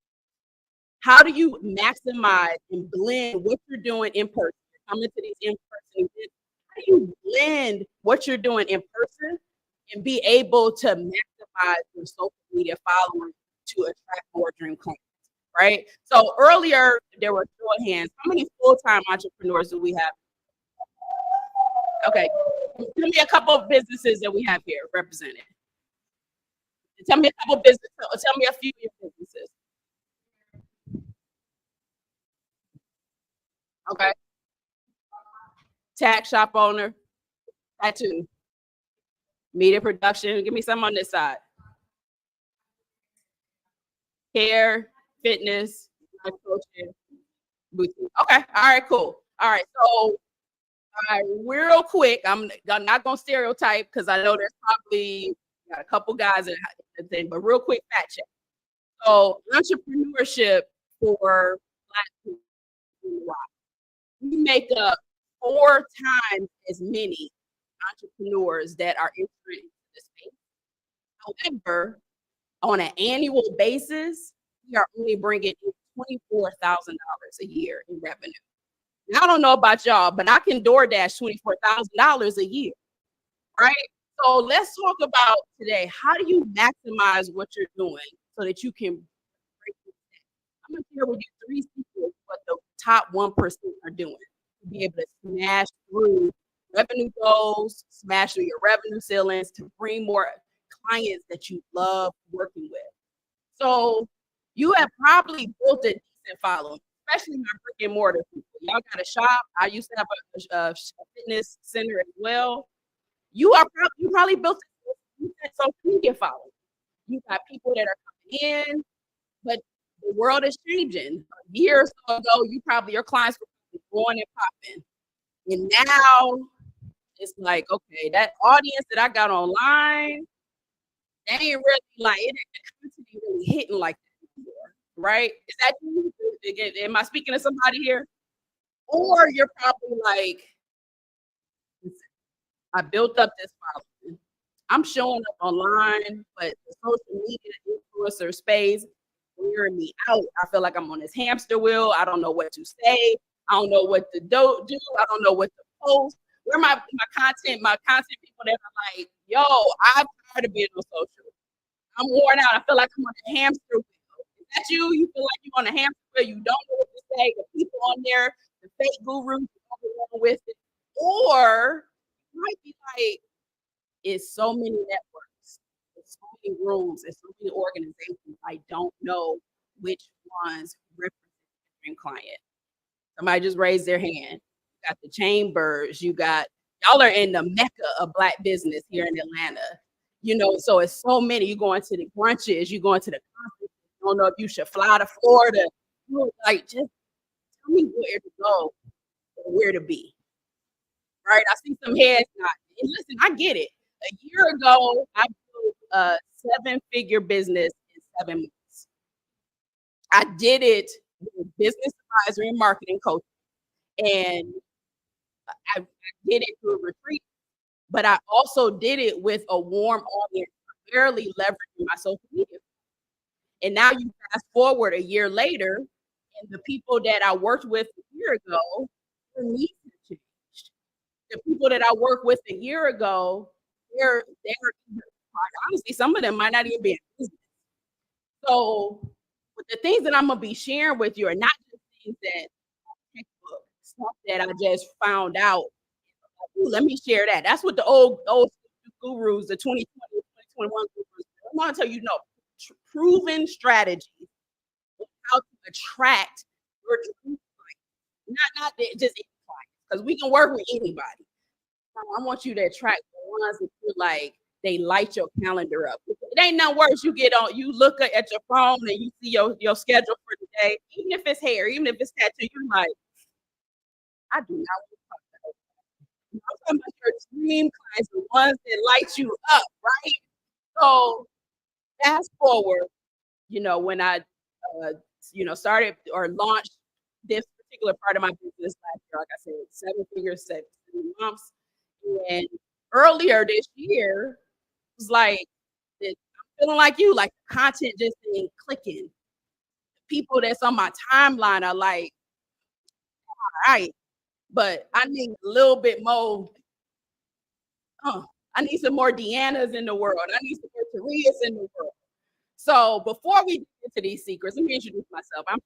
How do you maximize and blend what you're doing in person? Coming to these in-person events, how do you blend what you're doing in person and be able to maximize your social media followers to attract more dream clients, right? So earlier, there were show of hands. How many full-time entrepreneurs do we have? Okay, tell me a couple of businesses that we have here represented. Tell me a couple of businesses. Tell me a few of your businesses. Okay. Tax shop owner. Tattoo. Media production. Give me some on this side. Hair, fitness, coaching, boutique. Okay. All right, cool. All right. So real quick, I'm not gonna stereotype because I know there's probably got a couple guys in the thing, but real quick fact check. So entrepreneurship for Black people, we make up 4 times as many entrepreneurs that are entering the space. However, on an annual basis, we are only bringing in $24,000 a year in revenue. Now, I don't know about y'all, but I can DoorDash $24,000 a year, right? So let's talk about today, how do you maximize what you're doing so that you can break this down? I'm going to share with you 3 secrets what the top 1% are doing to be able to smash through revenue goals, smash through your revenue ceilings to bring more clients that you love working with. So you have probably built a decent following, especially my brick and mortar people. Y'all got a shop. I used to have a fitness center as well. You probably built a social media following. You got people that are coming in, but the world is changing. A year or so ago, your clients were going and popping. And now it's like, okay, that audience that I got online, they ain't really like it. The content ain't really hitting like that anymore, right? Is that you? Am I speaking to somebody here? Or you're probably like, I built up this following. I'm showing up online, but the social media influencer space wearing me out. I feel like I'm on this hamster wheel. I don't know what to say. I don't know what to do. I don't know what to post. Where my content people that are like, yo, I'm tired of being on social. I'm worn out. I feel like I'm on a hamster wheel. Is that you? You feel like you're on a hamster wheel. You don't know what to say. The people on there, the fake gurus, with it. Or you might be like, it's so many networks, it's so many rooms, it's so many organizations. I don't know which ones represent the dream client. Somebody just raised their hand. You got the chambers, y'all are in the mecca of Black business here in Atlanta. So it's so many. You going to the brunches, you going to the conferences. You don't know if you should fly to Florida. Like, just tell me where to go or where to be. Right? I see some heads nodding. And listen, I get it. A year ago, I built a 7-figure business in 7 months. I did it with business advisory and marketing coaching. And I did it through a retreat, but I also did it with a warm audience, barely leveraging my social media. And now you fast forward a year later, and the people that I worked with a year ago, their needs have changed. The people that I worked with a year ago, they're honestly, some of them might not even be in business. So with the things that I'm gonna be sharing with you are not just things that stuff that I just found out. Ooh, let me share that. That's what the old gurus, the 2020, 2021 gurus. I'm gonna tell you, proven strategies of how to attract your dream clients, not just any clients, because we can work with anybody. I want you to attract the ones that feel like they light your calendar up. It ain't nothing worse. You look at your phone and you see your schedule for the day, even if it's hair, even if it's tattoo, you're like, I do not want to talk to them. I'm talking about your dream clients, the ones that light you up, right? So fast forward, when I started or launched this particular part of my business last year, like I said, 7 figures, 7 months. And earlier this year, it was like, I'm feeling like you, like the content just ain't clicking. The people that's on my timeline are like, all right, but I need a little bit more. I need some more Deannas in the world. I need some more Tarias in the world. So before we get into these secrets, let me introduce myself. I'm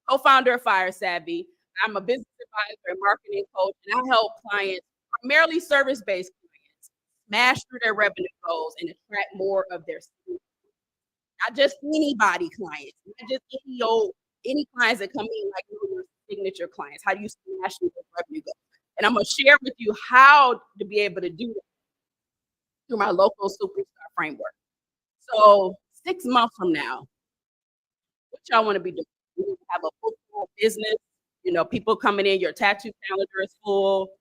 co-founder of Fire Savvy. I'm a business advisor and marketing coach, and I help clients, primarily service-based clients, smash through their revenue goals and attract more of their students. Not just anybody clients, not just any clients that come in like your signature clients. How do you smash through those revenue goals? And I'm gonna share with you how to be able to do that through my local superstar framework. So 6 months from now, what y'all want to be doing? You have a full business, people coming in, your tattoo calendar is full.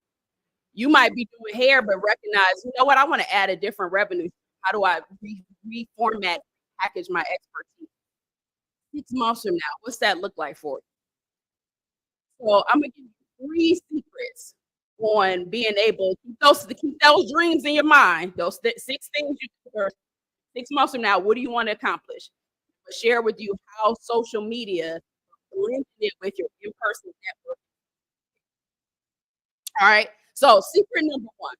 You might be doing hair, but recognize, you know what, I want to add a different revenue. How do I reformat, package my expertise? 6 months from now, what's that look like for you? So I'm gonna give you 3 secrets on being able to keep those dreams in your mind. Those 6 things or 6 months from now, what do you want to accomplish? I'll share with you how social media blends it with your in-person network. All right. So secret number one.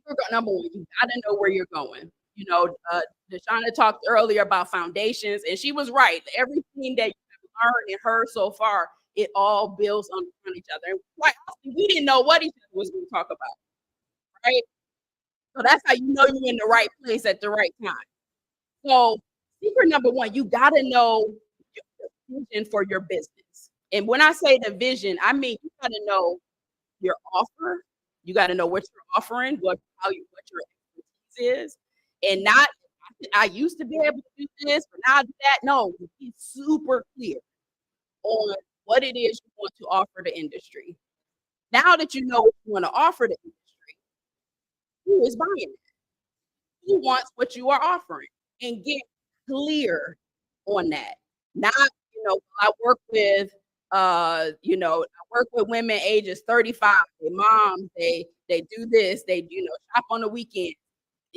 You gotta know where you're going. Deshauna talked earlier about foundations, and she was right. Everything that you've learned and heard so far, it all builds on each other. And quite often, we didn't know what each other was going to talk about, right? So that's how you know you're in the right place at the right time. So secret number one, you gotta know vision for your business. And when I say the vision, I mean you got to know your offer. You got to know what you're offering, what your expertise is, and not. I used to be able to do this, but now I do that. No, be super clear on what it is you want to offer the industry. Now that you know what you want to offer the industry, who is buying it? Who wants what you are offering? And get clear on that. Not, I work with women ages 35, their moms, they do this, they shop on the weekend,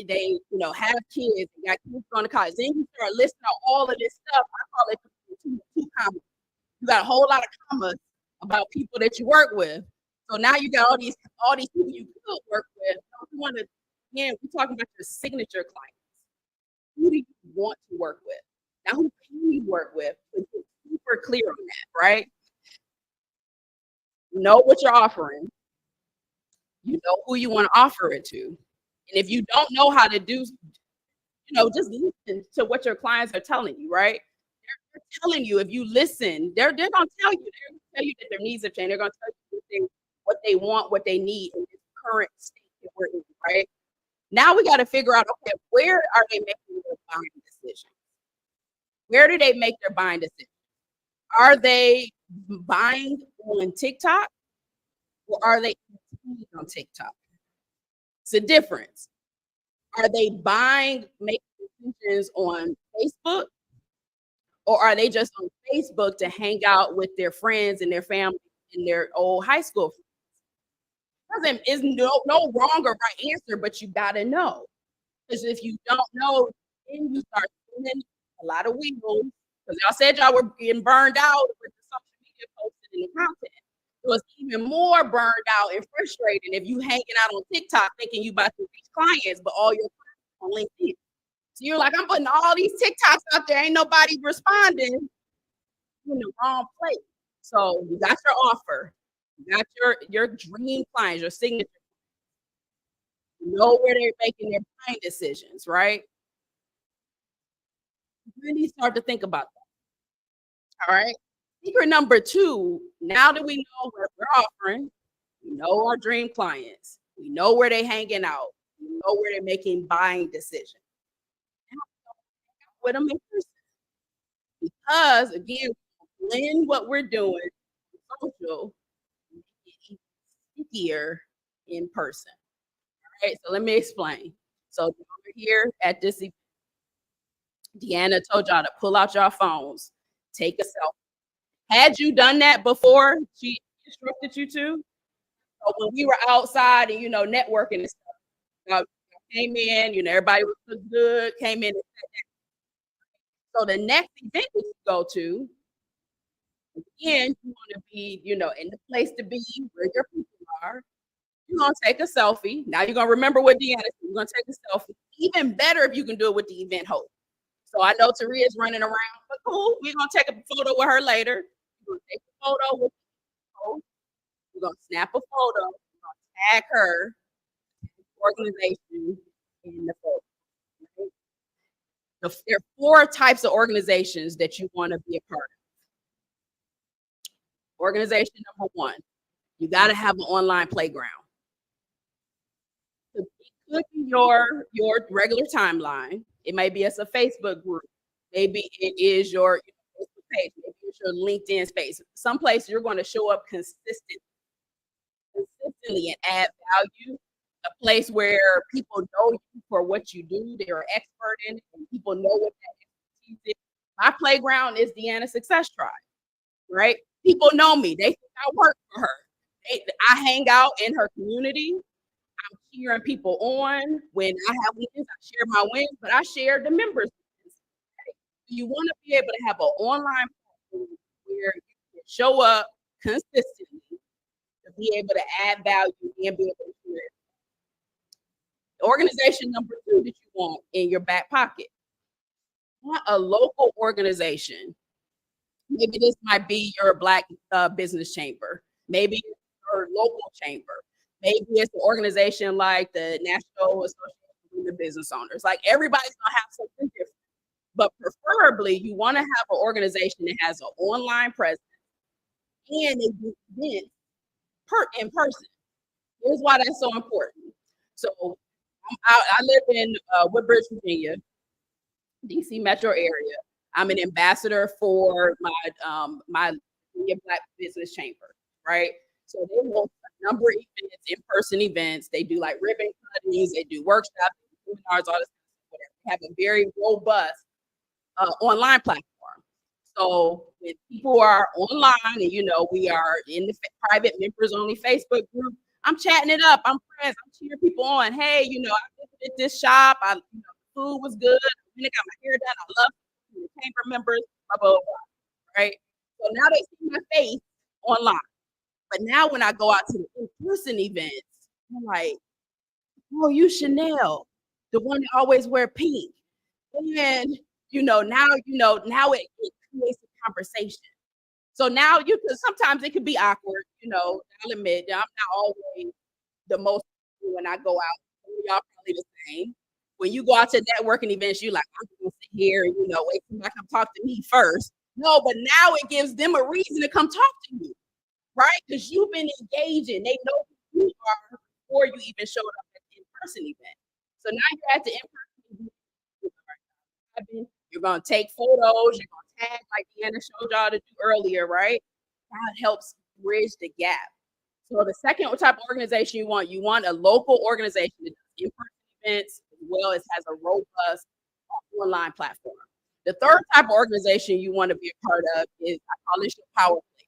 they have kids, they got kids going to college. Then you start listing out all of this stuff. I call it two commas. You got a whole lot of commas about people that you work with. So now you got all these people you could work with. So you want to, again, we're talking about your signature clients. Who do you want to work with? Now, who can you work with? But get super clear on that, right? You know what you're offering. You know who you want to offer it to. And if you don't know how to do, just listen to what your clients are telling you, right? They're telling you, if you listen, they're going to tell you. They're going to tell you that their needs have changed. They're going to tell you what they want, what they need in this current state that we're in, right? Now we got to figure out, okay, where are they making their buying decisions? Where do they make their buying decisions? Are they buying on TikTok or are they on TikTok? It's a difference. Are they making decisions on Facebook, or are they just on Facebook to hang out with their friends and their family and their old high school friends? There's no wrong or right answer, but you gotta know. Because if you don't know, then you start spinning a lot of wheels. Because y'all said y'all were getting burned out with the social media posting and the content. So it's even more burned out and frustrating if you hanging out on TikTok thinking you about to reach clients, but all your clients on LinkedIn. So you're like, I'm putting all these TikToks out there, ain't nobody responding. You're in the wrong place. So you got your offer, you got your dream clients, your signature. You know where they're making their buying decisions, right? Really start to think about that. All right. Secret number 2, now that we know what we're offering, we know our dream clients, we know where they're hanging out, we know where they're making buying decisions. With them in person. Because again, blend what we're doing social, make it stickier in person. All right, so let me explain. So over here at this event, Deanna told y'all to pull out your phones, take a selfie. Had you done that before she instructed you to? So when we were outside and networking and stuff, y'all came in, everybody was good, came in and sat down. So the next event that you go to, again, you want to be, in the place to be where your people are. You're gonna take a selfie. Now you're gonna remember what Deanna said. You're gonna take a selfie. Even better if you can do it with the event host. So I know Taria's running around, but cool. We're gonna take a photo with her later. We're gonna take a photo with the host. We're gonna snap a photo. We're gonna tag her, organization in the photo. Right? There are 4 types of organizations that you want to be a part of. Organization number 1, you got to have an online playground. So it could be your regular timeline. It may be as a Facebook group. Maybe it is your Facebook page. Maybe it's your LinkedIn space. Someplace you're going to show up consistently and add value. A place where people know you for what you do. They're an expert in it, and people know what that expertise is. My playground is Deanna Success Tribe, right? People know me. They think I work for her. I hang out in her community. I'm cheering people on. When I have wins, I share my wins, but I share the members' wins. Okay? You want to be able to have an online platform where you can show up consistently to be able to add value and be able to share it. Organization number 2 that you want in your back pocket. You want a local organization. Maybe this might be your Black business chamber. Maybe it's your local chamber. Maybe it's an organization like the National Association of Women Business Owners. Like everybody's gonna have something different. But preferably, you want to have an organization that has an online presence and they do events in person. Here's why that's so important. So I live in Woodbridge, Virginia, DC metro area. I'm an ambassador for my Virginia Black Business Chamber, right? So they host a number of events, in-person events. They do like ribbon cuttings, they do workshops, seminars, all this whatever. They have a very robust online platform. So when people are online and we are in the private members only Facebook group, I'm chatting it up. I'm friends. I'm cheering people on. Hey, I visited this shop. The food was good. I got my hair done. I love the chamber members. Blah, blah, blah. Right. So now they see my face online. But now when I go out to the in-person events, I'm like, oh, you Chanel, the one that always wear pink. And now it creates a conversation. So now sometimes it could be awkward, I'll admit I'm not always the most when I go out. Y'all probably the same. When you go out to networking events, you're like, I'm gonna sit here and wait for somebody to come talk to me first. No, but now it gives them a reason to come talk to you, right? Because you've been engaging. They know who you are before you even showed up at the in-person event. So now you're at the in-person event. You're gonna take photos. You're gonna tag like Deanna showed y'all to do earlier, right? That helps bridge the gap. So the second type of organization you want a local organization that does in-person events as well as has a robust online platform. The third type of organization you want to be a part of is, I call this your power play.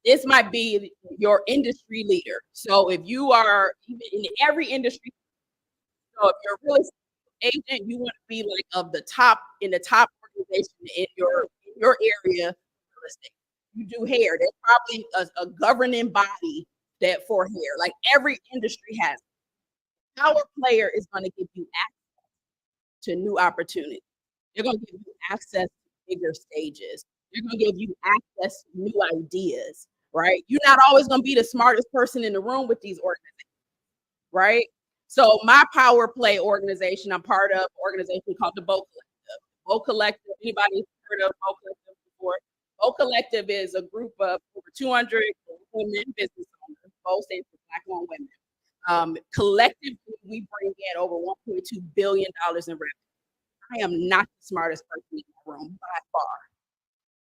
This might be your industry leader. So if you are even in every industry, so if you're a real estate agent, you want to be like in the top organization in your area of real estate. You do hair, there's probably a governing body that for hair. Like every industry has. Power player is going to give you access to new opportunities. They're going to give you access to bigger stages. They're going to give you access to new ideas, right? You're not always going to be the smartest person in the room with these organizations, right? So my power play organization, I'm part of an organization called the Bo Collective. Bo Collective, anybody heard of Bo Collective before? Bo Collective is a group of over 200 women business owners, both stands for Black-owned women. Collectively, we bring in over $1.2 billion in revenue. I am not the smartest person in the room by far,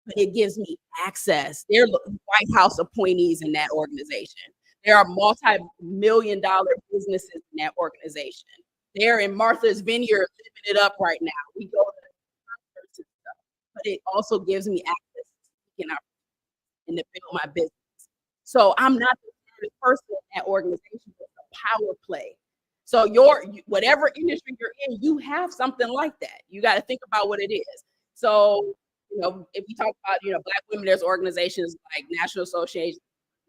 but it gives me access. They're White House appointees in that organization. There are multi-million-dollar businesses in that organization. They're in Martha's Vineyard living it up right now. We go to concerts and stuff, but it also gives me access to speaking out and to build my business. So I'm not the smartest person in that organization, but it's a power play. So whatever industry you're in, you have something like that. You got to think about what it is. So, if you talk about, Black women, there's organizations like National Association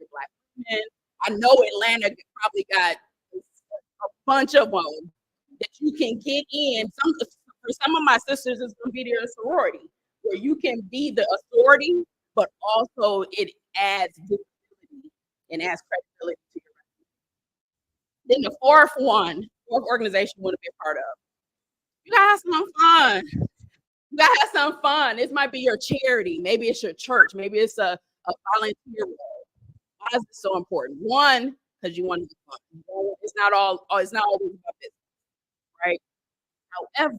of Black Women. I know Atlanta probably got a bunch of them that you can get in. For some of my sisters, it's going to be their sorority, where you can be the authority, but also it adds visibility and adds credibility to your resume. Then the fourth organization you want to be a part of. You gotta have some fun. You gotta have some fun. This might be your charity. Maybe it's your church. Maybe it's a volunteer role. Why is this so important? One, because you want to be fun. It's not always about business, right? However,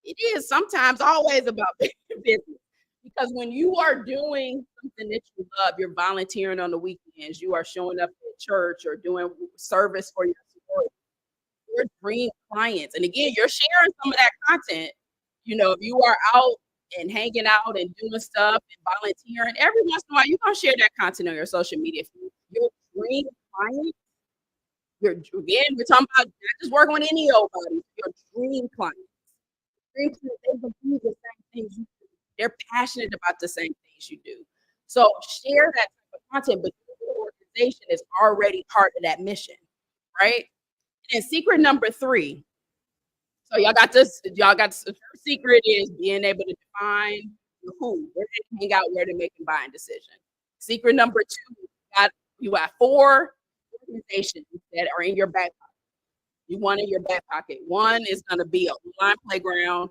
it is sometimes always about business. Because when you are doing something that you love, you're volunteering on the weekends, you are showing up at church or doing service for your sorority, your dream clients. And again, you're sharing some of that content. If you are out and hanging out and doing stuff and volunteering, every once in a while, you're going to share that content on your social media. Your dream clients, we're talking about not just working with any old body, your dream clients. Dream clients, they believe the same things you do. They're passionate about the same things you do. So share that type of content, but your organization is already part of that mission, right? And secret number 3. So y'all got this. The first secret is being able to define the who, where they hang out, where they make a buying decision. Secret number 2, you got 4 organizations that are in your back pocket. You one in your back pocket. One is going to be an online playground.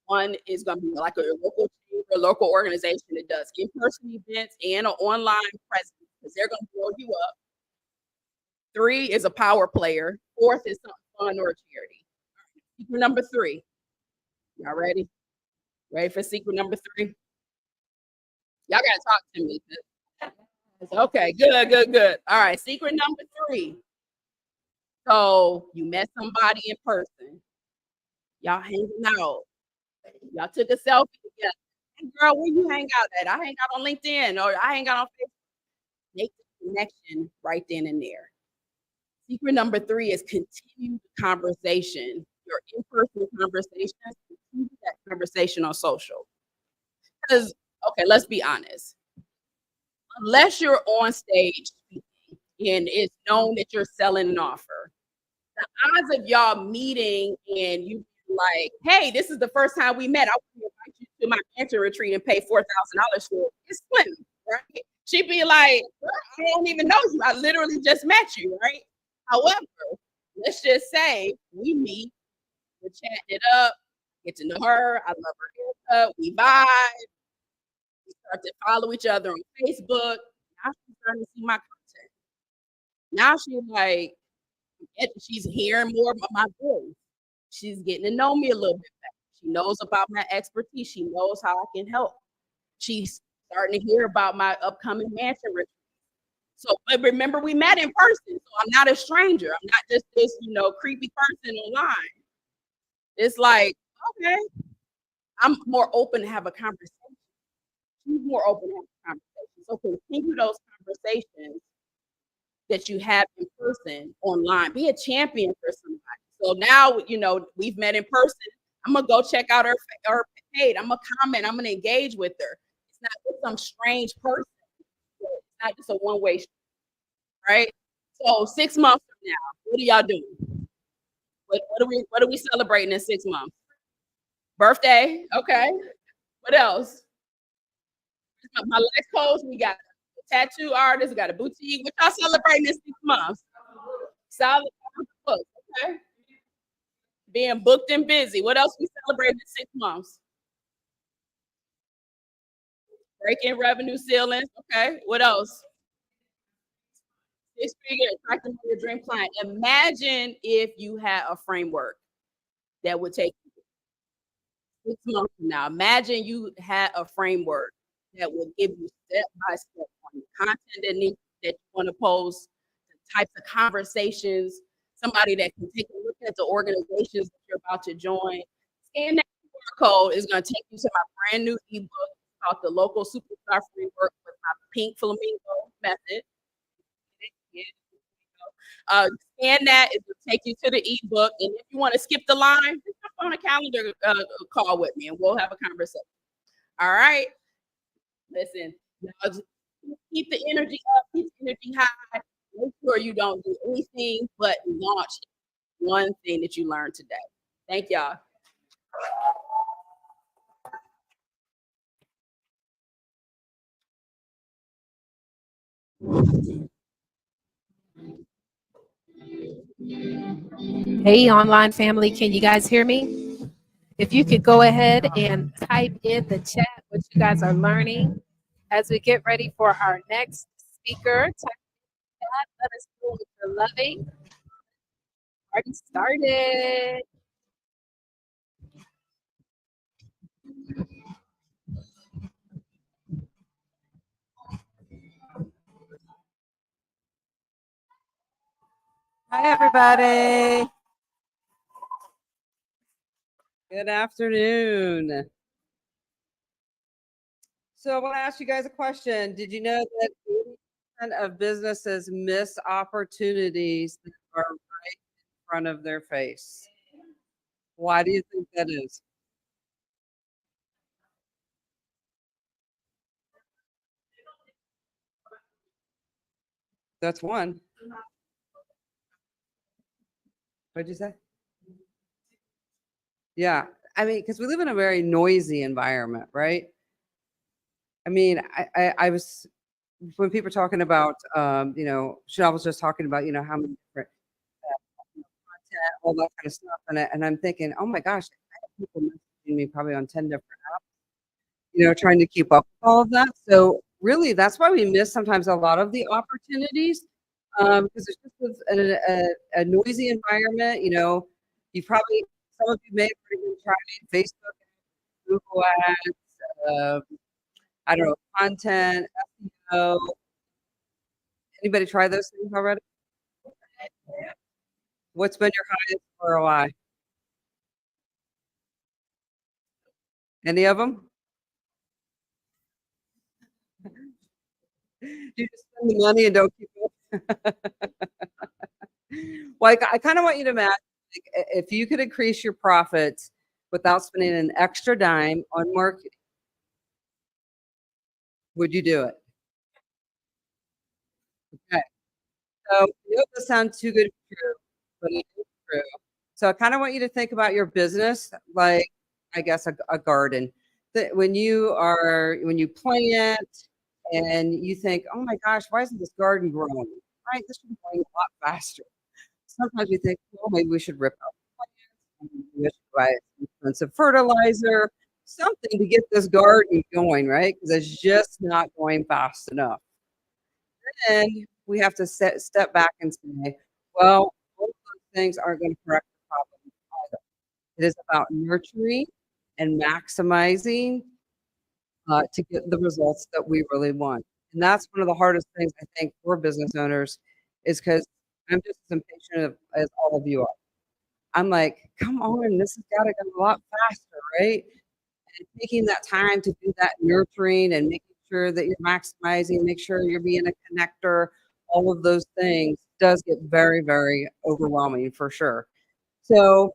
One is going to be like a local chamber, local organization that does in-person events and an online presence because they're going to build you up. 3 is a power player. 4th is something fun or a charity. Secret number 3. Y'all ready? Ready for secret number 3? Y'all gotta talk to me. Okay, good. All right, secret number 3. So you met somebody in person. Y'all hanging out. Y'all took a selfie together. Hey girl, where you hang out at? I hang out on LinkedIn or I hang out on Facebook. Make the connection right then and there. Secret number 3 is continue the conversation. Your in-person conversations, continue that conversation on social. Because, okay, let's be honest. Unless you're on stage speaking and it's known that you're selling an offer, the odds of y'all meeting and you like, hey, this is the first time we met. I want to invite you to my mentor retreat and pay $4,000 for it. It's slim, right? She'd be like, I don't even know you. I literally just met you, right? However, let's just say we meet, we're chatting it up, get to know her. I love her haircut. We vibe. We start to follow each other on Facebook. Now she's starting to see my content. Now she's like, she's hearing more of my voice. She's getting to know me a little bit better. She knows about my expertise. She knows how I can help. She's starting to hear about my upcoming mansion retreat. So, but remember, we met in person. So I'm not a stranger. I'm not just this, creepy person online. It's like, okay, I'm more open to have a conversation. She's more open to have a conversation. So continue those conversations that you have in person online. Be a champion for somebody. So now, we've met in person. I'm going to go check out her page. I'm going to comment. I'm going to engage with her. It's not just some strange person. It's not just a one-way street, right? So 6 months from now, what are y'all doing? What are we celebrating in 6 months? Birthday, okay. What else? My life coach, we got a tattoo artist, we got a boutique. What y'all celebrating in 6 months? Solid book, okay. Being booked and busy. What else we celebrating in 6 months? Breaking revenue ceilings, okay. What else? 6 figures, attracting your dream client. Imagine if you had a framework that would take you 6 months from now. Imagine you had a framework that will give you step by step on the content that you want to post, the types of conversations, somebody that can take a look at the organizations that you're about to join. Scan that QR code is going to take you to my brand new ebook called The Local Superstar Framework with my pink flamingo method. Scan that, it will take you to the ebook. And if you want to skip the line, just jump on a calendar call with me and we'll have a conversation. All right. Listen, keep the energy up, keep the energy high. Make sure you don't do anything but launch one thing that you learned today. Thank y'all. Hey, online family, can you guys hear me? If you could go ahead and type in the chat what you guys are learning as we get ready for our next speaker. Type in the chat, let us know what you're loving. Already started. Hi, everybody. Good afternoon. So I want to ask you guys a question. Did you know that 80% of businesses miss opportunities that are right in front of their face? Why do you think that is? That's one. What'd you say? Yeah. I mean, because we live in a very noisy environment, right? I mean, I was, when people are talking about, Chanel was just talking about, how many different all that kind of stuff. And I'm thinking, oh my gosh, I have people messaging me probably on 10 different apps, trying to keep up with all of that. So really, that's why we miss sometimes a lot of the opportunities, because it's just a noisy environment. You probably, some of you may have already been trying Facebook, Google Ads, I don't know, content, SEO. Anybody try those things already? What's been your highest ROI? Any of them? You just spend the money and don't keep it. Well, I kind of want you to imagine, like, if you could increase your profits without spending an extra dime on marketing, would you do it? Okay. So, this sounds too good to be true, but it is true. So I kind of want you to think about your business like, I guess, a garden. That when you plant and you think, oh my gosh, why isn't this garden growing? Right? This should be growing a lot faster. Sometimes you think, well, maybe we should rip out the plants, maybe we should buy some expensive fertilizer, something to get this garden going, right? Because it's just not going fast enough. Then we have to step back and say, well, all of those things aren't going to correct the problem either. It is about nurturing and maximizing to get the results that we really want. And that's one of the hardest things I think for business owners is because I'm just as impatient as all of you are. I'm like, come on, this has got to go a lot faster, right? And taking that time to do that nurturing and making sure that you're maximizing, make sure you're being a connector, all of those things does get very, very overwhelming for sure. So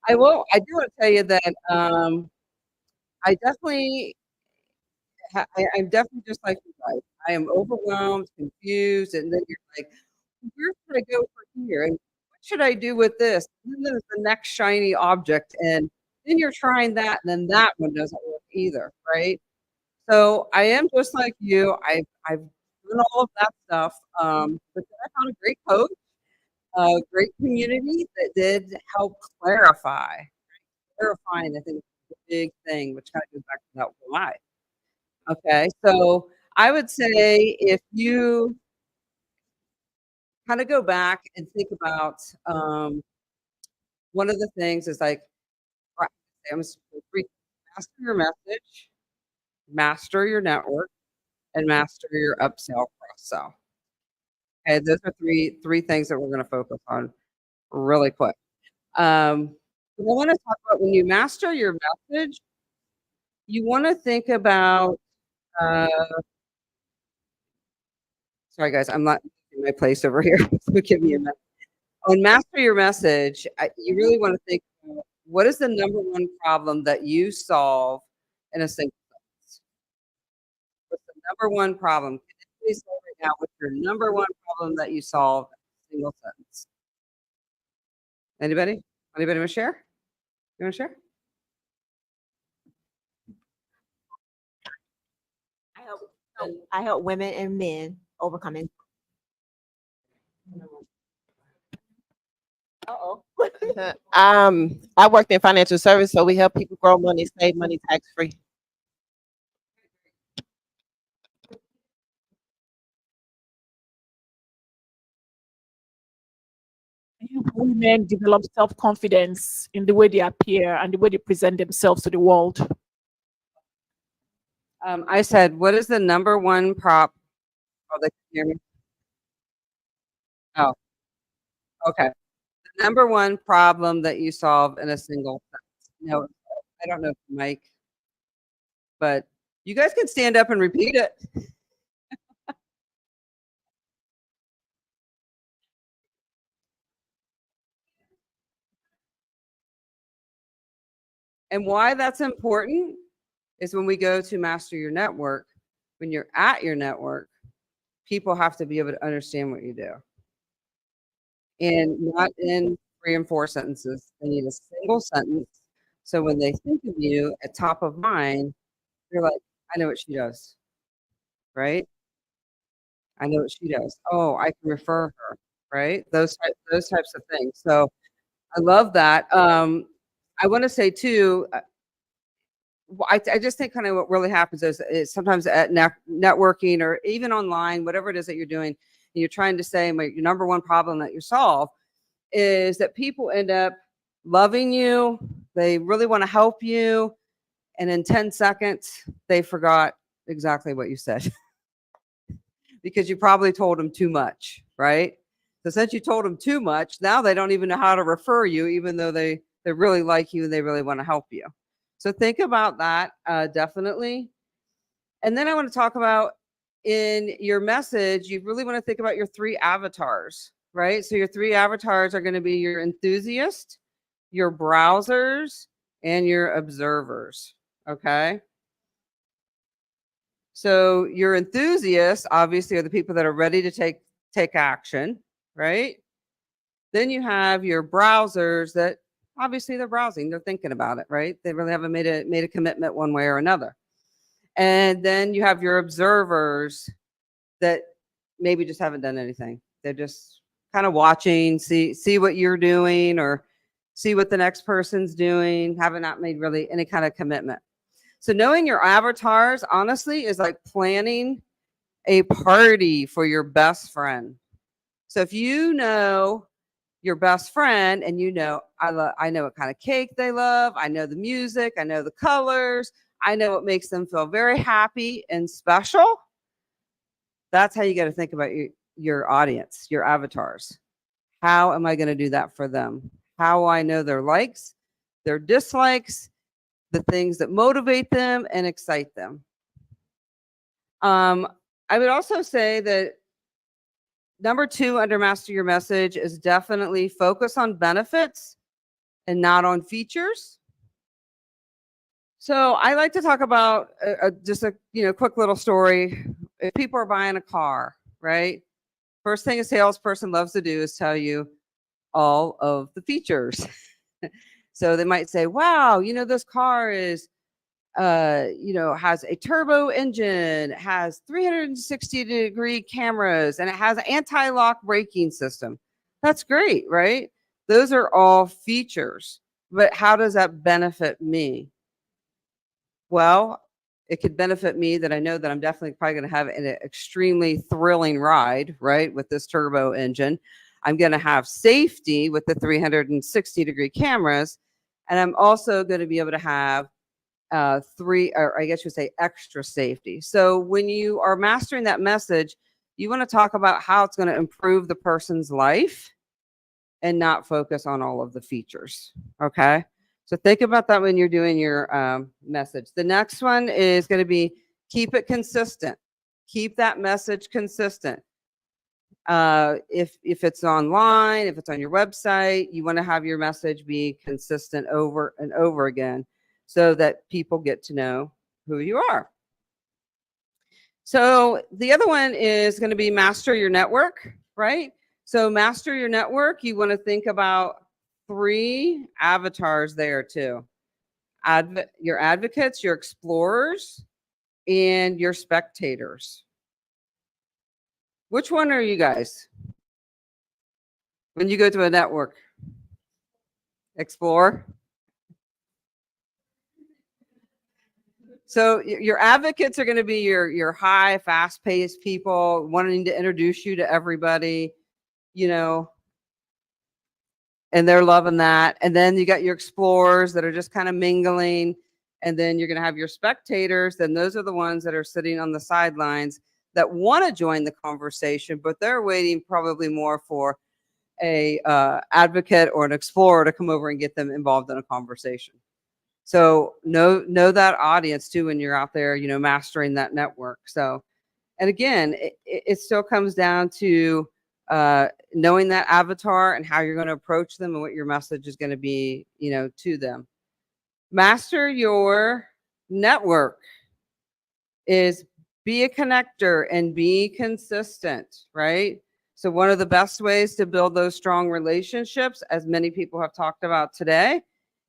I do want to tell you that I definitely I'm definitely just like you guys. I am overwhelmed, confused, and then you're like, where should I go from here? And what should I do with this? And then there's the next shiny object, and then you're trying that, and then that one doesn't work either, right? So I am just like you. I've done all of that stuff, but then I found a great coach, a great community that did help clarify. Clarifying, I think, is a big thing, which kind of goes back to that why. Okay, so I would say if you kind of go back and think about one of the things is like, right, I'm gonna say three: master your message, master your network, and master your upsell cross sell. Okay, those are three things that we're going to focus on really quick. But I want to talk about when you master your message, you want to think about. Uh, sorry, guys, I'm not in my place over here. So give me a minute. On master your message, you really want to think about what is the number one problem that you solve in a single sentence? What's the number one problem? Can you please say right now what's your number one problem that you solve in a single sentence? Anybody? Anybody want to share? You want to share? I help women and men overcoming. Uh-oh. I worked in financial service, so we help people grow money, save money tax free. Women develop self-confidence in the way they appear and the way they present themselves to the world. I said, what is the number one prop? Oh, they can hear me. Oh, okay. The number one problem that you solve in a single sentence. No, I don't know, Mike, but you guys can stand up and repeat it. And why that's important is when we go to master your network, when you're at your network, people have to be able to understand what you do. And not in 3 and 4 sentences. They need a single sentence. So when they think of you at top of mind, they're like, I know what she does. Right? I know what she does. Oh, I can refer her. Right? Those types of things. So I love that. I want to say too, I just think kind of what really happens is sometimes at networking or even online, whatever it is that you're doing, and you're trying to say your number one problem that you solve is that people end up loving you. They really want to help you. And in 10 seconds, they forgot exactly what you said because you probably told them too much, right? So since you told them too much, now they don't even know how to refer you, even though they really like you and they really want to help you. So think about that, definitely. And then I want to talk about in your message, you really want to think about your 3 avatars, right? So your 3 avatars are going to be your enthusiast, your browsers, and your observers, okay? So your enthusiasts obviously are the people that are ready to take action, right? Then you have your browsers that obviously they're browsing, they're thinking about it, right? They really haven't made a commitment one way or another. And then you have your observers that maybe just haven't done anything. They're just kind of watching, see what you're doing or see what the next person's doing, haven't not made really any kind of commitment. So knowing your avatars, honestly, is like planning a party for your best friend. So if you know your best friend and you know, I know what kind of cake they love, I know the music, I know the colors, I know what makes them feel very happy and special. That's how you got to think about your audience, your avatars. How am I going to do that for them? How will I know their likes, their dislikes, the things that motivate them and excite them? I would also say that number 2 under master your message is definitely focus on benefits and not on features. So I like to talk about just a quick little story. If people are buying a car, right? First thing a salesperson loves to do is tell you all of the features. So they might say, wow, this car is has a turbo engine, has 360-degree cameras, and it has an anti-lock braking system. That's great, right? Those are all features. But how does that benefit me? Well, it could benefit me that I know that I'm definitely probably going to have an extremely thrilling ride, right, with this turbo engine. I'm going to have safety with the 360-degree cameras, and I'm also going to be able to have 3, or I guess you would say extra safety. So when you are mastering that message, you want to talk about how it's going to improve the person's life and not focus on all of the features. Okay. So think about that when you're doing your message. The next one is going to be keep it consistent. Keep that message consistent. If it's online, if it's on your website, you want to have your message be consistent over and over again so that people get to know who you are. So the other one is going to be master your network, right? So master your network, you want to think about 3 avatars there too. Your advocates, your explorers, and your spectators. Which one are you guys? When you go to a network? Explore? So your advocates are going to be your high, fast-paced people wanting to introduce you to everybody, and they're loving that. And then you got your explorers that are just kind of mingling. And then you're going to have your spectators. Then those are the ones that are sitting on the sidelines that want to join the conversation, but they're waiting probably more for a advocate or an explorer to come over and get them involved in a conversation. So know that audience too when you're out there, mastering that network. So, and again, it still comes down to knowing that avatar and how you're going to approach them and what your message is going to be, to them. Master your network is be a connector and be consistent, right? So one of the best ways to build those strong relationships, as many people have talked about today,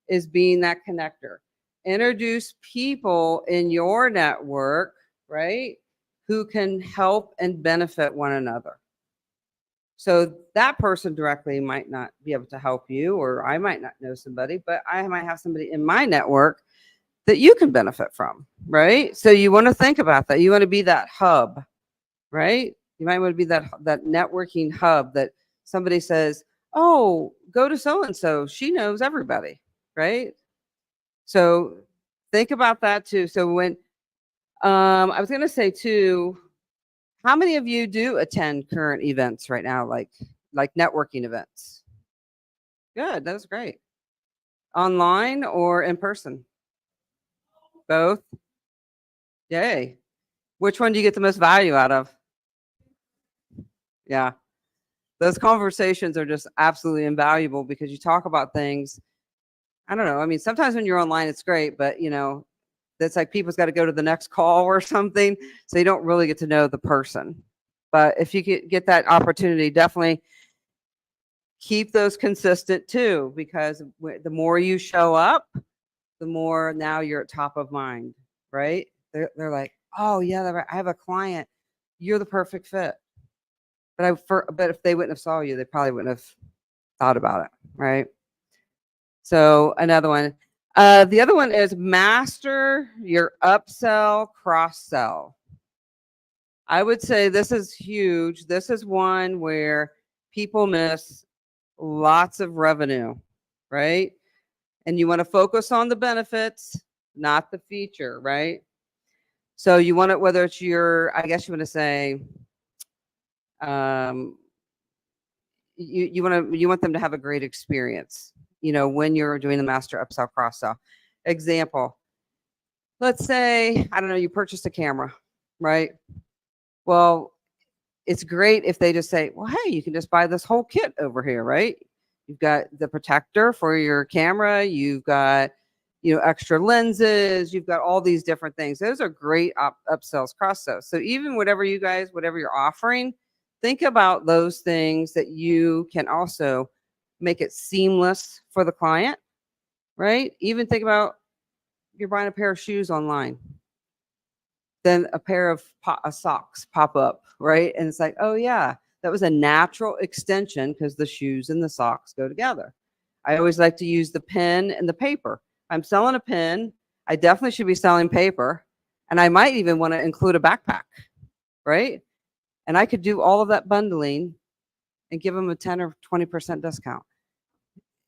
is being that connector. Introduce people in your network, right, who can help and benefit one another. So that person directly might not be able to help you, or I might not know somebody, but I might have somebody in my network that you can benefit from, right? So you want to think about that. You want to be that hub, right? You might want to be that networking hub that somebody says, "Oh, go to so and so. She knows everybody," right? So think about that too. So when I was going to say too, how many of you do attend current events right now, like networking events? Good, that's great. Online or in person? Both. Yay. Which one do you get the most value out of? Yeah. Those conversations are just absolutely invaluable because you talk about things. I don't know. I mean, sometimes when you're online, it's great, but that's like people's got to go to the next call or something. So you don't really get to know the person. But if you get that opportunity, definitely keep those consistent too, because the more you show up, the more now you're at top of mind, right? They're like, oh yeah, I have a client. You're the perfect fit. But if they wouldn't have saw you, they probably wouldn't have thought about it, right? So another one. The other one is master your upsell, cross sell. I would say this is huge. This is one where people miss lots of revenue, right? And you want to focus on the benefits, not the feature, right? So you want it, whether it's I guess you want to say, you want them to have a great experience, when you're doing the master upsell, cross sell. Example, let's say, I don't know, you purchased a camera, right? Well, it's great if they just say, well, hey, you can just buy this whole kit over here, right? You've got the protector for your camera. You've got, extra lenses. You've got all these different things. Those are great upsells, cross sells. So even whatever you're offering, think about those things that you can also make it seamless for the client, right? Even think about you're buying a pair of shoes online. Then a pair of socks pop up, right? And it's like, oh yeah, that was a natural extension because the shoes and the socks go together. I always like to use the pen and the paper. I'm selling a pen. I definitely should be selling paper. And I might even want to include a backpack, right? And I could do all of that bundling and give them a 10 or 20% discount.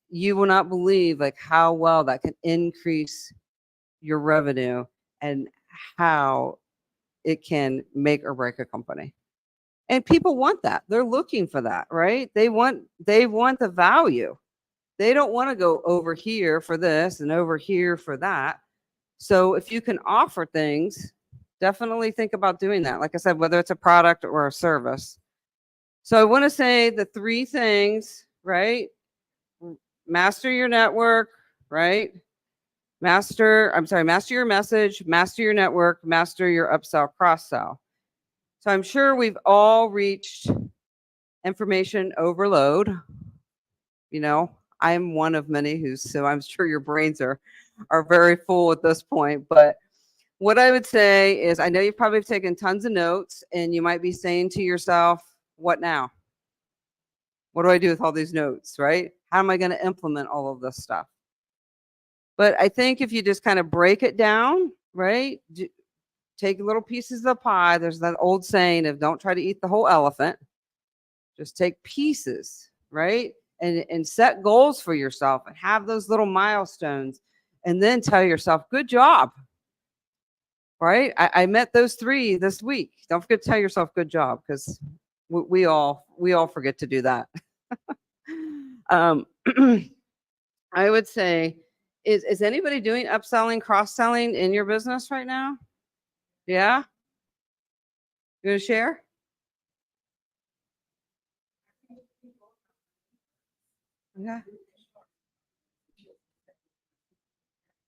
You will not believe like how well that can increase your revenue and how it can make or break a company. And people want that. They're looking for that, right? They want the value. They don't want to go over here for this and over here for that. So if you can offer things, definitely think about doing that. Like I said, whether it's a product or a service. So I want to say the three things, right? Master your network, right? Master your message, master your network, master your upsell, cross sell. So I'm sure we've all reached information overload. I'm one of many so I'm sure your brains are very full at this point. But what I would say is, I know you've probably taken tons of notes and you might be saying to yourself, what now? What do I do with all these notes, right? How am I going to implement all of this stuff? But I think if you just kind of break it down, right? Take little pieces of the pie. There's that old saying of don't try to eat the whole elephant. Just take pieces, right? And set goals for yourself and have those little milestones and then tell yourself, good job, right? I met those 3 this week. Don't forget to tell yourself good job, because we all forget to do that. I would say, is anybody doing upselling, cross-selling in your business right now? Yeah? You gonna share? Okay.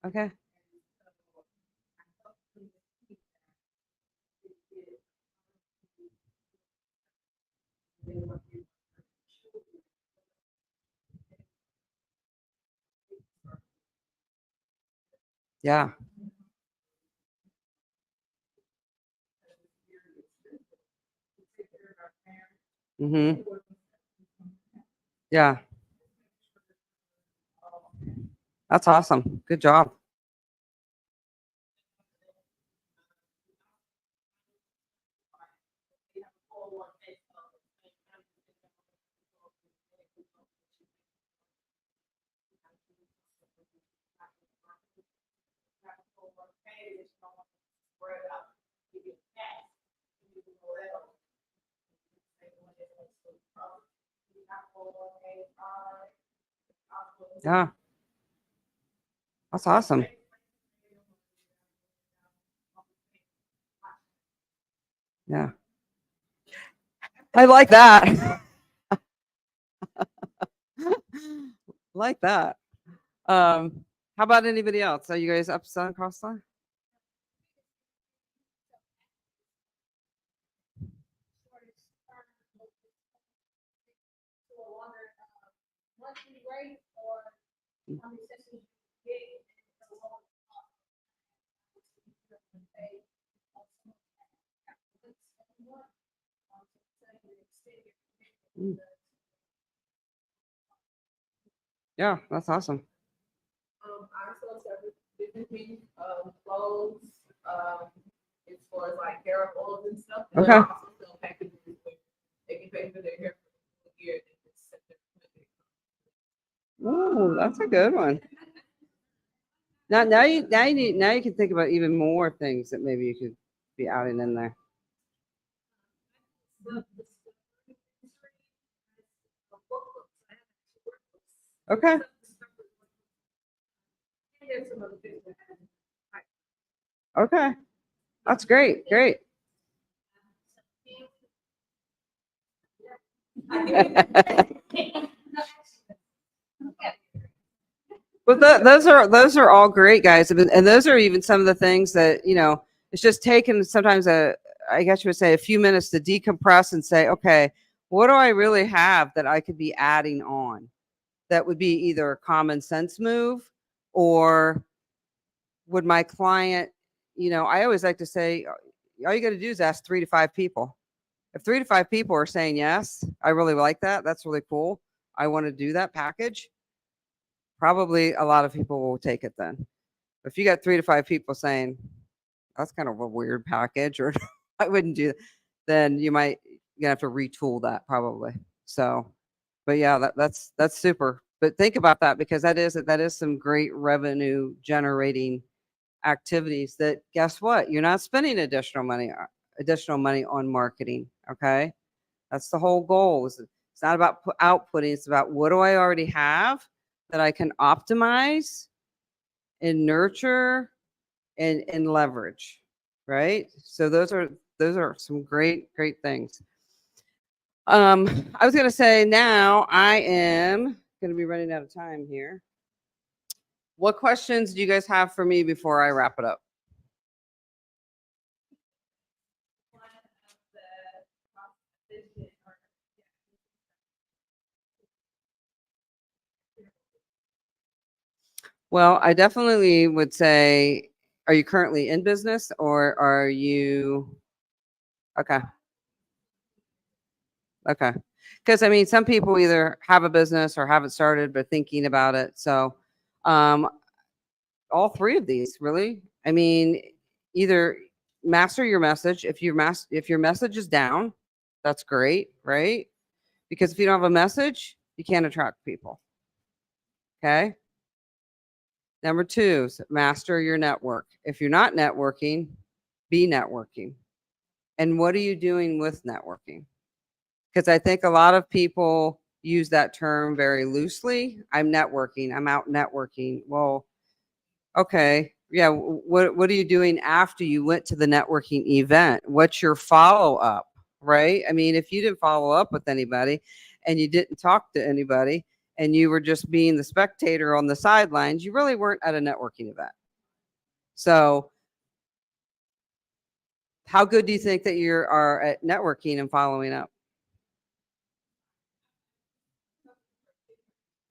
Okay. Yeah. Mm-hmm. Yeah. That's awesome. Good job. Yeah. That's awesome. Yeah. I like that. Like that. How about anybody else? Are you guys up on cross line? Mm. Yeah, that's awesome. I sell several different things, clothes, as far as like hair oils and stuff. But Okay. I also sell packages where they can pay for their hair for the year. And then just send Ooh, that's a good one. Now you can think about even more things that maybe you could be adding in there. Okay. Okay. That's great. Great. But those are all great, guys, and those are even some of the things that it's just taken sometimes I guess you would say a few minutes to decompress and say, okay, what do I really have that I could be adding on? That would be either a common sense move, or would my client, I always like to say, all you got to do is ask 3 to 5 people. If 3 to 5 people are saying yes, I really like that. That's really cool. I want to do that package. Probably a lot of people will take it then. If you got 3 to 5 people saying that's kind of a weird package, or I wouldn't do that, then you're gonna have to retool that probably. So, but yeah, that's super. But think about that, because that is some great revenue generating activities that, guess what? You're not spending additional money on marketing. Okay. That's the whole goal. It's not about outputting. It's about, what do I already have that I can optimize and nurture and leverage, right? So those are some great things. I was gonna say, now I am gonna be running out of time here. What questions do you guys have for me before I wrap it up? Well, I definitely would say, are you currently in business, or are you okay? Okay. Because I mean, some people either have a business or haven't started but thinking about it. So, um, all three of these, really. I mean, either master your message. If your message is down, that's great, right? Because if you don't have a message, you can't attract people. Okay. Number two, master your network. If you're not networking, be networking. And what are you doing with networking? Because I think a lot of people use that term very loosely. I'm networking. I'm out networking. Well, okay. Yeah. What are you doing after you went to the networking event? What's your follow up? Right. I mean, if you didn't follow up with anybody and you didn't talk to anybody and you were just being the spectator on the sidelines, you really weren't at a networking event. So, how good do you think that you are at networking and following up?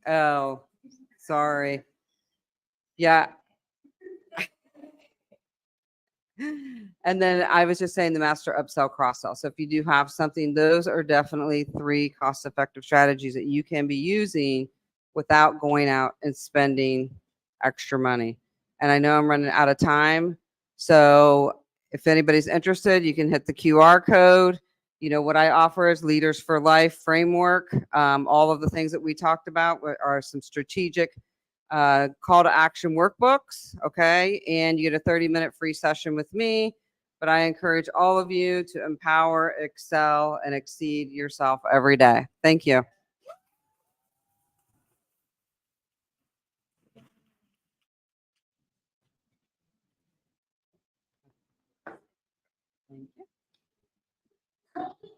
Oh, sorry. Yeah. And then I was just saying the master upsell, cross sell. So if you do have something, those are definitely 3 cost-effective strategies that you can be using without going out and spending extra money. And I know I'm running out of time. So if anybody's interested, you can hit the QR code. You know, what I offer is Leaders for Life framework. All of the things that we talked about are some strategic call to action workbooks. Okay. And you get a 30-minute free session with me. But I encourage all of you to empower, excel, and exceed yourself every day. Thank you.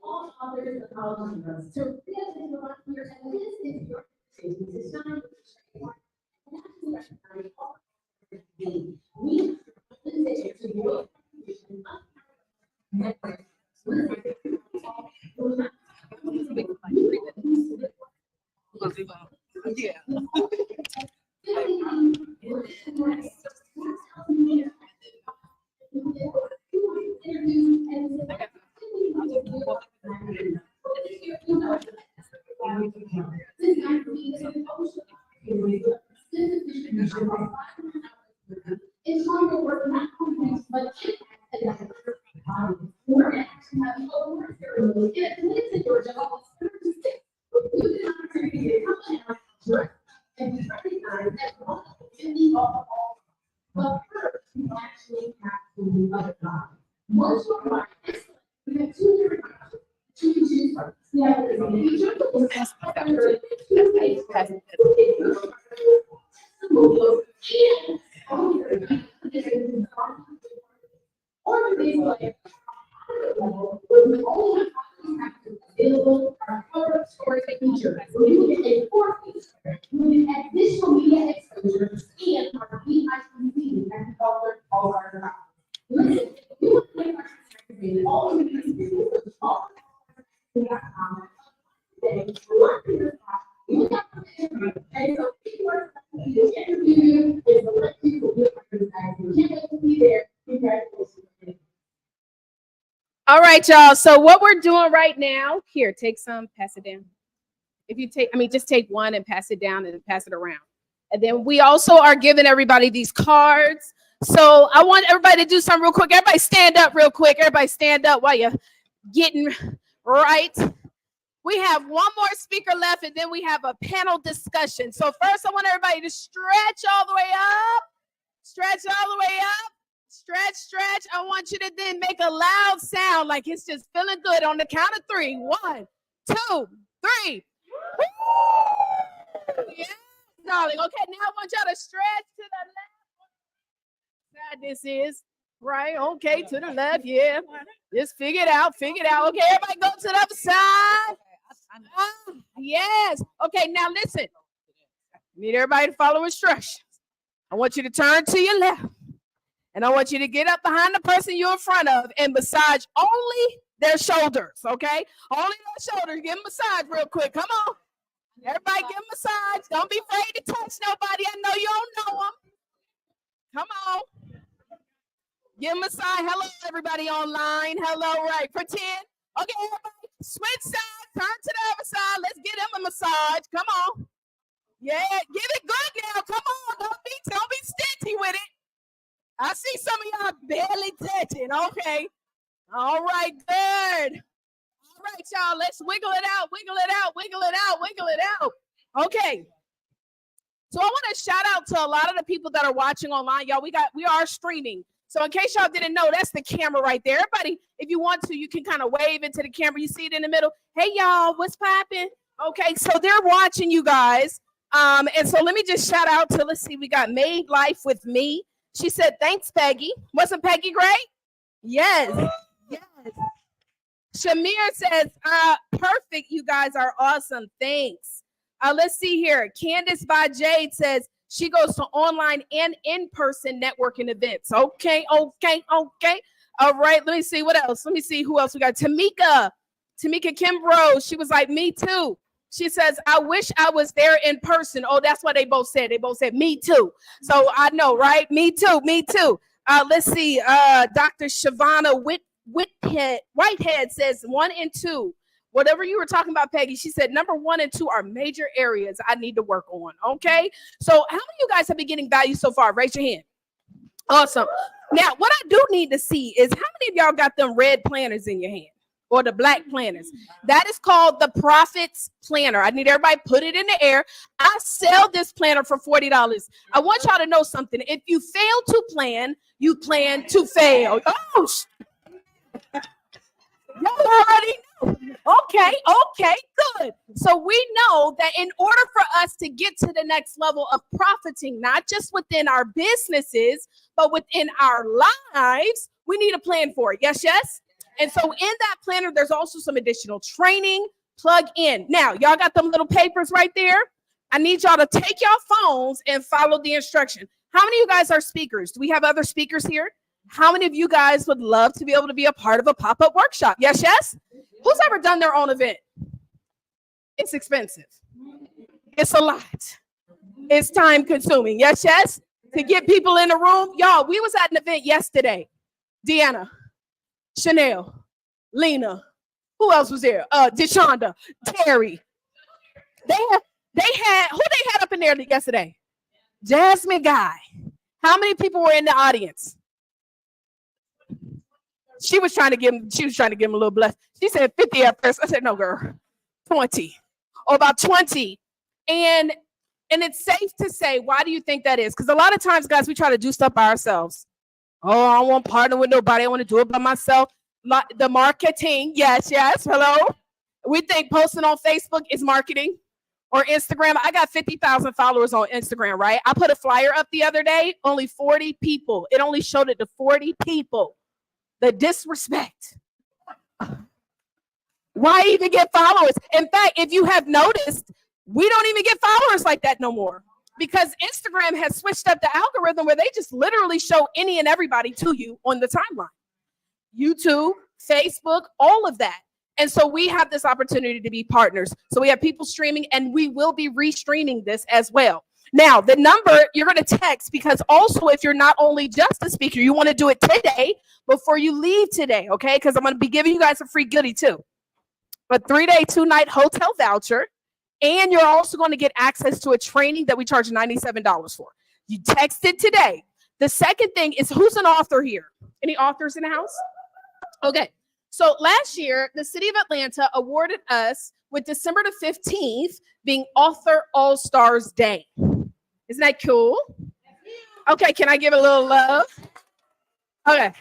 All authors of all genres to revisit the here, and this is your invitation to shine and actually recognize all we present to you. It's hard to work not only but but first, you actually have to do other jobs. Once you are excellent, you have 2 different options. You can choose from. You have the future, or these like available are story feature. So you get a 4th feature. You get additional media exposure and our VIPC and all our listen, you want to make our magazine all of these all you got and so people are interview is to let people get to be there. All right, y'all. So what we're doing right now, here, take some, pass it down. If you take, just take one and pass it down and pass it around. And then we also are giving everybody these cards. So I want everybody to do something real quick. Everybody stand up real quick. Everybody stand up while you're getting right. We have one more speaker left, and then we have a panel discussion. So first, I want everybody to stretch all the way up. Stretch all the way up. Stretch, stretch. I want you to then make a loud sound like it's just feeling good on the count of 3. 1, 2, 3. Yeah, darling. Okay, now I want y'all to stretch to the left. Side this is. Right, okay, to the left, yeah. Just figure it out, figure it out. Okay, everybody go to the other side. Yes. Okay, now listen. Need everybody to follow instructions. I want you to turn to your left. And I want you to get up behind the person you're in front of and massage only their shoulders, okay? Only their shoulders. Give them a massage real quick. Come on. Everybody give them a massage. Don't be afraid to touch nobody. I know you don't know them. Come on. Give them a massage. Hello, everybody online. Hello, right. Pretend. Okay, everybody, switch sides. Turn to the other side. Let's get them a massage. Come on. Yeah, give it good now. Come on. Don't be stingy with it. I see some of y'all barely touching. Okay. All right, good. All right, y'all. Let's wiggle it out, wiggle it out, wiggle it out, wiggle it out. Okay. So I want to shout out to a lot of the people that are watching online. Y'all, we are streaming. So in case y'all didn't know, that's the camera right there. Everybody, if you want to, you can kind of wave into the camera. You see it in the middle. Hey, y'all, what's popping? Okay, so they're watching you guys. And so let me just shout out to, let's see, we got Made Life with Me. She said, thanks, Peggy. Wasn't Peggy great? Yes. Yes. Shamir says, perfect. You guys are awesome. Thanks. Let's see here. Candace by Jade says she goes to online and in-person networking events. Okay. All right. Let me see what else. Let me see who else we got. Tamika Kimbrough. She was like, me too. She says, I wish I was there in person. Oh, that's what they both said. They both said, me too. So I know, right? Me too. Let's see. Dr. Shavana Whitehead says 1 and 2. Whatever you were talking about, Peggy, she said number 1 and 2 are major areas I need to work on. Okay. So how many of you guys have been getting value so far? Raise your hand. Awesome. Now, what I do need to see is how many of y'all got them red planners in your hand or the black planners? That is called the Profits Planner. I need everybody put it in the air. I sell this planner for $40. I want y'all to know something. If you fail to plan, you plan to fail. Oh, y'all already know. Okay, good. So we know that in order for us to get to the next level of profiting, not just within our businesses, but within our lives, we need a plan for it. Yes, yes. And so in that planner, there's also some additional training. Plug in. Now, y'all got them little papers right there. I need y'all to take your phones and follow the instruction. How many of you guys are speakers? Do we have other speakers here? How many of you guys would love to be able to be a part of a pop-up workshop? Yes, yes? Who's ever done their own event? It's expensive. It's a lot. It's time consuming. Yes, yes? To get people in the room. Y'all, we was at an event yesterday. Deanna, Chanel, Lena. Who else was there? Deshonda, Terry. They had who they had up in there yesterday? Jasmine Guy. How many people were in the audience? She was trying to give him a little bless. She said 50 at first. I said, no, girl, 20 or about 20. And it's safe to say, why do you think that is? Because a lot of times, guys, we try to do stuff by ourselves. Oh, I don't want to partner with nobody. I want to do it by myself. The marketing. Yes, yes. Hello. We think posting on Facebook is marketing or Instagram. I got 50,000 followers on Instagram, right? I put a flyer up the other day, only 40 people. It only showed it to 40 people. The disrespect. Why even get followers? In fact, if you have noticed, we don't even get followers like that no more because Instagram has switched up the algorithm where they just literally show any and everybody to you on the timeline. YouTube, Facebook, all of that. And so we have this opportunity to be partners. So we have people streaming and we will be restreaming this as well. Now, the number you're going to text, because also if you're not only just a speaker, you want to do it today before you leave today, okay? Because I'm going to be giving you guys a free goodie too. A 3-day, 2-night hotel voucher. And you're also going to get access to a training that we charge $97 for. You text it today. The second thing is, who's an author here? Any authors in the house? Okay. So last year, the city of Atlanta awarded us with December the 15th being Author All-Stars Day. Isn't that cool? Okay, can I give a little love? Okay.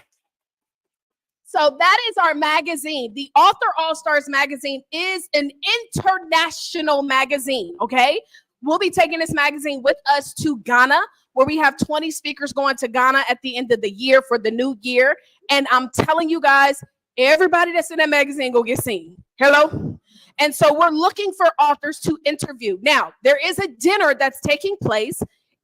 So that is our magazine. The Author All-Stars magazine is an international magazine, okay? We'll be taking this magazine with us to Ghana, where we have 20 speakers going to Ghana at the end of the year for the new year. And I'm telling you guys, everybody that's in that magazine go get seen. Hello? And so we're looking for authors to interview. Now, there is a dinner that's taking place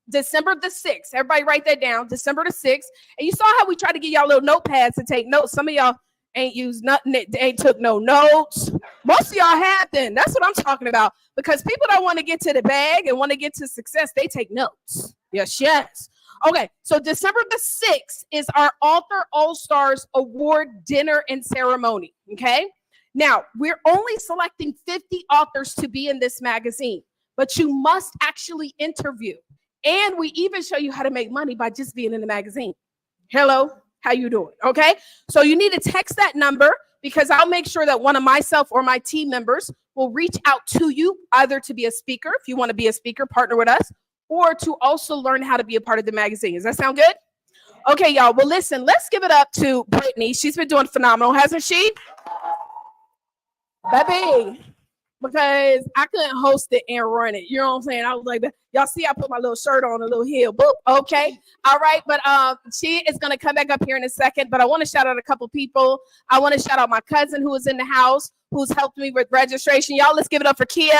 December the 6th. Everybody write that down, December the 6th. And you saw how we tried to get y'all little notepads to take notes. Some of y'all ain't used nothing, they ain't took no notes. Most of y'all have then. That's what I'm talking about. Because people don't want to get to the bag and want to get to success, they take notes. Yes, yes. Okay, so December the 6th is our Author All-Stars Award dinner and ceremony, okay? Now, we're only selecting 50 authors to be in this magazine, but you must actually interview. And we even show you how to make money by just being in the magazine. Hello, how you doing? Okay, so you need to text that number because I'll make sure that one of myself or my team members will reach out to you either to be a speaker, if you want to be a speaker, partner with us, or to also learn how to be a part of the magazine. Does that sound good? Okay, y'all. Well, listen, let's give it up to Brittany. She's been doing phenomenal, hasn't she? Baby, because I couldn't host it and run it. You know what I'm saying? I was like, y'all see I put my little shirt on, a little heel. Boop. Okay. All right. But she is going to come back up here in a second. But I want to shout out a couple people. I want to shout out my cousin who is in the house, who's helped me with registration. Y'all, let's give it up for Kia.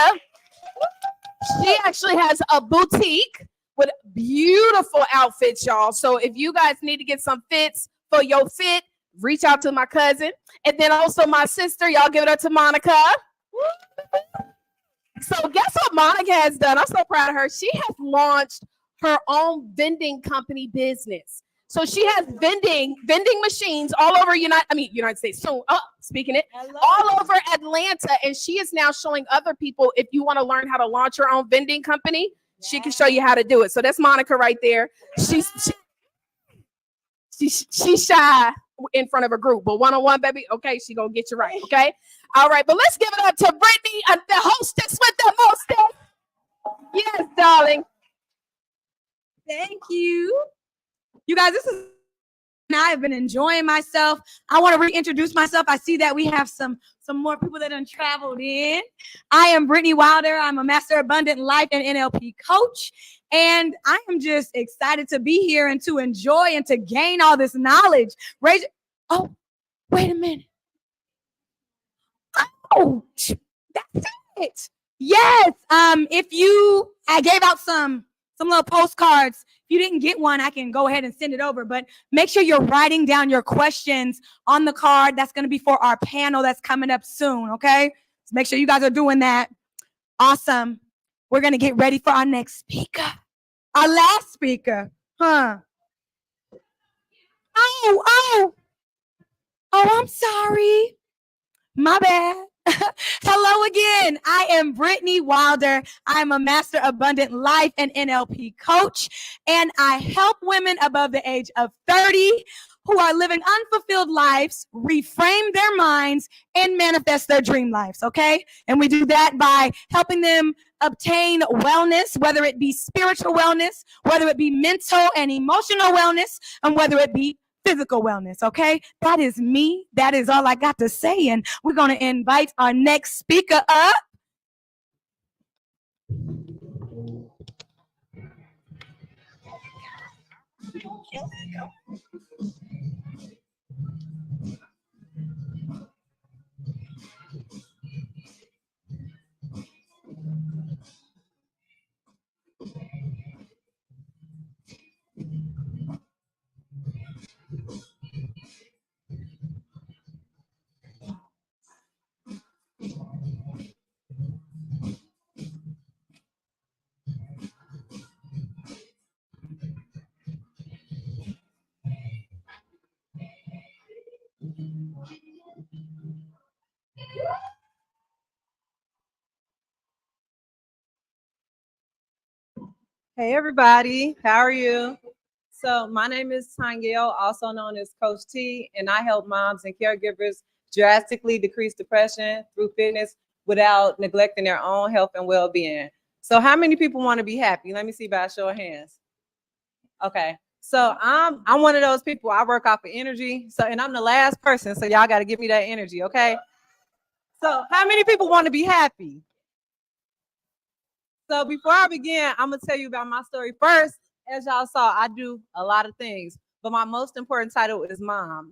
She actually has a boutique with beautiful outfits, y'all. So if you guys need to get some fits for your fit, reach out to my cousin. And then also my sister, y'all give it up to Monica. So guess what Monica has done? I'm so proud of her. She has launched her own vending company business. So she has vending machines all over United States. So speaking it, all over Atlanta, and she is now showing other people if you want to learn how to launch your own vending company, she can show you how to do it. So that's Monica right there. She's shy in front of a group, but one-on-one, baby, okay, she gonna get you right, okay? All right, but let's give it up to Brittany, the hostess with the mostest. Yes, darling. Thank you. You guys, I have been enjoying myself. I want to reintroduce myself. I see that we have some more people that have traveled in. I am Brittany Wilder. I'm a Master Abundant Life and NLP coach. And I am just excited to be here and to enjoy and to gain all this knowledge. Oh, wait a minute. Oh, that's it. Yes. I gave out some little postcards. If you didn't get one, I can go ahead and send it over. But make sure you're writing down your questions on the card. That's going to be for our panel that's coming up soon, okay? So make sure you guys are doing that. Awesome. We're going to get ready for our next speaker. Our last speaker. Oh, I'm sorry. My bad. Hello again. I am Brittany Wilder. I'm a Master Abundant Life and NLP coach, and I help women above the age of 30 who are living unfulfilled lives reframe their minds and manifest their dream lives, okay? And we do that by helping them obtain wellness, whether it be spiritual wellness, whether it be mental and emotional wellness, and whether it be physical wellness, okay? That is me. That is all I got to say. And we're going to invite our next speaker up. Hey everybody, how are you? So my name is Tanyelle, also known as Coach T, and I help moms and caregivers drastically decrease depression through fitness without neglecting their own health and well-being. So how many people want to be happy? Let me see by a show of hands. Okay, so I'm one of those people. I work off of energy, and I'm the last person, so y'all got to give me that energy, okay? So how many people want to be happy? So before I begin, I'm gonna tell you about my story first. As y'all saw, I do a lot of things, but my most important title is mom.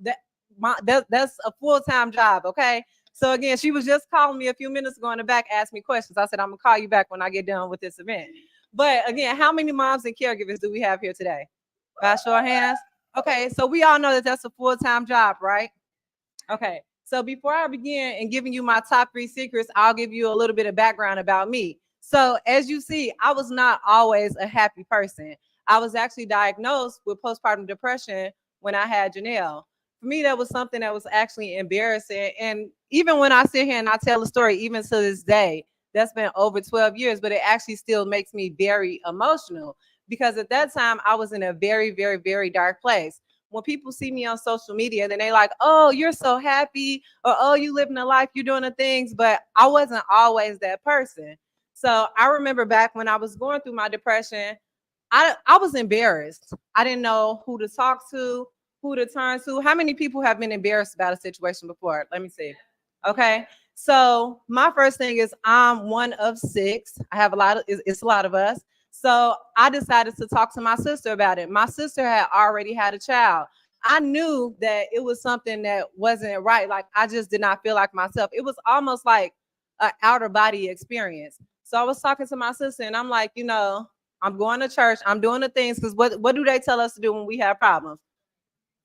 That's a full-time job, okay? So again, she was just calling me a few minutes ago in the back, asked me questions. I said, I'm gonna call you back when I get done with this event. But again, how many moms and caregivers do we have here today? By show of hands? Okay, so we all know that that's a full-time job, right? Okay, so before I begin and giving you my top 3 secrets, I'll give you a little bit of background about me. So as you see, I was not always a happy person. I was actually diagnosed with postpartum depression when I had Janelle. For me, that was something that was actually embarrassing. And even when I sit here and I tell the story, even to this day, that's been over 12 years, but it actually still makes me very emotional because at that time I was in a very, very, very dark place. When people see me on social media, then they like, oh, you're so happy, or oh, you living a life, you're doing the things, but I wasn't always that person. So I remember back when I was going through my depression, I was embarrassed. I didn't know who to talk to, who to turn to. How many people have been embarrassed about a situation before? Let me see. Okay. So my first thing is I'm one of 6. I have it's a lot of us. So I decided to talk to my sister about it. My sister had already had a child. I knew that it was something that wasn't right. Like I just did not feel like myself. It was almost like an outer body experience. So I was talking to my sister and I'm like, I'm going to church. I'm doing the things because what do they tell us to do when we have problems?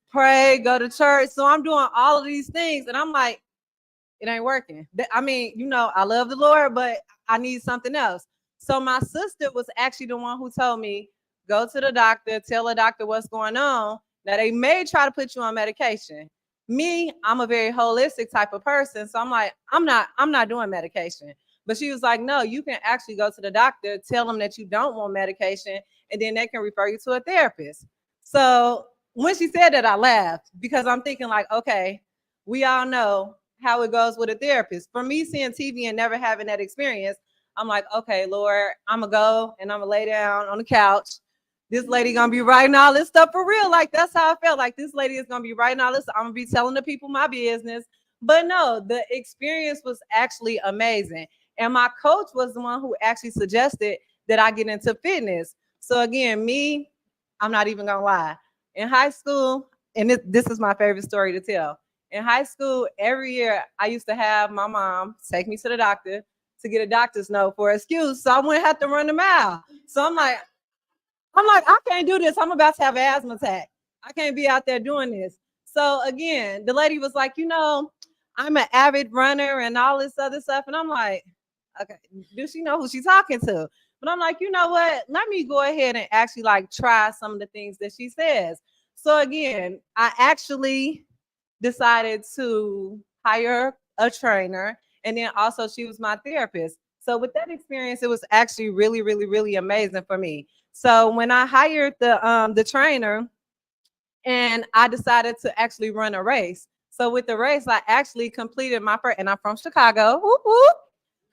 Pray, go to church. So I'm doing all of these things and I'm like, it ain't working. I mean, I love the Lord, but I need something else. So my sister was actually the one who told me, go to the doctor, tell the doctor what's going on. Now they may try to put you on medication. Me, I'm a very holistic type of person, so I'm like, I'm not doing medication. But she was like, no, you can actually go to the doctor, tell them that you don't want medication, and then they can refer you to a therapist. So when she said that, I laughed because I'm thinking like, okay, we all know how it goes with a therapist. For me, seeing TV and never having that experience, I'm like, okay, Lord, I'm gonna go and I'm gonna lay down on the couch. This lady gonna be writing all this stuff for real. Like that's how I felt. Like this lady is gonna be writing all this. I'm gonna be telling the people my business. But no, the experience was actually amazing. And my coach was the one who actually suggested that I get into fitness. So again, me, I'm not even gonna lie. In high school, and this is my favorite story to tell. In high school, every year I used to have my mom take me to the doctor to get a doctor's note for excuse. So I wouldn't have to run the mile. So I'm like, I can't do this. I'm about to have an asthma attack. I can't be out there doing this. So again, the lady was like, I'm an avid runner and all this other stuff. And I'm like, okay, does she know who she's talking to? But I'm like, you know what? Let me go ahead and actually like try some of the things that she says. So again, I actually decided to hire a trainer. And then also she was my therapist. So with that experience, it was actually really, really, really amazing for me. So when I hired the trainer and I decided to actually run a race. So with the race, I actually completed my first, and I'm from Chicago. Whoop, whoop.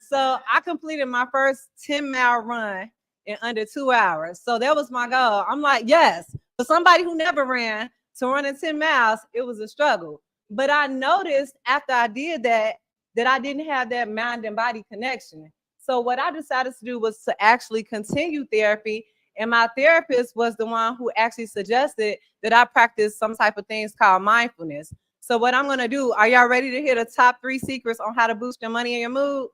So I completed my first 10-mile run in under 2 hours. So that was my goal. I'm like, yes, for somebody who never ran, to run in 10 miles, it was a struggle. But I noticed after I did that I didn't have that mind and body connection. So what I decided to do was to actually continue therapy. And my therapist was the one who actually suggested that I practice some type of things called mindfulness. So what I'm going to do, are y'all ready to hear the top 3 secrets on how to boost your money and your mood?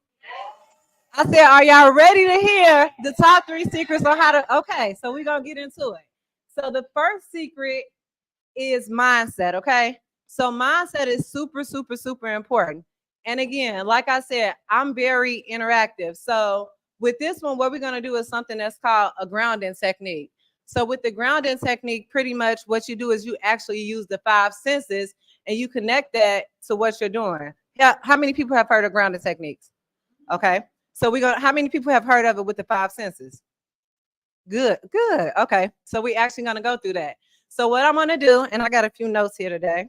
I said, are y'all ready to hear the top 3 secrets on how to? Okay, so we're going to get into it. So the first secret is mindset, okay? So mindset is super, super, super important. And again, like I said, I'm very interactive. So with this one, what we're going to do is something that's called a grounding technique. So with the grounding technique, pretty much what you do is you actually use the 5 senses and you connect that to what you're doing. Yeah, how many people have heard of grounding techniques? Okay. So how many people have heard of it with the 5 senses? Good, good. Okay. So we're actually going to go through that. So what I'm going to do, and I got a few notes here today.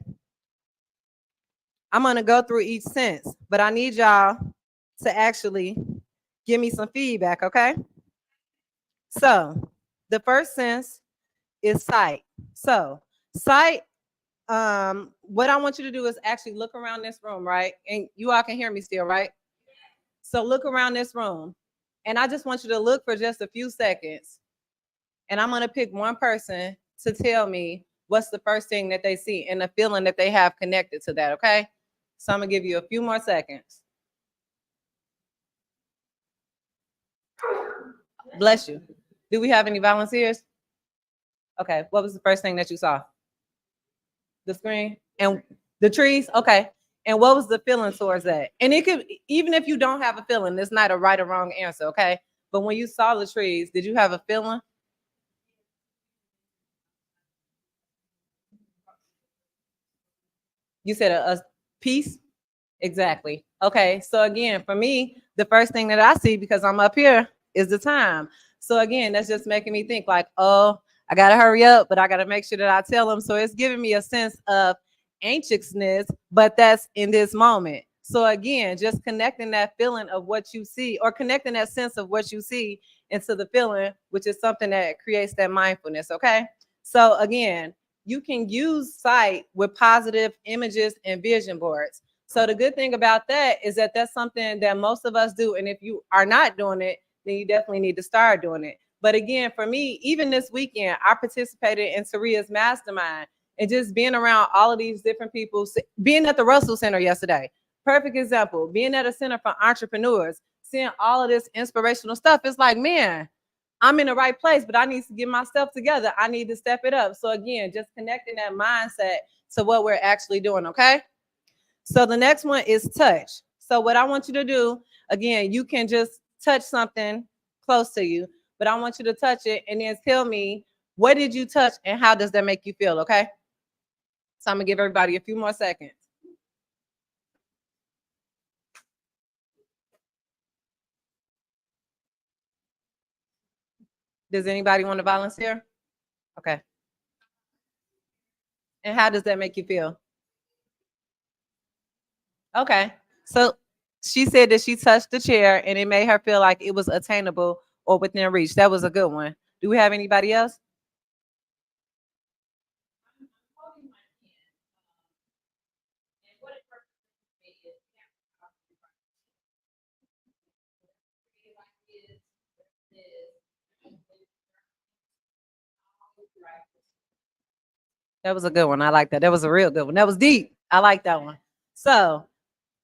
I'm going to go through each sense, but I need y'all to actually give me some feedback, okay? So the first sense is sight. So sight, what I want you to do is actually look around this room, right? And you all can hear me still, right? So look around this room. And I just want you to look for just a few seconds. And I'm going to pick one person to tell me what's the first thing that they see and the feeling that they have connected to that, okay? So I'm going to give you a few more seconds. Bless you. Do we have any volunteers? Okay, what was the first thing that you saw? The screen and the trees? Okay. And what was the feeling towards that? And it could, even if you don't have a feeling, it's not a right or wrong answer, okay? But when you saw the trees, did you have a feeling? You said a piece? Exactly. Okay. So again, for me, the first thing that I see, because I'm up here, is the time. So again, that's just making me think like, oh, I got to hurry up, but I got to make sure that I tell them. So it's giving me a sense of anxiousness, but that's in this moment. So again, just connecting that feeling of what you see, or connecting that sense of what you see into the feeling, which is something that creates that mindfulness. Okay. So again, you can use sight with positive images and vision boards. So the good thing about that is that that's something that most of us do. And if you are not doing it, then you definitely need to start doing it. But again, for me, even this weekend, I participated in Saria's mastermind, and just being around all of these different people, being at the Russell Center yesterday, perfect example, being at a center for entrepreneurs, seeing all of this inspirational stuff. It's like, man, I'm in the right place, but I need to get my stuff together. I need to step it up. So again, just connecting that mindset to what we're actually doing, okay? So the next one is touch. So what I want you to do, again, you can just touch something close to you, but I want you to touch it and then tell me, what did you touch and how does that make you feel, okay? So I'm gonna give everybody a few more seconds. Does anybody want to volunteer? Okay. And how does that make you feel? Okay. So she said that she touched the chair and it made her feel like it was attainable or within reach. That was a good one. Do we have anybody else? That was a good one. I like that. That was a real good one. That was deep. I like that one. So,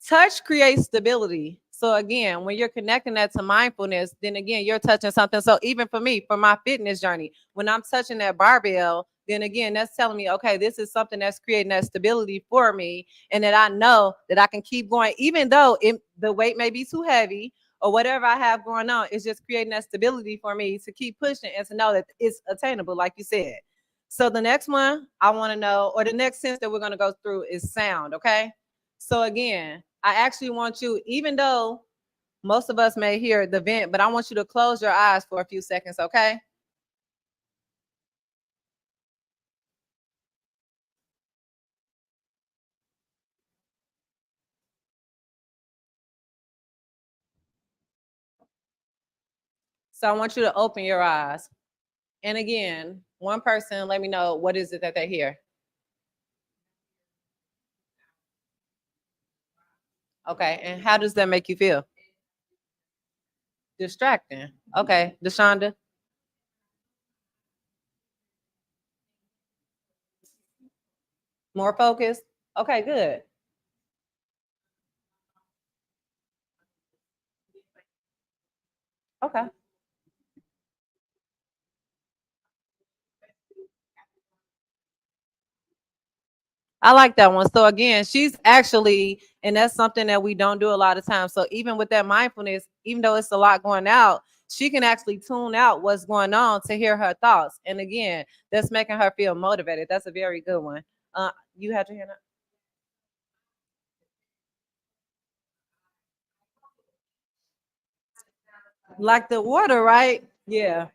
touch creates stability. So, again, when you're connecting that to mindfulness, then again, you're touching something. So, even for me, for my fitness journey, when I'm touching that barbell, then again, that's telling me, okay, this is something that's creating that stability for me. And that I know that I can keep going, even though the weight may be too heavy or whatever I have going on, it's just creating that stability for me to keep pushing and to know that it's attainable, like you said. So the next one I want to know, or the next sense that we're going to go through is sound, okay? So again, I actually want you, even though most of us may hear the vent, but I want you to close your eyes for a few seconds, okay? So I want you to open your eyes. And again, one person, let me know what is it that they hear. Okay, and how does that make you feel? Distracting. Okay, Deshonda. More focused. Okay, good. Okay. I like that one. So again, she's actually, and that's something that we don't do a lot of times. So even with that mindfulness, even though it's a lot going out, she can actually tune out what's going on to hear her thoughts. And again, that's making her feel motivated. That's a very good one. You had your hand up. Like the water, right? Yeah.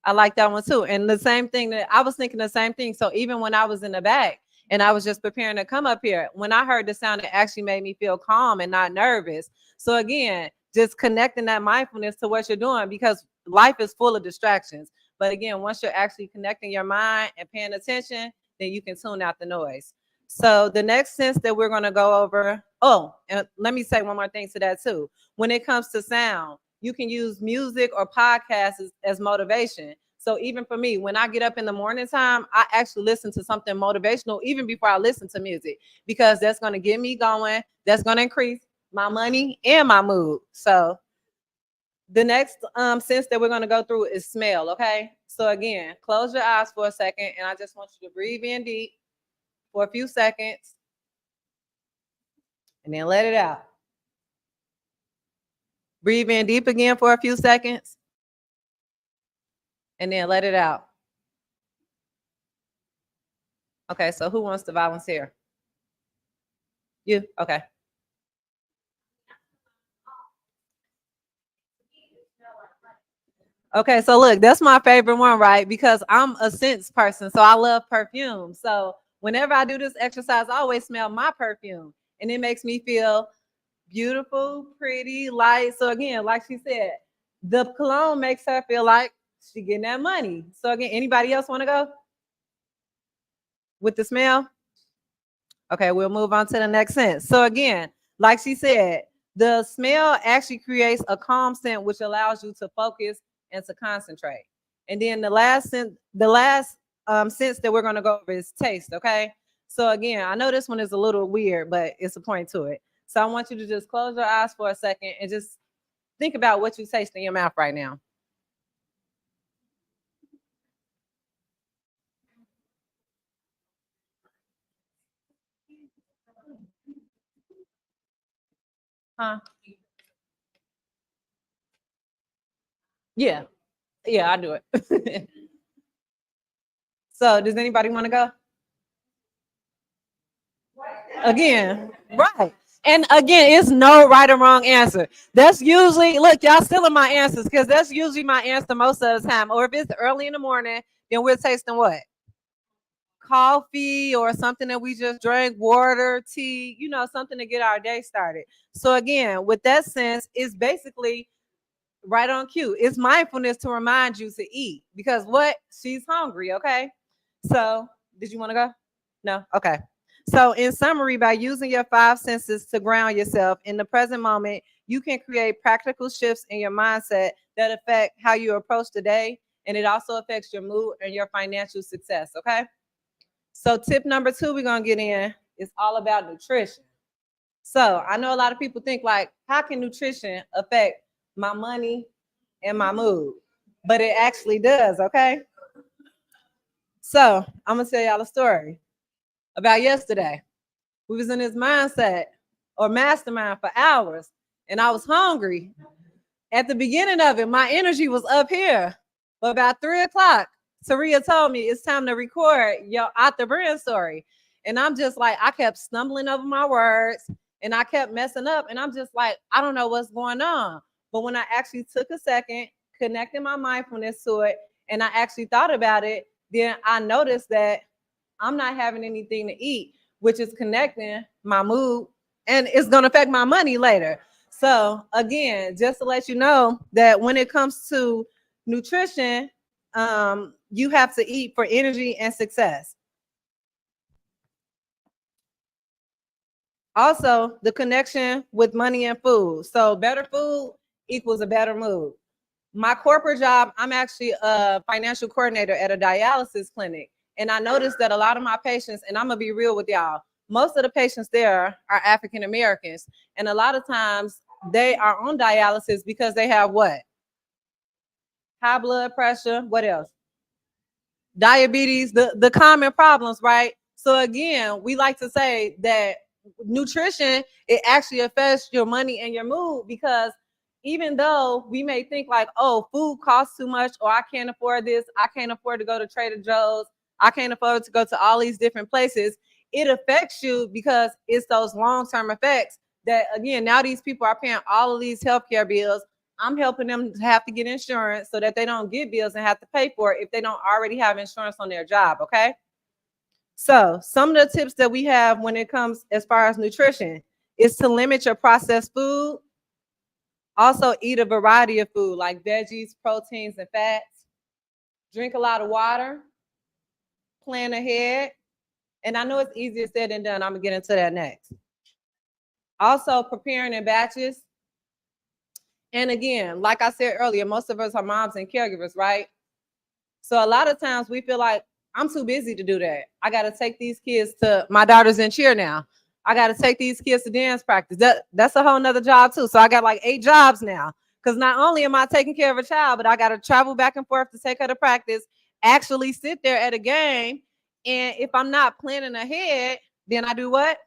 I like that one too. And the same thing that I was thinking the same thing. So even when I was in the back and I was just preparing to come up here, when I heard the sound, it actually made me feel calm and not nervous. So again, just connecting that mindfulness to what you're doing, because life is full of distractions. But again, once you're actually connecting your mind and paying attention, then you can tune out the noise. So the next sense that we're going to go over, oh, and let me say one more thing to that too. When it comes to sound, you can use music or podcasts as motivation. So even for me, when I get up in the morning time, I actually listen to something motivational even before I listen to music, because that's going to get me going. That's going to increase my money and my mood. So the next sense that we're going to go through is smell. Okay. So again, close your eyes for a second, and I just want you to breathe in deep for a few seconds and then let it out. Breathe in deep again for a few seconds and then let it out. Okay, so who wants to volunteer? You? Okay. Okay, so look, that's my favorite one, right? Because I'm a scents person, so I love perfume. So whenever I do this exercise, I always smell my perfume, and it makes me feel beautiful, pretty, light. So again, like she said, the cologne makes her feel like she getting that money. So again, anybody else want to go with the smell? Okay, we'll move on to the next sense. So again, like she said, the smell actually creates a calm scent, which allows you to focus and to concentrate. And then the last sense that we're going to go over is taste. Okay. So again, I know this one is a little weird, but it's a point to it. So I want you to just close your eyes for a second and just think about what you taste in your mouth right now. Huh? Yeah. Yeah, I do it. So does anybody want to go? Again, right. And again, it's no right or wrong answer. That's usually, look, y'all stealing my answers because that's usually my answer most of the time. Or if it's early in the morning, then we're tasting what? Coffee or something that we just drank, water, tea, something to get our day started. So again, with that sense, it's basically right on cue. It's mindfulness to remind you to eat because what? She's hungry, okay? So did you want to go? No? Okay. So in summary, by using your 5 senses to ground yourself in the present moment, you can create practical shifts in your mindset that affect how you approach the day, and it also affects your mood and your financial success, okay? So tip number 2 we're going to get in is all about nutrition. So I know a lot of people think like, how can nutrition affect my money and my mood? But it actually does, okay? So I'm going to tell y'all a story about yesterday. We was in this mindset or mastermind for hours, and I was hungry. At the beginning of it, my energy was up here. But about 3 o'clock, Taria told me it's time to record your Out the Brand story. And I'm just like, I kept stumbling over my words and I kept messing up. And I'm just like, I don't know what's going on. But when I actually took a second, connected my mindfulness to it, and I actually thought about it, then I noticed that I'm not having anything to eat, which is connecting my mood and it's going to affect my money later. So again, just to let you know that when it comes to nutrition, you have to eat for energy and success. Also, the connection with money and food. So better food equals a better mood. My corporate job, I'm actually a financial coordinator at a dialysis clinic. And I noticed that a lot of my patients, and I'm going to be real with y'all, most of the patients there are African Americans. And a lot of times they are on dialysis because they have what? High blood pressure. What else? Diabetes, the common problems, right? So again, we like to say that nutrition, it actually affects your money and your mood because even though we may think like, oh, food costs too much, or I can't afford this, I can't afford to go to Trader Joe's, I can't afford to go to all these different places, it affects you because it's those long-term effects that, again, now these people are paying all of these healthcare bills. I'm helping them to have to get insurance so that they don't get bills and have to pay for it if they don't already have insurance on their job, okay? So some of the tips that we have when it comes as far as nutrition is to limit your processed food. Also eat a variety of food like veggies, proteins, and fats. Drink a lot of water. Plan ahead. And I know it's easier said than done. I'm gonna get into that next. Also preparing in batches. And again, like I said earlier, most of us are moms and caregivers, right? So a lot of times we feel like I'm too busy to do that. I got to take these kids to, my daughter's in cheer now. I got to take these kids to dance practice. That's a whole nother job too. So I got like 8 jobs now. Because not only am I taking care of a child, but I got to travel back and forth to take her to practice, actually sit there at a game. And if I'm not planning ahead, then I do what?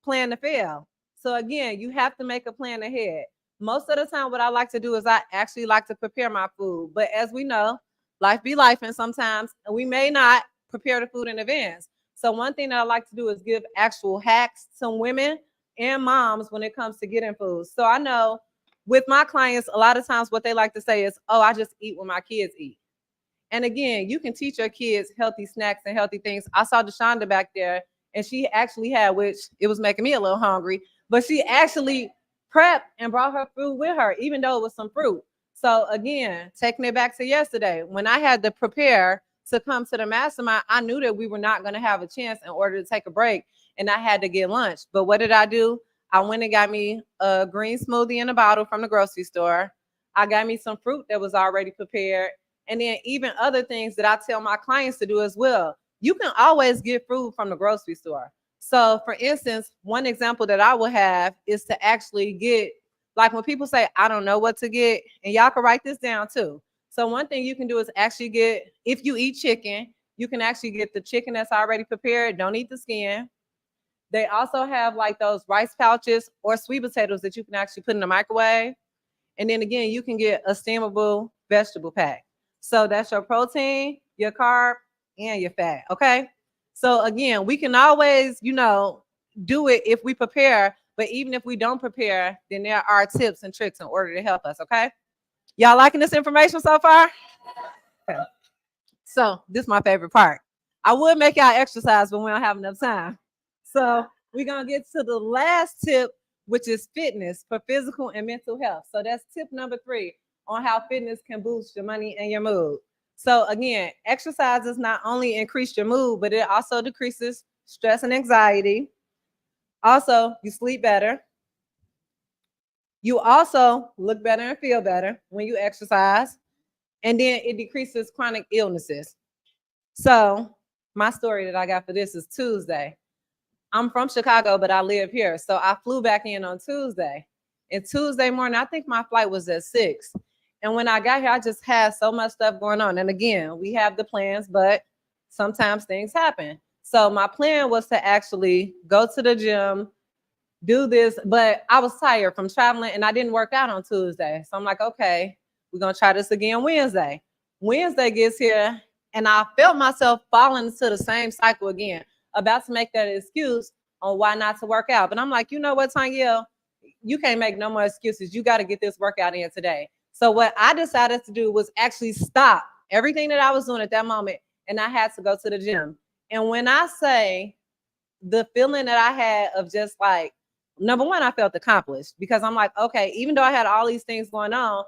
Plan to fail. So again, you have to make a plan ahead. Most of the time, what I like to do is I actually like to prepare my food. But as we know, life be life, and sometimes we may not prepare the food in advance. So one thing that I like to do is give actual hacks to women and moms when it comes to getting food. So I know with my clients, a lot of times what they like to say is, oh, I just eat what my kids eat. And again, you can teach your kids healthy snacks and healthy things. I saw Deshonda back there, and she actually had, which it was making me a little hungry, but she actually prepped and brought her food with her, even though it was some fruit. So again, taking it back to yesterday, when I had to prepare to come to the mastermind, I knew that we were not going to have a chance in order to take a break, and I had to get lunch. But what did I do? I went and got me a green smoothie in a bottle from the grocery store. I got me some fruit that was already prepared. And then even other things that I tell my clients to do as well. You can always get food from the grocery store. So for instance, one example that I will have is to actually get, like when people say, I don't know what to get, and y'all can write this down too. So one thing you can do is actually get, if you eat chicken, you can actually get the chicken that's already prepared. Don't eat the skin. They also have like those rice pouches or sweet potatoes that you can actually put in the microwave. And then again, you can get a steamable vegetable pack. So that's your protein, your carb, and your fat. Okay. So again, we can always, do it if we prepare. But even if we don't prepare, then there are tips and tricks in order to help us. Okay. Y'all liking this information so far? Okay. So this is my favorite part. I would make y'all exercise, but we don't have enough time. So we're gonna get to the last tip, which is fitness for physical and mental health. So that's tip number 3 on how fitness can boost your money and your mood. So again, exercises not only increase your mood, but it also decreases stress and anxiety. Also, you sleep better. You also look better and feel better when you exercise. And then it decreases chronic illnesses. So my story that I got for this is Tuesday. I'm from Chicago, but I live here. So I flew back in on Tuesday. And Tuesday morning, I think my flight was at 6. And when I got here, I just had so much stuff going on. And again, we have the plans, but sometimes things happen. So my plan was to actually go to the gym, do this, but I was tired from traveling and I didn't work out on Tuesday. So I'm like, okay, we're going to try this again Wednesday. Wednesday gets here and I felt myself falling into the same cycle again, about to make that excuse on why not to work out. But I'm like, you know what, Tanya, you can't make no more excuses. You got to get this workout in today. So what I decided to do was actually stop everything that I was doing at that moment, and I had to go to the gym. And when I say the feeling that I had of just like, number one, I felt accomplished because I'm like, okay, even though I had all these things going on,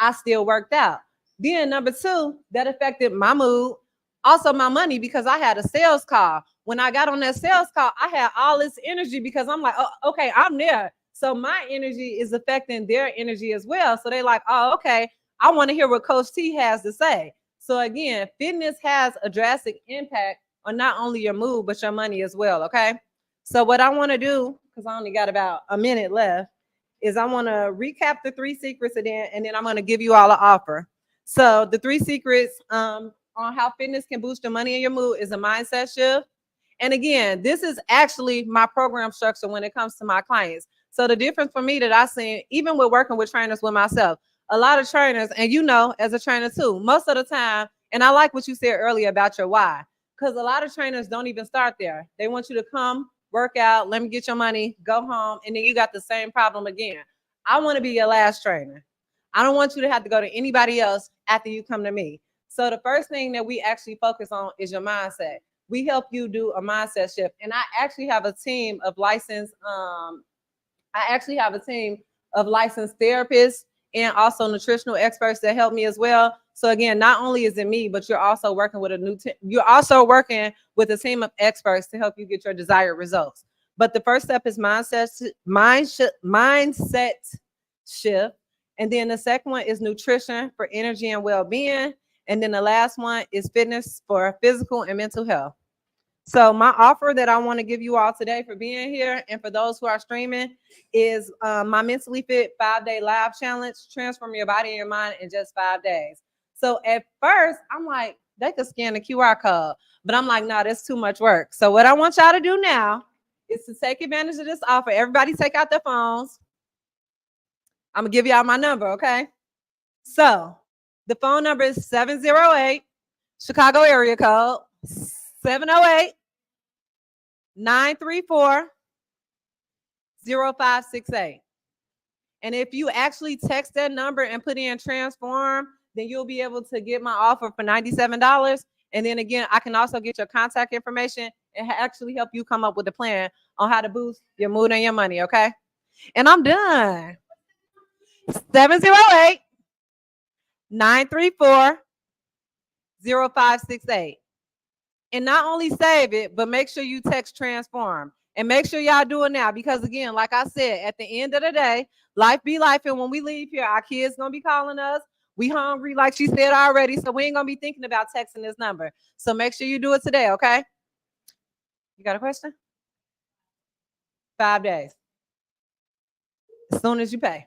I still worked out. Then number 2, that affected my mood, also my money, because I had a sales call. When I got on that sales call, I had all this energy because I'm like, oh, okay, I'm there. So my energy is affecting their energy as well. So they're like, oh, okay, I want to hear what Coach T has to say. So again, fitness has a drastic impact on not only your mood, but your money as well, okay? So what I want to do, because I only got about a minute left, is I want to recap the 3 secrets and then I'm going to give you all an offer. So the 3 secrets on how fitness can boost your money and your mood is a mindset shift. And again, this is actually my program structure when it comes to my clients. So the difference for me that I see, even with working with trainers with myself, a lot of trainers, and as a trainer too, most of the time, and I like what you said earlier about your why, because a lot of trainers don't even start there. They want you to come, work out, let me get your money, go home, and then you got the same problem again. I want to be your last trainer. I don't want you to have to go to anybody else after you come to me. So the first thing that we actually focus on is your mindset. We help you do a mindset shift. And I actually have a team of licensed therapists and also nutritional experts that help me as well. So again, not only is it me, but you're also working with you're also working with a team of experts to help you get your desired results. But the first step is mindset shift. And then the second one is nutrition for energy and well-being. And then the last one is fitness for physical and mental health. So my offer that I want to give you all today for being here and for those who are streaming is my Mentally Fit 5-day live challenge, transform your body and your mind in just 5 days. So at first, I'm like, they could scan the QR code, but I'm like, no, that's too much work. So what I want y'all to do now is to take advantage of this offer. Everybody take out their phones. I'm going to give y'all my number, okay? So the phone number is 708, Chicago area code, 708-934-0568. And if you actually text that number and put in transform, then you'll be able to get my offer for $97. And then again, I can also get your contact information and actually help you come up with a plan on how to boost your mood and your money, okay? And I'm done. 708-934-0568. And not only save it, but make sure you text transform. And make sure y'all do it now, because again, like I said, at the end of the day, life be life. And when we leave here, our kids gonna be calling us. We hungry, like she said already. So we ain't gonna be thinking about texting this number. So make sure you do it today, okay? You got a question? 5 days. As soon as you pay.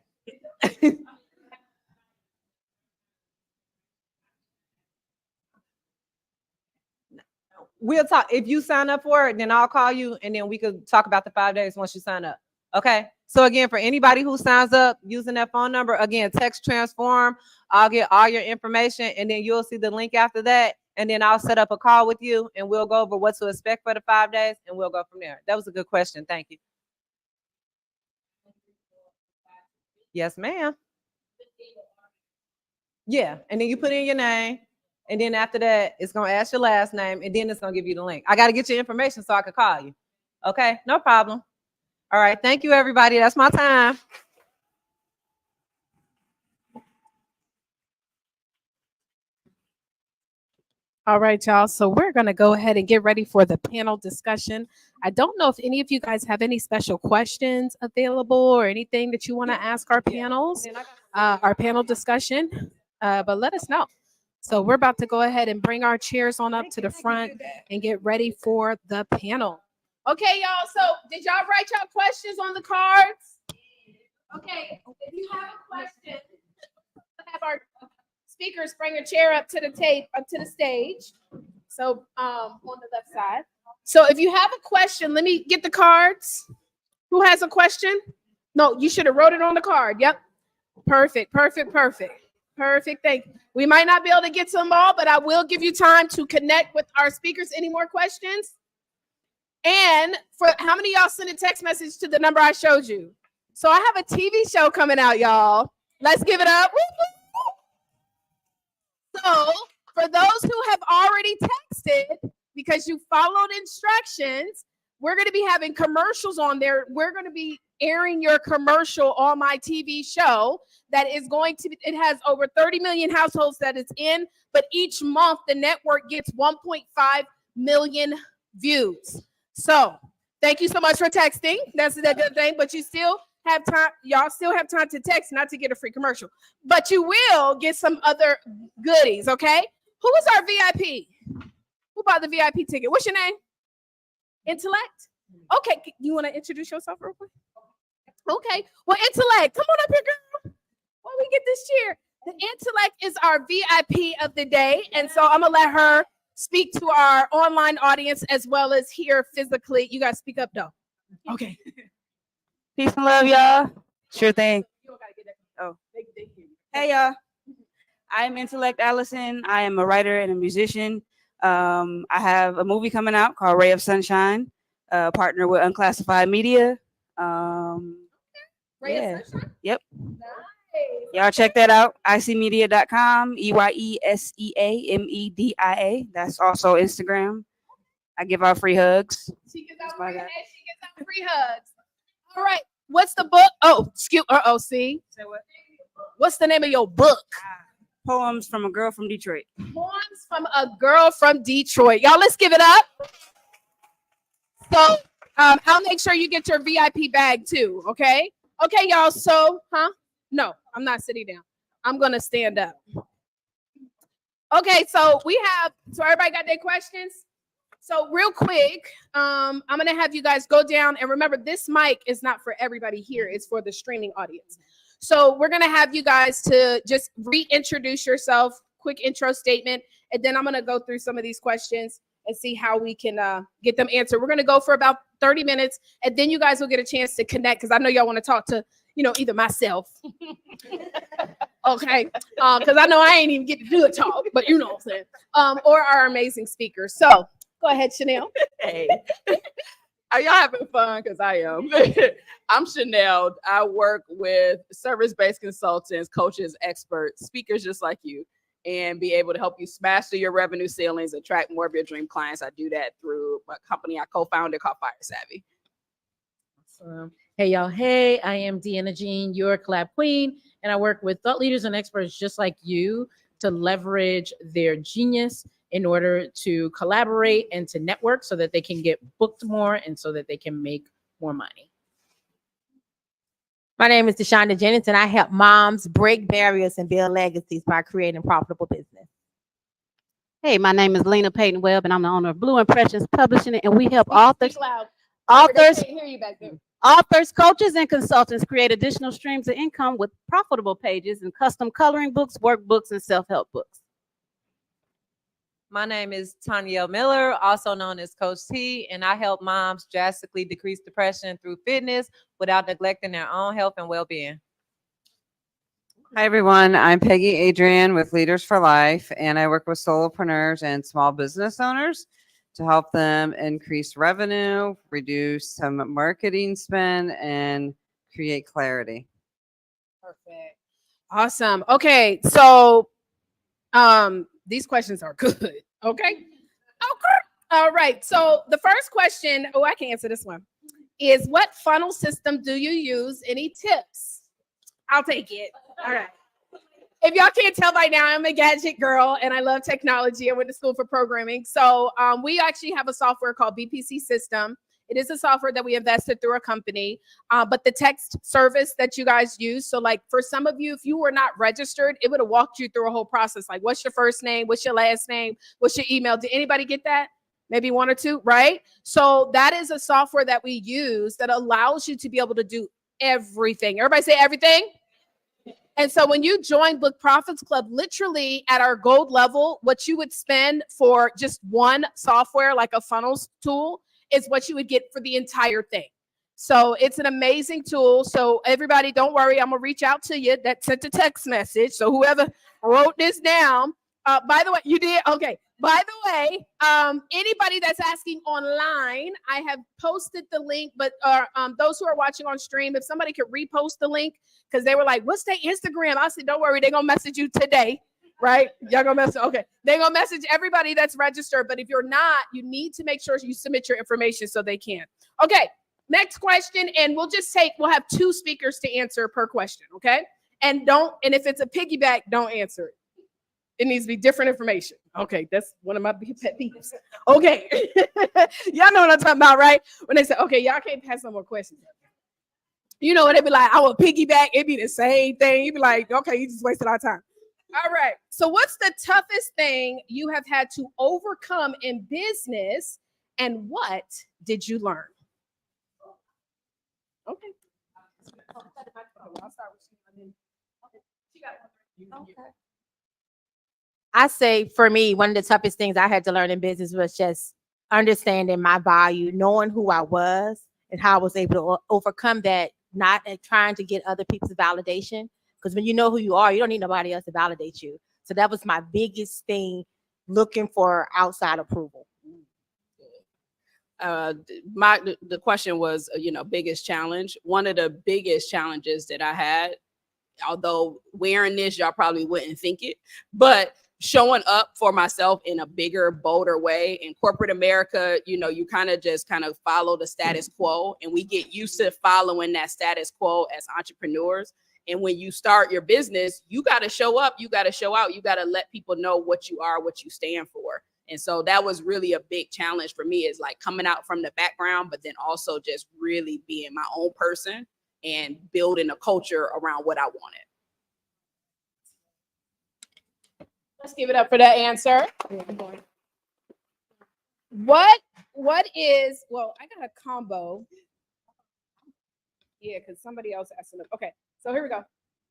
We'll talk. If you sign up for it, then I'll call you and then we could talk about the 5 days once you sign up. Okay. So again, for anybody who signs up using that phone number, again, text transform. I'll get all your information and then you'll see the link after that. and then I'll set up a call with you, and we'll go over what to expect for the 5 days, and we'll go from there. That was a good question. Thank you. Yes, ma'am. Yeah, and then you put in your name, and then after that, it's gonna ask your last name, and then it's gonna give you the link. I gotta get your information so I can call you. Okay, no problem. All right, thank you, everybody. That's my time. All right, y'all. So we're going to go ahead and get ready for the panel discussion. I don't know if any of you guys have any special questions available or anything that you want to ask our panels, our panel discussion, but let us know. So we're about to go ahead and bring our chairs on up to the front and get ready for the panel. Okay, y'all. So did y'all write y'all questions on the cards? Okay, if you have a question, have our speakers bring a chair up to the stage. So on the left side. So if you have a question, let me get the cards. Who has a question? No, you should have wrote it on the card. Yep. Perfect. Thank you. We might not be able to get to them all, but I will give you time to connect with our speakers. Any more questions? And for how many of y'all sent a text message to the number I showed you? So I have a TV show coming out, y'all. Let's give it up. So for those who have already texted, because you followed instructions, we're going to be having commercials on there. We're going to be airing your commercial on my TV show that is going to, it has over 30 million households that it's in, but each month the network gets 1.5 million views. So thank you so much for texting. That's a good thing, but you still have time. Y'all still have time to text, not to get a free commercial, but you will get some other goodies. Okay. Who is our VIP? Who bought the VIP ticket? What's your name? Intellect? Okay. You want to introduce yourself real quick? Okay. Well, Intellect, come on up here, girl. While we get this chair. The Intellect is our VIP of the day. And so I'm going to let her speak to our online audience as well as here physically. You guys speak up, though. Okay. Peace and love, y'all. Sure thing. Oh. Hey, y'all. I'm Intellect Allison. I am a writer and a musician. I have a movie coming out called Ray of Sunshine, partner with Unclassified Media. Ray of Sunshine? Yep. Nice. Y'all check that out. icmedia.com, EYESEAMEDIA. That's also Instagram. I give out free hugs. She gives out free hugs. All right. What's the book? Oh, see? Say what? What's the name of your book? Poems from a Girl from Detroit. Poems from a Girl from Detroit. Y'all, let's give it up. So I'll make sure you get your VIP bag too, okay? Okay, y'all. So, no, I'm not sitting down. I'm going to stand up. Okay, so everybody got their questions? So real quick, I'm going to have you guys go down. And remember, this mic is not for everybody here. It's for the streaming audience. So we're going to have you guys to just reintroduce yourself, quick intro statement, and then I'm going to go through some of these questions and see how we can get them answered. We're going to go for about 30 minutes, and then you guys will get a chance to connect because I know y'all want to talk to, either myself. Okay. Because I know I ain't even get to do a talk, but you know what I'm saying. Or our amazing speakers. So go ahead, Chanel. Hey. Are y'all having fun? Because I am. I'm Chanel. I work with service-based consultants, coaches, experts, speakers just like you, and be able to help you smash through your revenue ceilings, attract more of your dream clients. I do that through a company I co-founded called Fire Savvy. Awesome. Hey, y'all. Hey, I am Deanna Jean, your collab queen, and I work with thought leaders and experts just like you to leverage their genius in order to collaborate and to network so that they can get booked more and so that they can make more money. My name is Deshaunda Jennings, and I help moms break barriers and build legacies by creating profitable business. Hey, my name is Lena Payton Webb, and I'm the owner of Blue Impressions Publishing, and we help authors, Hear you back there. authors, coaches, and consultants create additional streams of income with profitable pages and custom coloring books, workbooks, and self-help books. My name is Tanya Miller, also known as Coach T, and I help moms drastically decrease depression through fitness without neglecting their own health and well-being. Hi, everyone. I'm Peggy Adrian with Leaders for Life, and I work with solopreneurs and small business owners to help them increase revenue, reduce some marketing spend, and create clarity. Perfect. Awesome. Okay, so these questions are good. Okay. Okay. All right. So the first question, oh, I can answer this one, is what funnel system do you use? Any tips? I'll take it. All right. If y'all can't tell by now, I'm a gadget girl and I love technology. I went to school for programming. So we actually have a software called BPC System. It is a software that we invested through a company, but the text service that you guys use. So like for some of you, if you were not registered, it would have walked you through a whole process. Like what's your first name? What's your last name? What's your email? Did anybody get that? Maybe one or two, right? So that is a software that we use that allows you to be able to do everything. Everybody say everything. And so when you join Book Profits Club, literally at our gold level, what you would spend for just one software, like a funnels tool, is what you would get for the entire thing. So it's an amazing tool. So everybody, don't worry. I'm going to reach out to you that sent a text message. So whoever wrote this down, by the way, you did? Okay. By the way, anybody that's asking online, I have posted the link, but those who are watching on stream, if somebody could repost the link, because they were like, what's their Instagram? I said, don't worry, they're going to message you today, right? Y'all going to message, okay. They're going to message everybody that's registered, but if you're not, you need to make sure you submit your information so they can. Okay, next question, and we'll have 2 speakers to answer per question, okay? And if it's a piggyback, don't answer it. It needs to be different information. Okay, that's one of my big pet peeves. Okay, y'all know what I'm talking about, right? When they say, okay, y'all can't pass no more questions. You know what they be like, I will piggyback. It'd be the same thing. You'd be like, okay, you just wasted our time. All right. So what's the toughest thing you have had to overcome in business, and what did you learn? Okay. I say for me, one of the toughest things I had to learn in business was just understanding my value, knowing who I was and how I was able to overcome that, not trying to get other people's validation. Because when you know who you are, you don't need nobody else to validate you. So that was my biggest thing, looking for outside approval. The question was, biggest challenge. One of the biggest challenges that I had, although wearing this, y'all probably wouldn't think it, but showing up for myself in a bigger, bolder way. In corporate America, you kind of follow the status quo, and we get used to following that status quo as entrepreneurs. And when you start your business, you got to show up, you got to show out, you got to let people know what you are, what you stand for. And so that was really a big challenge for me, is like coming out from the background, but then also just really being my own person and building a culture around what I wanted. Let's give it up for that answer. What is, well, I got a combo. Yeah, because somebody else asked it. Okay, so here we go.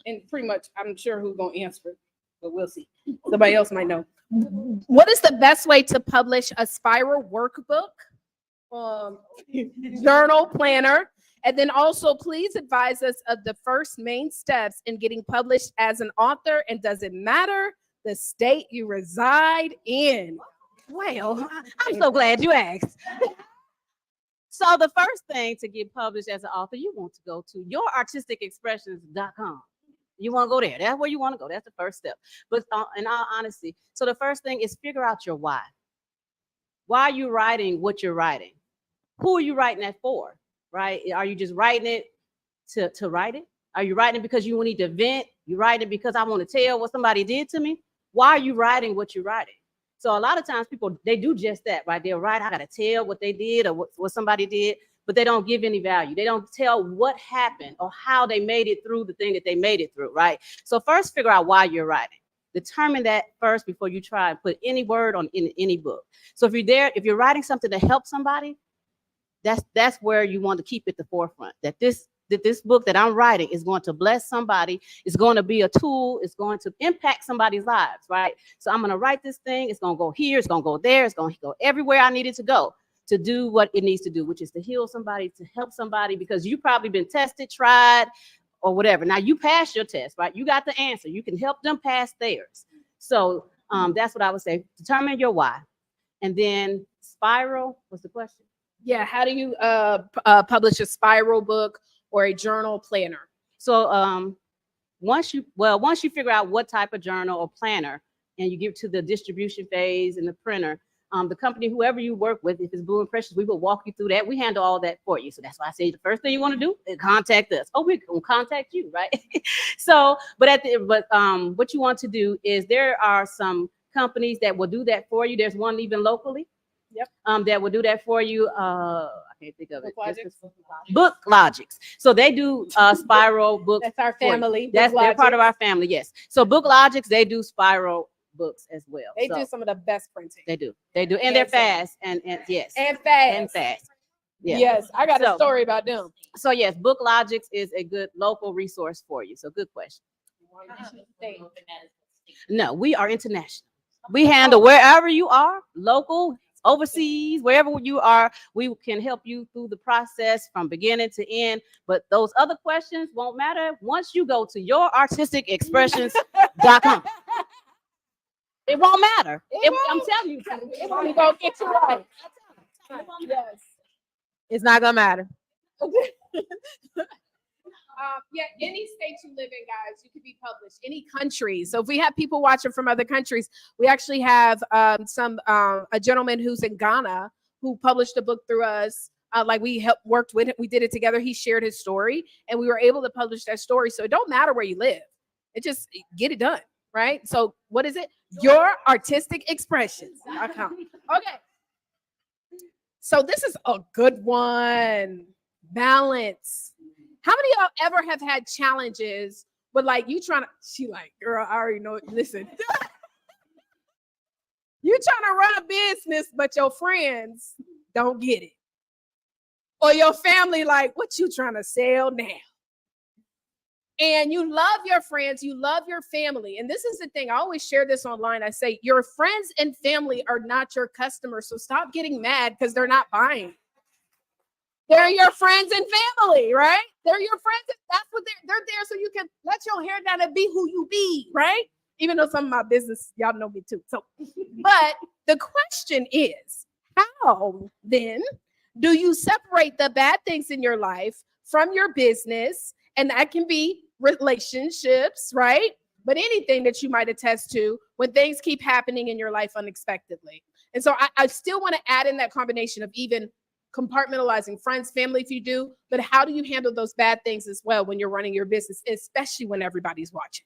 And pretty much, I'm sure who's going to answer it, but we'll see. Somebody else might know. What is the best way to publish a spiral workbook, journal, planner? And then also, please advise us of the first main steps in getting published as an author. And does it matter the state you reside in? Well, I'm so glad you asked. So the first thing to get published as an author, you want to go to yourartisticexpressions.com. You want to go there. That's where you want to go. That's the first step. But in all honesty, so the first thing is figure out your why. Why are you writing what you're writing? Who are you writing that for? Right? Are you just writing it to write it? Are you writing it because you need to vent? You writing it because I want to tell what somebody did to me? Why are you writing what you're writing? So a lot of times people, they do just that, right? They'll write, I got to tell what they did or what somebody did, but they don't give any value. They don't tell what happened or how they made it through the thing that they made it through, right? So first figure out why you're writing. Determine that first before you try and put any word on in any book. So if you're writing something to help somebody, that's where you want to keep it the forefront, that this book that I'm writing is going to bless somebody, it's going to be a tool, it's going to impact somebody's lives, right? So I'm going to write this thing, it's going to go here, it's going to go there, it's going to go everywhere I need it to go to do what it needs to do, which is to heal somebody, to help somebody, because you've probably been tested, tried, or whatever. Now you passed your test, right? You got the answer. You can help them pass theirs. So that's what I would say. Determine your why. And then spiral, what's the question? Yeah, how do you publish a spiral book or a journal planner? So once you figure out what type of journal or planner and you get to the distribution phase and the printer, the company, whoever you work with, if it's Blue Impressions, we will walk you through that. We handle all that for you. So that's why I say the first thing you want to do is contact us. Oh, we can contact you, right? So, but what you want to do is there are some companies that will do that for you. There's one even locally. Yep. That will do that for you. I can't think of it. Logics. Book Logics. So they do spiral books. That's our for you. family. They're Book part of Logics. our family. Yes. So Book Logics, they do spiral books as well. They So do some of the best printing. They do, and they're fast and yes, And fast. and fast. Yeah. Yes, I got a So- story about them. So yes, Book Logics is a good local resource for you. So good question. No, we are international. We handle wherever you are, local, overseas, wherever you are, we can help you through the process from beginning to end. But those other questions won't matter once you go to yourartisticexpressions.com. It won't matter. I'm telling you, We gonna get you right. Yes. It's not gonna matter. Yeah, any state you live in, guys, you can be published. Any country. So if we have people watching from other countries, we actually have a gentleman who's in Ghana who published a book through us. Like we worked with him, we did it together. He shared his story, and we were able to publish that story. So it don't matter where you live; it just get it done, right? So what is it? Your artistic expressions. Okay. So this is a good one. Balance. How many of y'all ever have had challenges with like you trying to, she like, girl, I already know it. Listen. You trying to run a business, but your friends don't get it. Or your family like, what you trying to sell now? And you love your friends, you love your family. And this is the thing, I always share this online. I say, your friends and family are not your customers. So stop getting mad because they're not buying. They're your friends and family, right? They're your friends. That's what they're there so you can let your hair down and be who you be, right? Even though some of my business, y'all know me too. So, but the question is, how then do you separate the bad things in your life from your business? And that can be relationships, right? But anything that you might attest to when things keep happening in your life unexpectedly. And so I still want to add in that combination of even compartmentalizing friends, family, if you do, but how do you handle those bad things as well when you're running your business, especially when everybody's watching?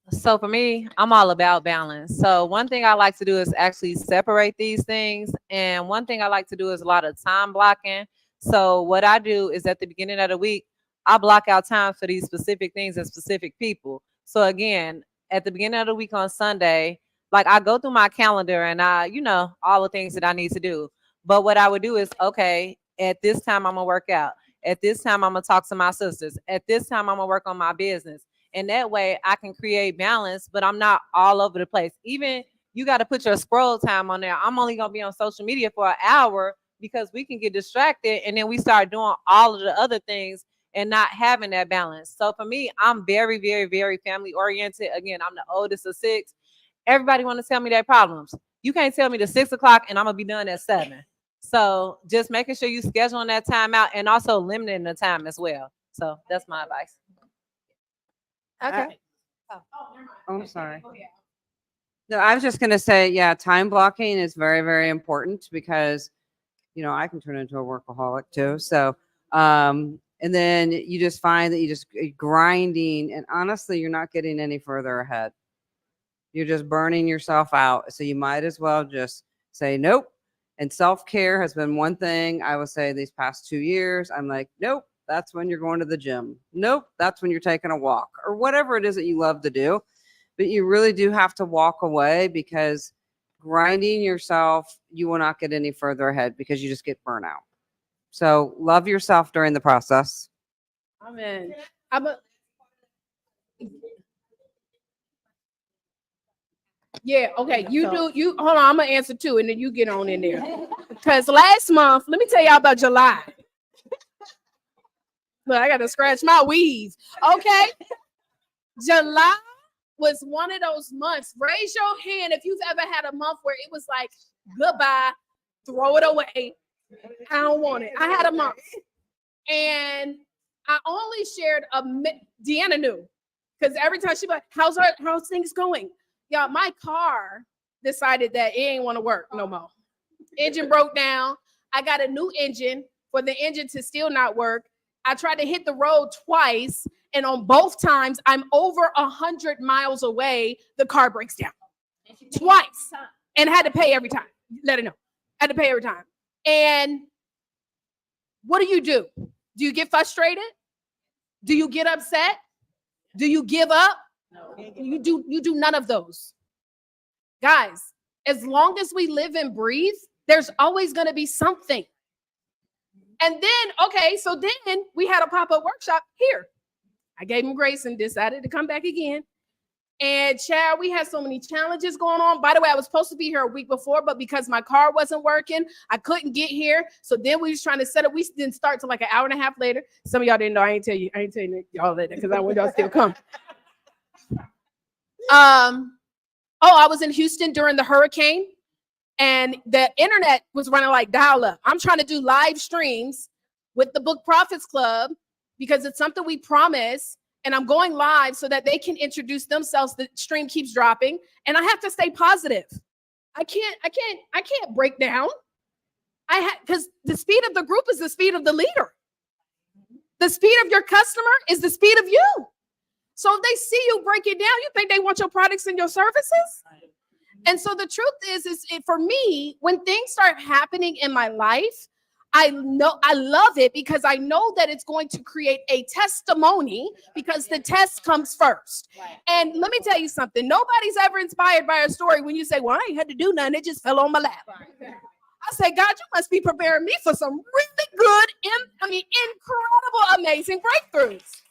So for me, I'm all about balance. So one thing I like to do is actually separate these things. And one thing I like to do is a lot of time blocking. So what I do is at the beginning of the week, I block out time for these specific things and specific people. So again, at the beginning of the week on Sunday, like I go through my calendar and all the things that I need to do. But what I would do is, okay, at this time, I'm going to work out. At this time, I'm going to talk to my sisters. At this time, I'm going to work on my business. And that way I can create balance, but I'm not all over the place. Even you got to put your scroll time on there. I'm only going to be on social media for an hour because we can get distracted. And then we start doing all of the other things and not having that balance. So for me, I'm very, very, very family oriented. Again, I'm the oldest of 6. Everybody want to tell me their problems. You can't tell me to 6 o'clock and I'm going to be done at 7. So just making sure you scheduling that time out and also limiting the time as well. So that's my advice. Okay. Oh, I'm sorry. No, I was just going to say, yeah, time blocking is very, very important because, I can turn into a workaholic too. So, and then you just find that you just grinding and honestly, you're not getting any further ahead. You're just burning yourself out. So you might as well just say, nope. And self-care has been one thing I would say these past 2 years. I'm like, nope, that's when you're going to the gym. Nope, that's when you're taking a walk or whatever it is that you love to do. But you really do have to walk away because grinding yourself, you will not get any further ahead because you just get burnt out. So love yourself during the process. Amen. Yeah, okay. You hold on, I'm gonna answer too, and then you get on in there. Because last month, let me tell y'all about July. Look, I got to scratch my weave. Okay. July was one of those months. Raise your hand if you've ever had a month where it was like, goodbye, throw it away. I don't want it. I had a month. And I only shared Deanna knew. Because every time she'd be like, how's things going? Y'all, my car decided that it ain't want to work no more. Engine broke down. I got a new engine for the engine to still not work. I tried to hit the road twice, and on both times, I'm over 100 miles away. The car breaks down twice, and had to pay every time. Let her know. Had to pay every time. And what do? Do you get frustrated? Do you get upset? Do you give up? No. You do none of those. Guys, as long as we live and breathe, there's always going to be something. And then, okay, so then we had a pop-up workshop here. I gave him grace and decided to come back again. And Chad, we had so many challenges going on. By the way, I was supposed to be here a week before, but because my car wasn't working, I couldn't get here. So then we was trying to set up. We didn't start till like an hour and a half later. Some of y'all didn't know. I ain't tell you y'all that because I want y'all still come. I was in Houston during the hurricane, and the internet was running like dial-up. I'm trying to do live streams with the Book Prophets Club because it's something we promise. And I'm going live so that they can introduce themselves. The stream keeps dropping, and I have to stay positive. I can't break down. Because the speed of the group is the speed of the leader. The speed of your customer is the speed of you. So if they see you break it down, you think they want your products and your services? And so the truth is for me, when things start happening in my life, I love it because I know that it's going to create a testimony because the test comes first. Right. And let me tell you something. Nobody's ever inspired by a story when you say, well, I ain't had to do nothing. It just fell on my lap. Right. I say, God, you must be preparing me for some really good, incredible, amazing breakthroughs.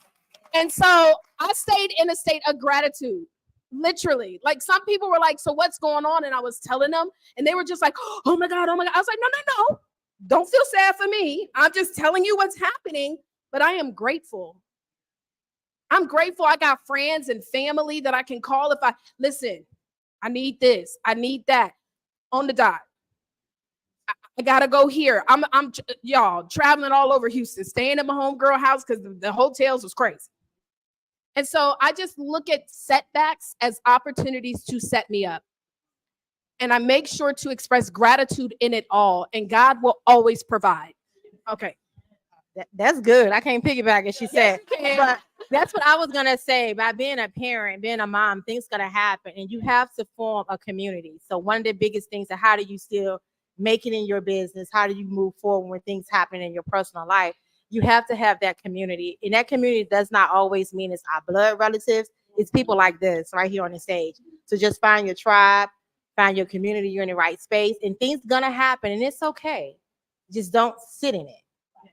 And so I stayed in a state of gratitude. Literally, like some people were like, so what's going on? And I was telling them, and they were just like, oh my God. I was like, no. Don't feel sad for me. I'm just telling you what's happening, but I am grateful. I'm grateful I got friends and family that I can call if listen, I need this. I need that on the dot. I gotta go here. I'm y'all traveling all over Houston, staying at my homegirl house because the hotels was crazy. And so I just look at setbacks as opportunities to set me up. And I make sure to express gratitude in it all. And God will always provide. Okay. That's good. I can't piggyback as she said. Yes, but that's what I was going to say. By being a parent, being a mom, things going to happen. And you have to form a community. So one of the biggest things is how do you still make it in your business? How do you move forward when things happen in your personal life? You have to have that community. And that community does not always mean it's our blood relatives. It's people like this right here on the stage. So just find your tribe. Find your community, you're in the right space, and things gonna happen, and it's okay. Just don't sit in it.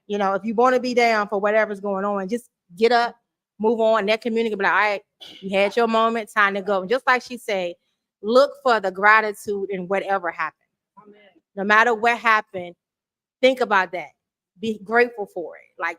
You know, if you want to be down for whatever's going on, just get up, move on. That community be like, all right, you had your moment, time to go. And just like she said, look for the gratitude in whatever happened. Amen. No matter what happened, think about that. Be grateful for it. Like,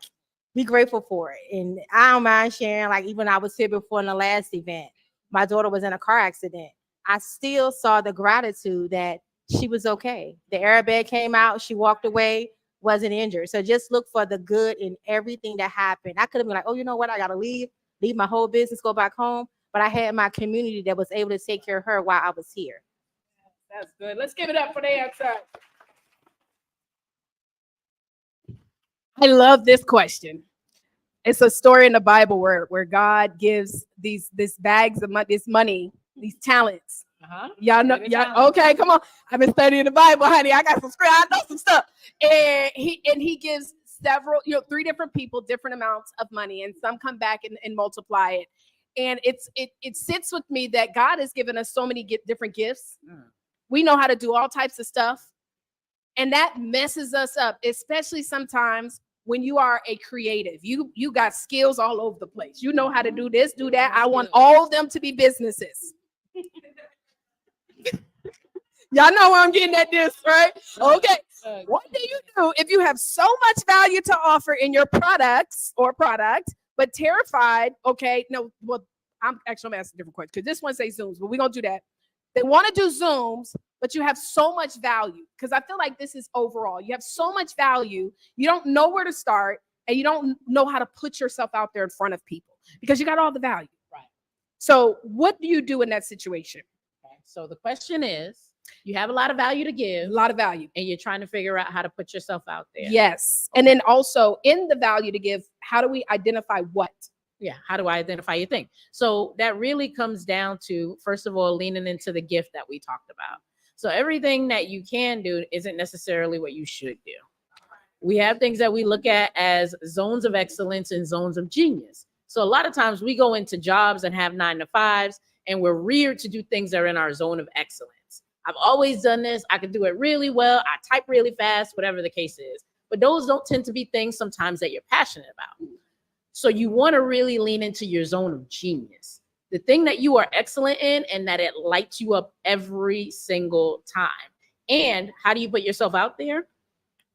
be grateful for it. And I don't mind sharing, like, even I was here before in the last event, my daughter was in a car accident. I still saw the gratitude that she was okay. The airbag came out, she walked away, wasn't injured. So just look for the good in everything that happened. I could have been like, oh, you know what? I got to leave my whole business, go back home. But I had my community that was able to take care of her while I was here. That's good. Let's give it up for the answer. I love this question. It's a story in the Bible where God gives these bags of money, this money, these talents. Y'all know, okay, come on. I've been studying the Bible, honey. I got some script. I know some stuff. And he gives several, 3 different people different amounts of money, and some come back and multiply it. And it sits with me that God has given us so many different gifts. We know how to do all types of stuff, and that messes us up, especially sometimes when you are a creative. You got skills all over the place. You know how to do this, do that. I want all of them to be businesses. Y'all know where I'm getting at this, right? Okay. What do you do if you have so much value to offer in your products or product, but terrified? Okay, no, well, I'm asking a different question because this one says Zooms, but we're gonna do that. They want to do Zooms, but you have so much value because I feel like this is overall. You have so much value, you don't know where to start, and you don't know how to put yourself out there in front of people because you got all the value. Right. So, what do you do in that situation? Okay. So the question is, you have a lot of value to give, A lot of value, and you're trying to figure out how to put yourself out there. Yes. And then also in the value to give, how do we identify what? Yeah, how do I identify your thing? So that really comes down to, first of all, leaning into the gift that we talked about. So everything that you can do isn't necessarily what you should do. We have things that we look at as zones of excellence and zones of genius. So a lot of times we go into jobs and have 9-to-5s, and we're reared to do things that are in our zone of excellence. I've always done this. I can do it really well. I type really fast, whatever the case is. But those don't tend to be things sometimes that you're passionate about. So you want to really lean into your zone of genius, the thing that you are excellent in and that it lights you up every single time. And how do you put yourself out there?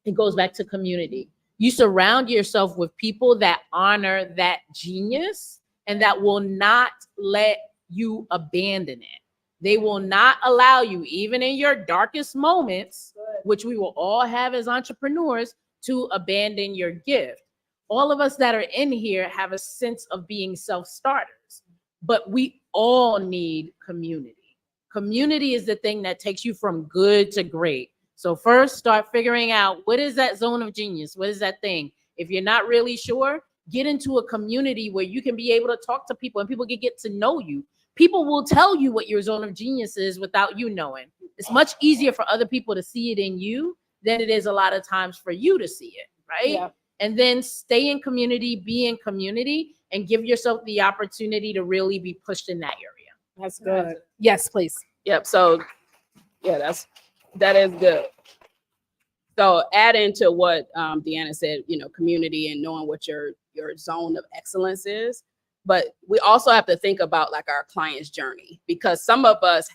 It goes back to community. You surround yourself with people that honor that genius and that will not let you abandon it. They will not allow you, even in your darkest moments, which we will all have as entrepreneurs, to abandon your gift. All of us that are in here have a sense of being self-starters, but we all need community. Community is the thing that takes you from good to great. So first, start figuring out, what is that zone of genius? What is that thing? If you're not really sure, get into a community where you can be able to talk to people and people can get to know you. People will tell you what your zone of genius is without you knowing. It's much easier for other people to see it in you than it is a lot of times for you to see it, right? Yeah. And then stay in community, be in community, and give yourself the opportunity to really be pushed in that area. That's good. Yes, please. Yep. So yeah, that is good. So adding to what Deanna said, community and knowing what your zone of excellence is. But we also have to think about like our client's journey, because some of us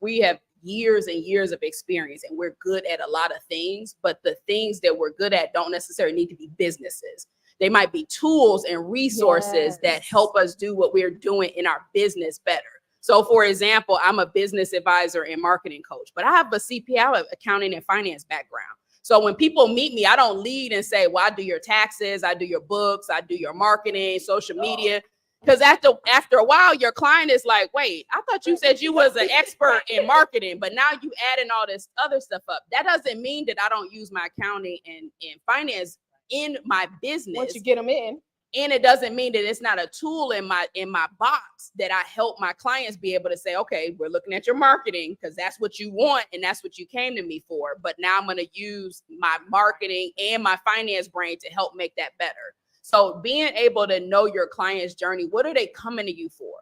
we have years and years of experience and we're good at a lot of things, but the things that we're good at don't necessarily need to be businesses. They might be tools and resources that help us do what we're doing in our business better. So for example, I'm a business advisor and marketing coach, but I have a CPA, accounting and finance background. So when people meet me, I don't lead and say, well, I do your taxes, I do your books, I do your marketing, social media. Because after a while, your client is like, wait, I thought you said you was an expert in marketing, but now you adding all this other stuff up. That doesn't mean that I don't use my accounting and finance in my business. Once you get them in. And it doesn't mean that it's not a tool in my box that I help my clients be able to say, okay, we're looking at your marketing because that's what you want and that's what you came to me for. But now I'm going to use my marketing and my finance brain to help make that better. So being able to know your client's journey, what are they coming to you for?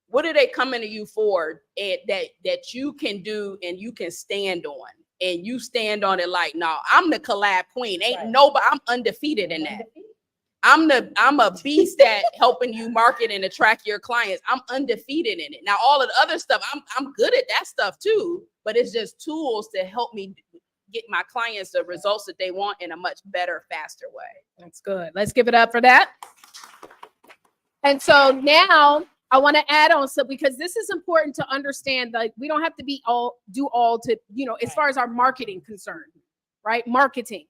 What are they coming to you for that you can do and you can stand on? And you stand on it like, no, I'm the collab queen. Ain't nobody, I'm undefeated in that. I'm a beast at helping you market and attract your clients. I'm undefeated in it. Now, all of the other stuff, I'm good at that stuff too, but it's just tools to help me get my clients the results that they want in a much better, faster way. That's good. Let's give it up for that. And so now I want to add on some, because this is important to understand, like we don't have to do all to, as far as our marketing concerned, right? Marketing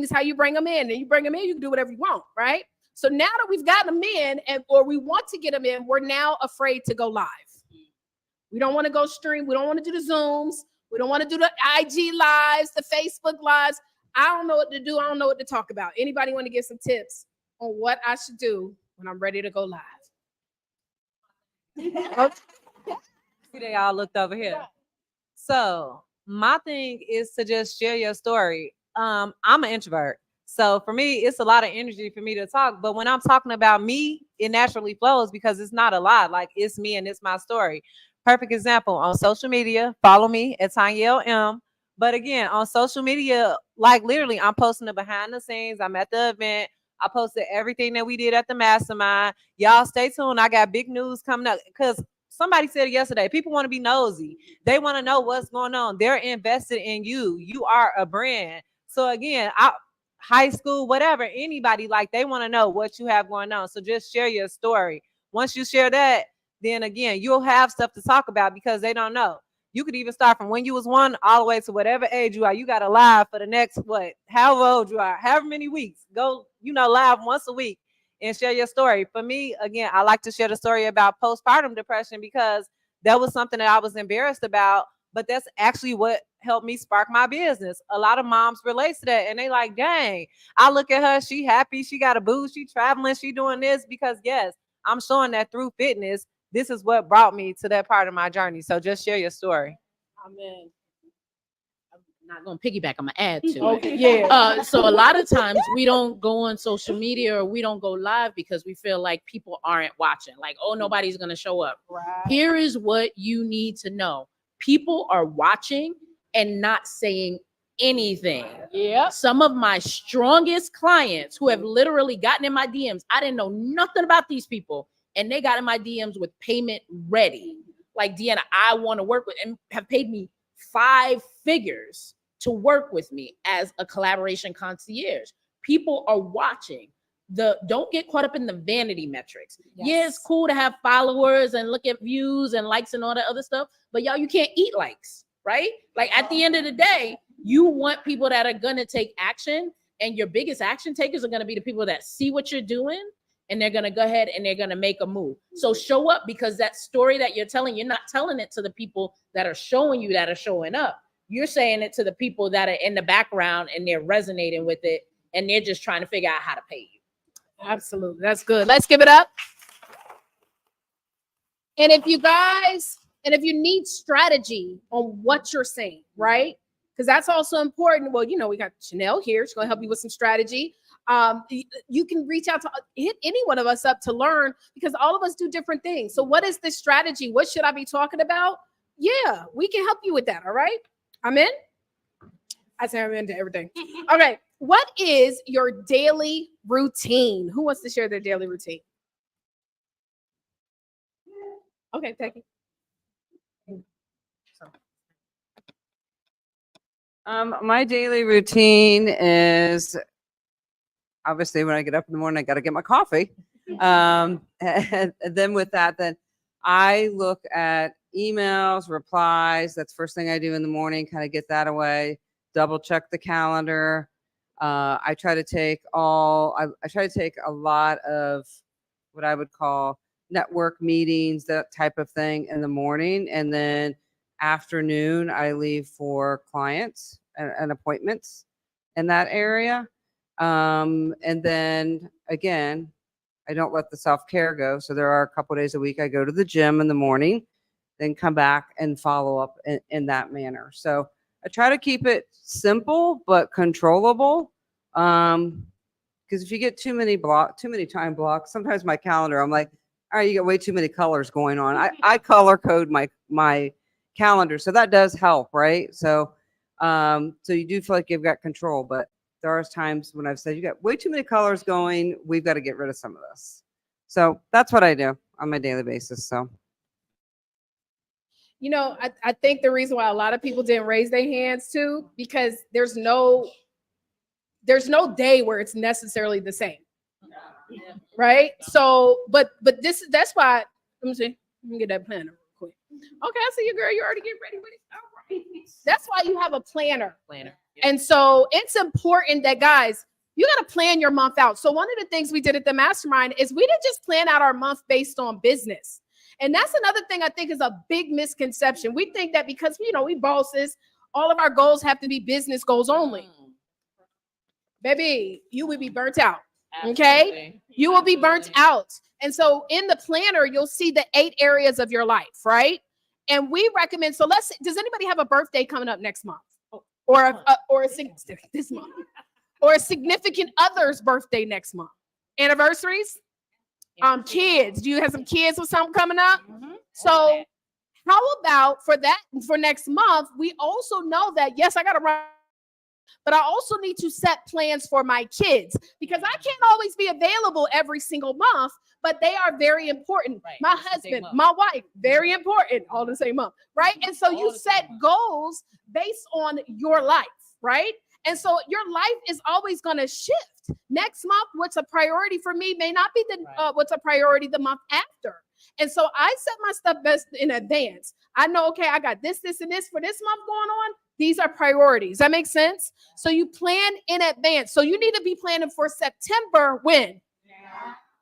is how you bring them in, and you bring them in, you can do whatever you want, right? So now that we've gotten them in or we want to get them in, we're now afraid to go live. We don't want to go stream. We don't want to do the Zooms. We don't want to do the IG lives, the Facebook lives. I don't know what to do. I don't know what to talk about. Anybody want to give some tips on what I should do when I'm ready to go live? See, they all looked over here. So my thing is to just share your story. I'm an introvert. So for me, it's a lot of energy for me to talk. But when I'm talking about me, it naturally flows because it's not a lot. Like it's me and it's my story. Perfect example on social media. Follow me at Tanya M. But again, on social media, like literally, I'm posting the behind the scenes. I'm at the event. I posted everything that we did at the mastermind. Y'all stay tuned. I got big news coming up because somebody said it yesterday. People want to be nosy. They want to know what's going on. They're invested in you. You are a brand. So again, high school, whatever, anybody, like, they want to know what you have going on. So just share your story. Once you share that, then again, you'll have stuff to talk about because they don't know. You could even start from when you was 1 all the way to whatever age you are. You got to live for the next, however old you are, however many weeks. Go, live once a week and share your story. For me, again, I like to share the story about postpartum depression because that was something that I was embarrassed about, but that's actually what helped me spark my business. A lot of moms relate to that, and they like, dang, I look at her, she happy, she got a boo, she traveling, she doing this, because yes, I'm showing that through fitness. This is what brought me to that part of my journey. So just share your story. Amen. I'm not gonna piggyback. I'm gonna add to Okay, it. yeah. So a lot of times we don't go on social media or we don't go live because we feel like people aren't watching. Like, oh, nobody's gonna show up. Right. Here is what you need to know: people are watching and not saying anything. Yeah. Some of my strongest clients who have literally gotten in my DMs, I didn't know nothing about these people, and they got in my DMs with payment ready. Like, Deanna, I want to work with, and have paid me 5 figures to work with me as a collaboration concierge. People are watching. Don't get caught up in the vanity metrics. Yes. Yeah, it's cool to have followers and look at views and likes and all that other stuff, but y'all, you can't eat likes, right? Like, at the end of the day, you want people that are gonna take action, and your biggest action takers are gonna be the people that see what you're doing, and they're gonna go ahead and they're gonna make a move. So show up, because that story that you're telling, you're not telling it to the people that are showing you, that are showing up. You're saying it to the people that are in the background, and they're resonating with it, and they're just trying to figure out how to pay you. Absolutely. That's good. Let's give it up. And if you need strategy on what you're saying, right? Because that's also important. Well, we got Chanel here. She's going to help you with some strategy. You can reach out to hit any one of us up to learn, because all of us do different things. So what is this strategy? What should I be talking about? Yeah, we can help you with that. All right. I'm in. I say I'm into everything. Okay. What is your daily routine? Who wants to share their daily routine? Okay, Becky. My daily routine is, obviously, when I get up in the morning, I got to get my coffee. And then with that, then I look at emails, replies. That's first thing I do in the morning, kind of get that away, double check the calendar. I try to take a lot of what I would call network meetings, that type of thing, in the morning. And then afternoon, I leave for clients and appointments in that area. And then again, I don't let the self-care go. So there are a couple days a week I go to the gym in the morning, then come back and follow up in that manner. So I try to keep it simple but controllable. Because if you get too many time blocks, sometimes my calendar, I'm like, all right, you got way too many colors going on. I color code my calendar, so that does help, right? So so you do feel like you've got control, but there are times when I've said, you got way too many colors going, we've got to get rid of some of this. So that's what I do on my daily basis. So I think the reason why a lot of people didn't raise their hands too, because there's no day where it's necessarily the same. Right? So, but that's why, let me see. Let me get that planner real quick. Okay, I see you, girl. You already get ready with it. All right. That's why you have a planner. And so it's important that, guys, you got to plan your month out. So one of the things we did at the mastermind is we didn't just plan out our month based on business. And that's another thing I think is a big misconception. We think that because, we bosses, all of our goals have to be business goals only. Baby, you would be burnt out. Okay? Absolutely. You will be burnt out. And so in the planner, you'll see the 8 areas of your life, right? And we recommend, so does anybody have a birthday coming up next month? Or this month? Or a significant other's birthday next month? Anniversaries? Kids. Do you have some kids with something coming up? So how about for next month, we also know that, yes, I got to run, but I also need to set plans for my kids, because I can't always be available every single month, but they are very important. Right. My It's the same husband, month. my wife, very important, all the same month, right? And so you set goals based on your life, right? And so your life is always going to shift. Next month, what's a priority for me may not be what's a priority the month after. And so I set my stuff best in advance. I know, okay, I got this, and this for this month going on. These are priorities. That makes sense? So you plan in advance. So you need to be planning for September when?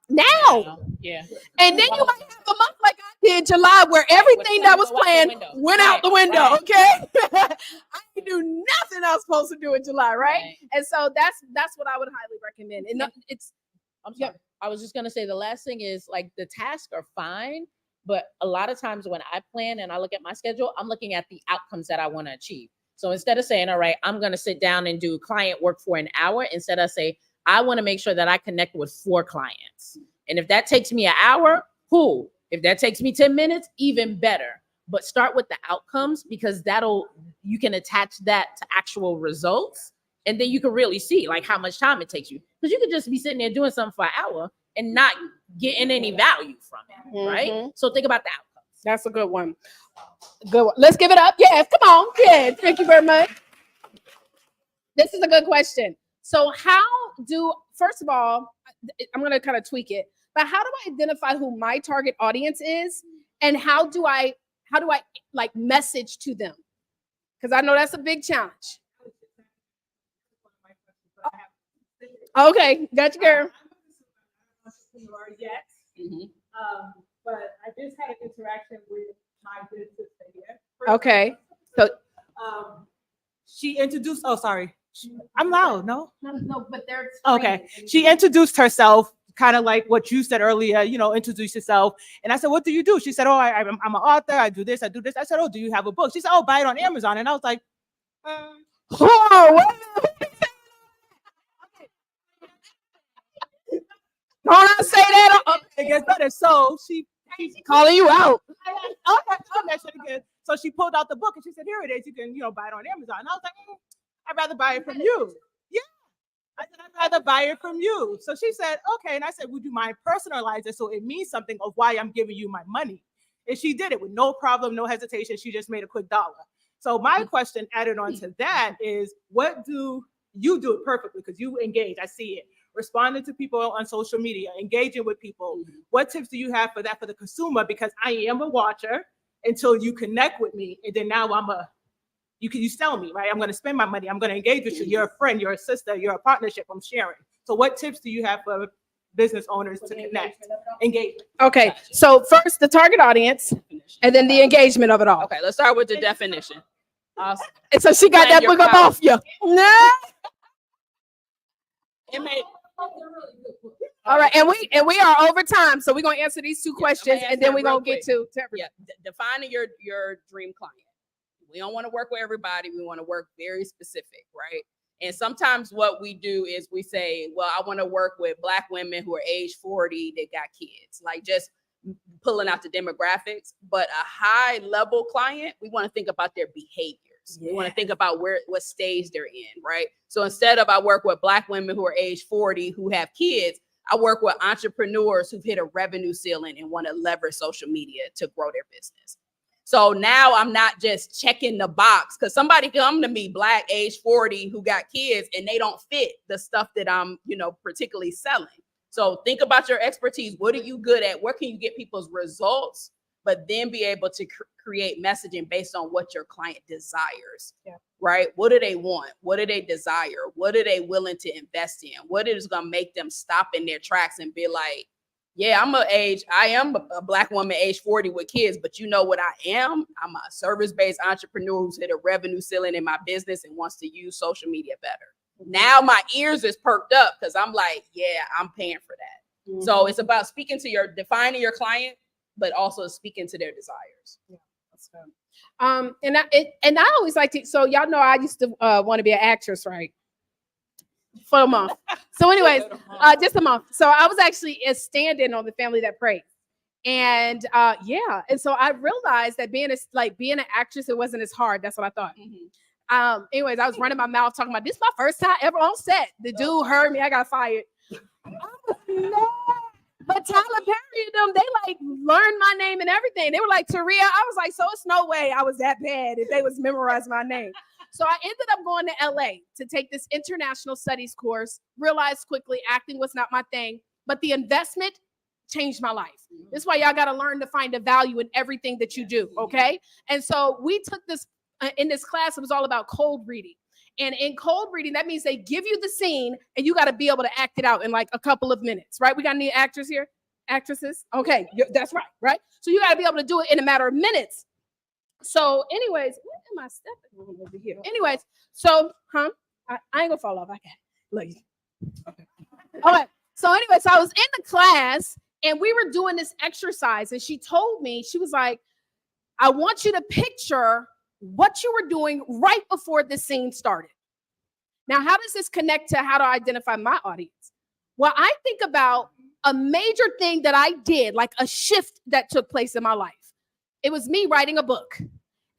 Now. Yeah. And then you might have a month like I did July where everything that was planned went out the window. Okay. I didn't do nothing I was supposed to do in July, right? And so that's what I would highly recommend. And it's I'm sorry. I was just gonna say the last thing is like the tasks are fine, but a lot of times when I plan and I look at my schedule, I'm looking at the outcomes that I want to achieve. So instead of saying, all right, I'm gonna sit down and do client work for an hour, instead I say, I want to make sure that I connect with 4 clients. And if that takes me an hour, cool. If that takes me 10 minutes, even better. But start with the outcomes, because you can attach that to actual results. And then you can really see like how much time it takes you. Because you could just be sitting there doing something for an hour and not getting any value from it, right? So think about the outcomes. That's a good one. Good one. Let's give it up. Yes, come on. Yeah, thank you very much. This is a good question. So first of all, I'm going to kind of tweak it, but how do I identify who my target audience is, and how do I like message to them? Because I know that's a big challenge. Okay, got you, girl. Yes. But I just had an interaction with my good sister here. Okay. So she introduced, oh, sorry. I'm loud, no? No, but they're okay. She introduced herself, kind of like what you said earlier, introduce yourself. And I said, what do you do? She said, oh, I'm an author. I do this, I do this. I said, oh, do you have a book? She said, oh, buy it on Amazon. And I was like, don't I say that? It gets better. So she's calling you out. Okay. So she pulled out the book and she said, here it is. You can, buy it on Amazon. And I was like, I'd rather buy it from you. Yeah. I said, I'd rather buy it from you. So she said, okay. And I said, would you mind personalize it so it means something of why I'm giving you my money? And she did it with no problem, no hesitation. She just made a quick $1. So my question added on to that is, what do you do it perfectly? Because you engage, I see it. Responding to people on social media, engaging with people. What tips do you have for that for the consumer? Because I am a watcher until you connect with me. And then now you sell me, right? I'm going to spend my money. I'm going to engage with you. You're a friend, you're a sister, you're a partnership. I'm sharing. So what tips do you have for business owners to connect, engage? Okay. So first the target audience and then the engagement of it all. Okay. Let's start with the definition. Awesome. And so she got that book up off you. Nah. All right, and we are over time, so we're gonna answer these 2 questions, and then we're gonna get to everything. Defining your dream client. We don't want to work with everybody. We want to work very specific, right? And sometimes what we do is we say, well, I want to work with Black women who are age 40 that got kids, like just pulling out the demographics. But a high level client, we want to think about their behaviors. Yeah. We want to think about what stage they're in, right? So instead of I work with Black women who are age 40 who have kids, I work with entrepreneurs who've hit a revenue ceiling and want to leverage social media to grow their business. So now I'm not just checking the box, because somebody come to me, Black, age 40, who got kids, and they don't fit the stuff that I'm, particularly selling. So think about your expertise. What are you good at? Where can you get people's results? But then be able to create messaging based on what your client desires, right? What do they want? What do they desire? What are they willing to invest in? What is going to make them stop in their tracks and be like, yeah, I am a Black woman age 40 with kids, but you know what I am? I'm a service-based entrepreneur who's hit a revenue ceiling in my business and wants to use social media better. Now my ears is perked up because I'm like, yeah, I'm paying for that. So it's about defining your client, but also speaking to their desires. Yeah, that's good. And I always like to. So y'all know I used to want to be an actress, right? For a month. So, anyways, just a month. So I was actually a stand-in on The Family That Prayed, and and so I realized that being an actress, it wasn't as hard. That's what I thought. Anyways, I was running my mouth talking about this is my first time ever on set. The dude heard me. I got fired. But Tyler Perry and them, they like learned my name and everything. They were like, Taria. I was like, so it's no way I was that bad if they was memorizing my name. So I ended up going to LA to take this international studies course, realized quickly acting was not my thing, but the investment changed my life. This is why y'all got to learn to find a value in everything that you do, okay? And so we took this, in this class, it was all about cold reading. And in cold reading, that means they give you the scene and you got to be able to act it out in like a couple of minutes, right? We got any actors here? Actresses? Okay, that's right, right? So you got to be able to do it in a matter of minutes. So anyways, what am I stepping on over here? Anyways, so, I ain't gonna fall off. I got look. Okay. All right. So anyway, so I was in the class and we were doing this exercise and she told me, she was like, I want you to picture what you were doing right before the scene started. Now, how does this connect to how to identify my audience? Well, I think about a major thing that I did, like a shift that took place in my life. It was me writing a book.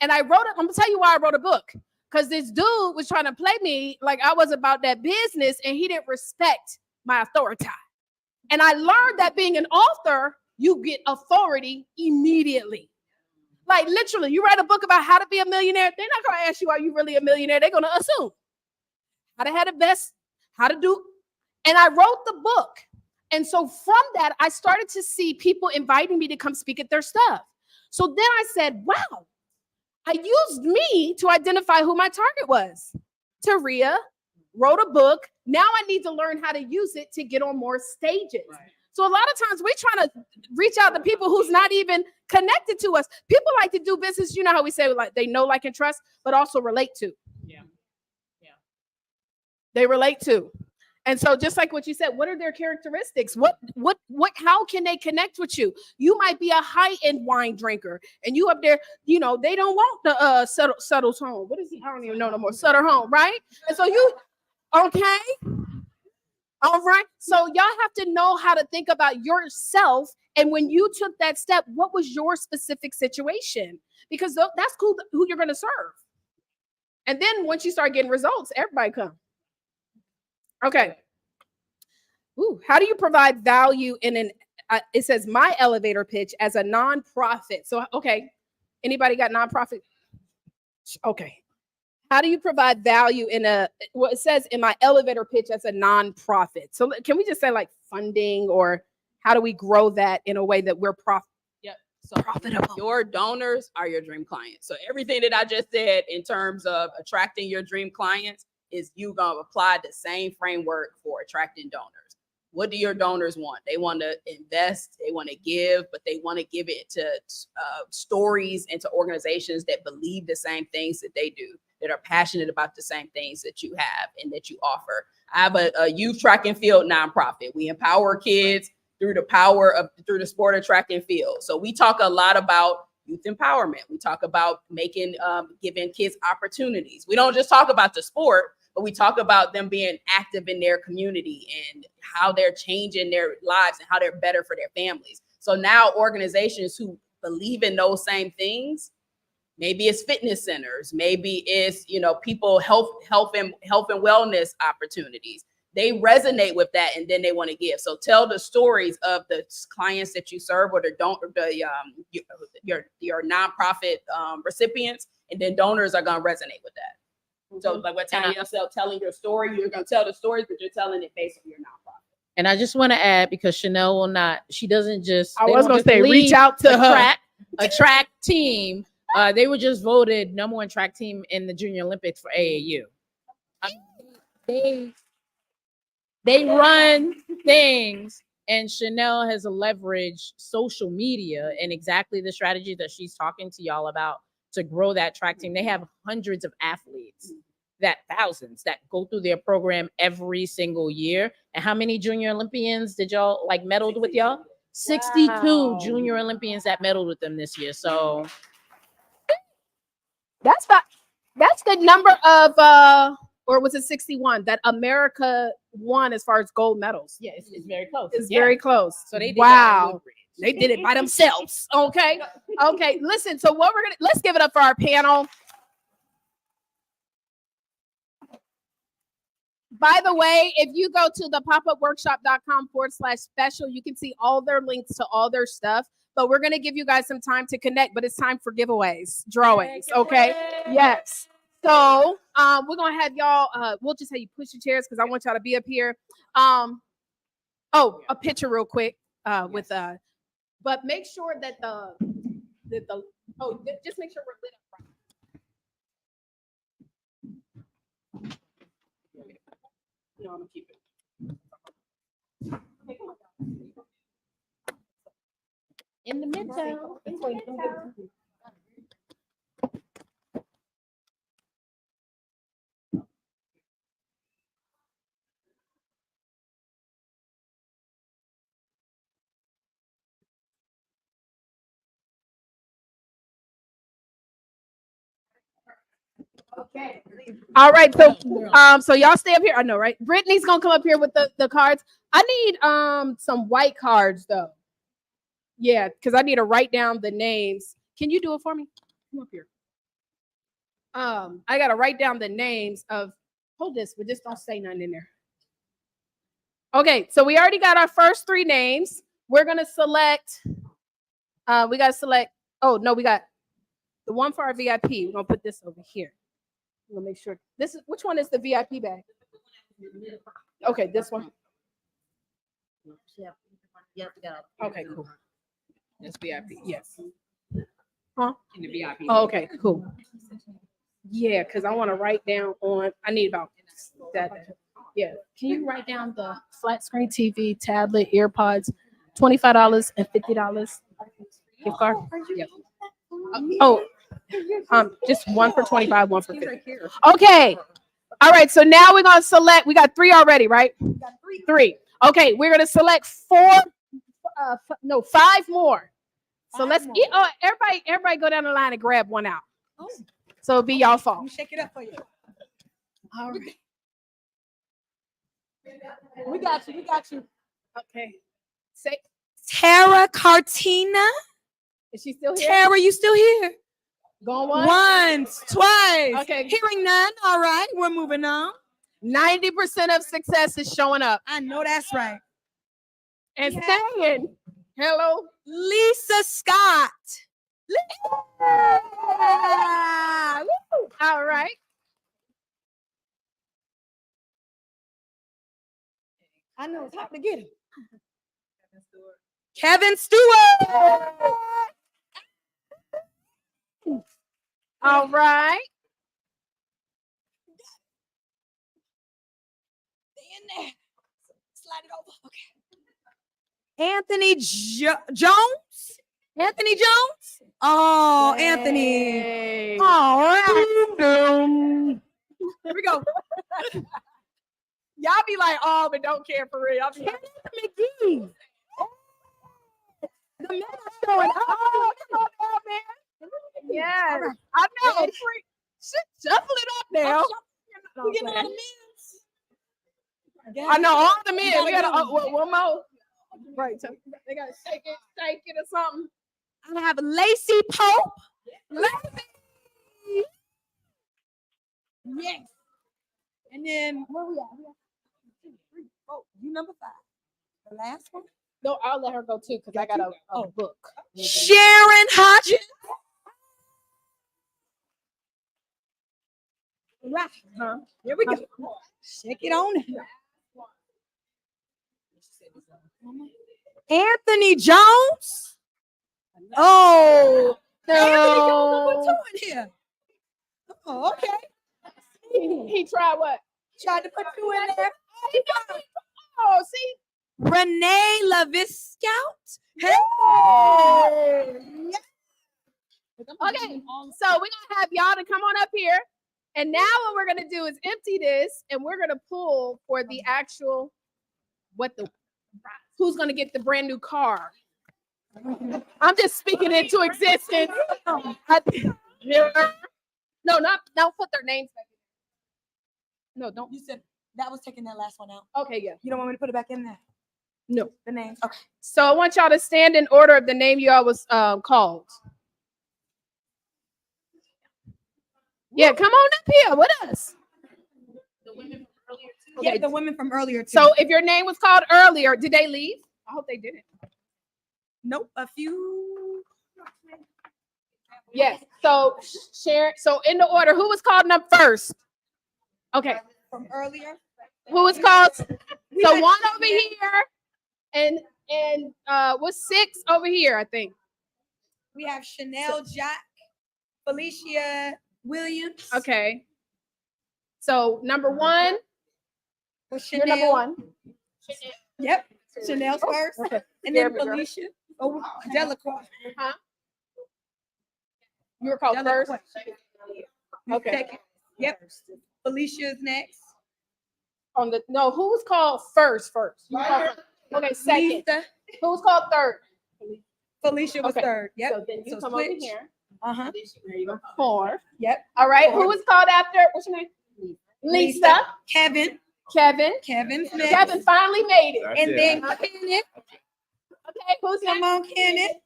And I wrote it. I'm gonna tell you why I wrote a book. Because this dude was trying to play me like I was about that business and he didn't respect my authority. And I learned that being an author, you get authority immediately. Like literally, you write a book about how to be a millionaire, they're not going to ask you, are you really a millionaire? They're going to assume how to have the best, how to do. And I wrote the book. And so from that, I started to see people inviting me to come speak at their stuff. So then I said, wow, I used me to identify who my target was. Taria wrote a book. Now I need to learn how to use it to get on more stages. Right. So a lot of times we're trying to reach out to people who's not even connected to us. People like to do business. You know how we say like they know, like, and trust, but also relate to. Yeah. Yeah. They relate to. And so just like what you said, what are their characteristics? How can they connect with you? You might be a high-end wine drinker and you up there, you know, they don't want the subtle tone. What is he? I don't even know no more. Subtle home, right? And so you, okay. All right. So y'all have to know how to think about yourself. And when you took that step, what was your specific situation? Because that's cool who you're going to serve. And then once you start getting results, everybody come. Okay. Ooh, how do you provide value in an, it says my elevator pitch as a nonprofit. So, okay. Anybody got nonprofit? Okay. How do you provide value in what it says in my elevator pitch as a nonprofit? So can we just say like funding, or how do we grow that in a way that we're So profitable? Your donors are your dream clients. So everything that I just said in terms of attracting your dream clients is you gonna apply the same framework for attracting donors. What do your donors want? They want to invest, they want to give, but they want to give it to stories and to organizations that believe the same things that they do, that are passionate about the same things that you have and that you offer. I have a youth track and field nonprofit. We empower kids through the sport of track and field. So we talk a lot about youth empowerment. We talk about giving kids opportunities. We don't just talk about the sport, but we talk about them being active in their community and how they're changing their lives and how they're better for their families. So now organizations who believe in those same things, maybe it's fitness centers, maybe it's, people health and wellness opportunities. They resonate with that and then they want to give. So tell the stories of the clients that you serve, or your nonprofit recipients, and then donors are going to resonate with that. So like what time yourself telling your story, you're going to tell the stories, but you're telling it based on your nonprofit. And I just want to add, because Chanel will not, she doesn't just, I was going to say, reach out to her. A track team. They were just voted #1 track team in the Junior Olympics for AAU. They run things, and Chanel has leveraged social media and exactly the strategy that she's talking to y'all about to grow that track team. They have hundreds of athletes, thousands that go through their program every single year. And how many Junior Olympians did y'all medaled with y'all? 62 Junior Olympians that medaled with them this year. So that's the number of or was it 61 that America won as far as gold medals? Yeah, it's very close. It's very close. So they did they did it by themselves. Okay. Okay. Listen. So let's give it up for our panel. By the way, if you go to the popupworkshop.com/special, you can see all their links to all their stuff. But we're gonna give you guys some time to connect. But it's time for giveaways, drawings. Okay. Yes. So we're gonna have y'all. We'll just have you push your chairs because I want y'all to be up here. Oh, a picture real quick. With but make sure that the just make sure we're lit up right. No, I'm gonna keep it. In the middle. Okay. All right. So y'all stay up here. I know, right? Brittany's gonna come up here with the cards. I need some white cards though. Yeah, because I need to write down the names. Can you do it for me? Come up here. I gotta write down the names of hold this, but just don't say nothing in there. Okay, so we already got our first three names. We're gonna select, we gotta select, oh no, we got the one for our VIP. We're gonna put this over here. We're gonna make sure this is which one is the VIP bag? Okay, this one. Okay, cool. That's VIP. Yes. Huh? In the VIP. Oh, okay, cool. Yeah, because I want to write down on. I need about that. Yeah. Can you write down the flat screen TV, tablet, earpods, $25 and $50 gift card? Yep. Just one for 25, one for 50. Okay. All right. So now we're gonna select. We got three already, right? Three. Okay. We're gonna select five more. So let's eat. Oh, everybody go down the line and grab one out. So it'll be y'all fault. Shake it up for you. All right. We got you. We got you. Okay. Say Tara Cartina. Is she still here? Tara, you still here? Going once? Once, twice. Okay. Hearing none. All right. We're moving on. 90% of success is showing up. I know that's right. And saying hello. Lisa Scott. All right. I know it's hard to get him. Kevin Stewart. All right. Stay in there. Slide it over. Okay. Anthony Jones. Anthony Jones. Oh, Hey. Anthony. All right. Here we go. Y'all be like, oh, but don't care for real. I'll be like, McGee. The men are showing up. oh, come on now, man. Yes. Right. I know. Shuffle it up now. We getting all the men. I know all the men. gotta We got go. one more. Right. So they got to shake it or something. I have Lacey Pope. Lacey. Yes. And then where we at? Oh, you number 5. The last one. No, I'll let her go too because I got a book. Sharon Hodges. Right. Huh? Here we go. Shake it on. Anthony Jones. Oh, Anthony Jones. Number 2 in here. Oh, okay. He tried what? Tried to put 2 in there. Oh, see? Renee LaViscout. Hey. Okay, so we're gonna have y'all to come on up here, and now what we're gonna do is empty this, and we're gonna pull for the actual who's gonna get the brand new car. I'm just speaking into existence. No, don't put their names back in. No, don't. You said that was taking that last one out. Okay, yeah. You don't want me to put it back in there? No. The names. Okay. So I want y'all to stand in order of the name you all was called. Yeah, come on up here with us. The women from earlier too. Yeah, the women from earlier too. So if your name was called earlier, did they leave? I hope they didn't. Nope, a few. Yes. So share. So in the order, who was called up first? Okay. From earlier. Who was called? So one over here, and what's 6 over here? I think. We have Chanel Jack, Felicia Williams. Okay. So number 1. Was You're number Chanel. 1. Yep. Chanel's first. Okay. And then There we go. Felicia. Oh, Delacroix. Huh? You were called first. Okay. Second. Yep. Felicia's next. On the no, who was called first? You were called first. Okay, second. Lisa. Who was called third? Felicia was Okay. third. Yep. So then you come switch. over here. Uh-huh. There you go. 4. Yep. All right. Four. Who was called after? What's your name? Lisa. Kevin. Kevin. Kevin's next. Kevin finally made it. And then Kenneth. Okay. Who's Come on, Kenneth.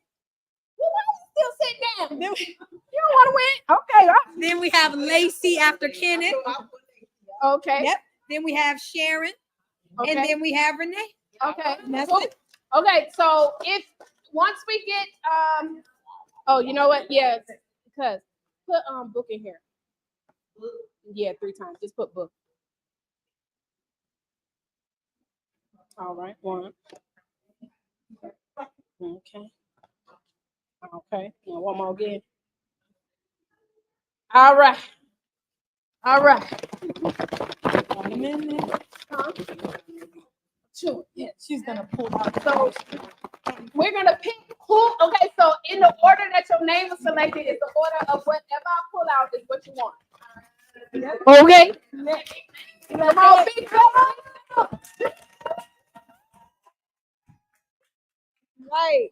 Well, why you still sitting down? You don't want to win? Okay. All right. Then we have Lacey after Kenneth. Okay. Yep. Then we have Sharon. Okay. And then we have Renee. Okay. And that's Well, it. okay. So if once we get oh, you know what? Yeah, because put book in here. Yeah, 3 times. Just put book. All right. 1. Okay. Okay. Now one more again. All right. All right. 1 minute. Huh? 2. Yeah, she's gonna pull out. So we're gonna pick who. Okay, so in the order that your name is selected is the order of whatever I pull out is what you want. Okay. Come on, big girl. Right.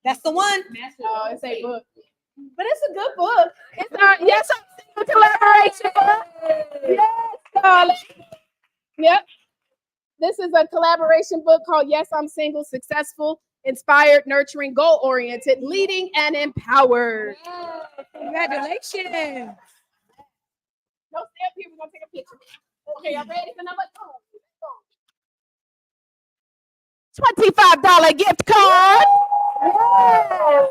That's the one. Oh, it's a book. But it's a good book. It's our yes, I'm single collaboration book. Yes, darling. Yep. This is a collaboration book called Yes, I'm Single, Successful, Inspired, Nurturing, Goal-Oriented, Leading, and Empowered. Congratulations. No, stay up here. We're going to take a picture. Okay, y'all ready for number 2? $25 gift card. Yeah.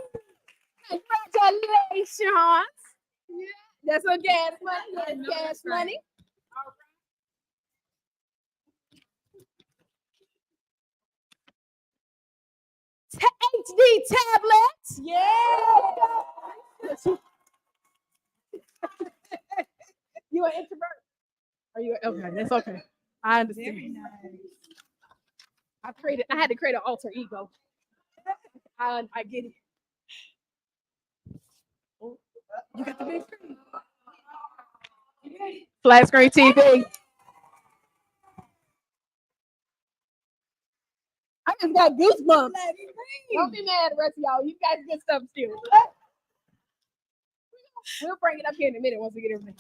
Congratulations. Yeah. That's a gas money. That's gas money. HD tablets. Yeah. You an introvert? Are you okay? That's okay. I understand. I had to create an alter ego. I get it. You got the big screen. Flat screen TV. I just got goosebumps. Don't be mad, the rest of y'all. You guys get stuff still. We'll bring it up here in a minute once we get everything.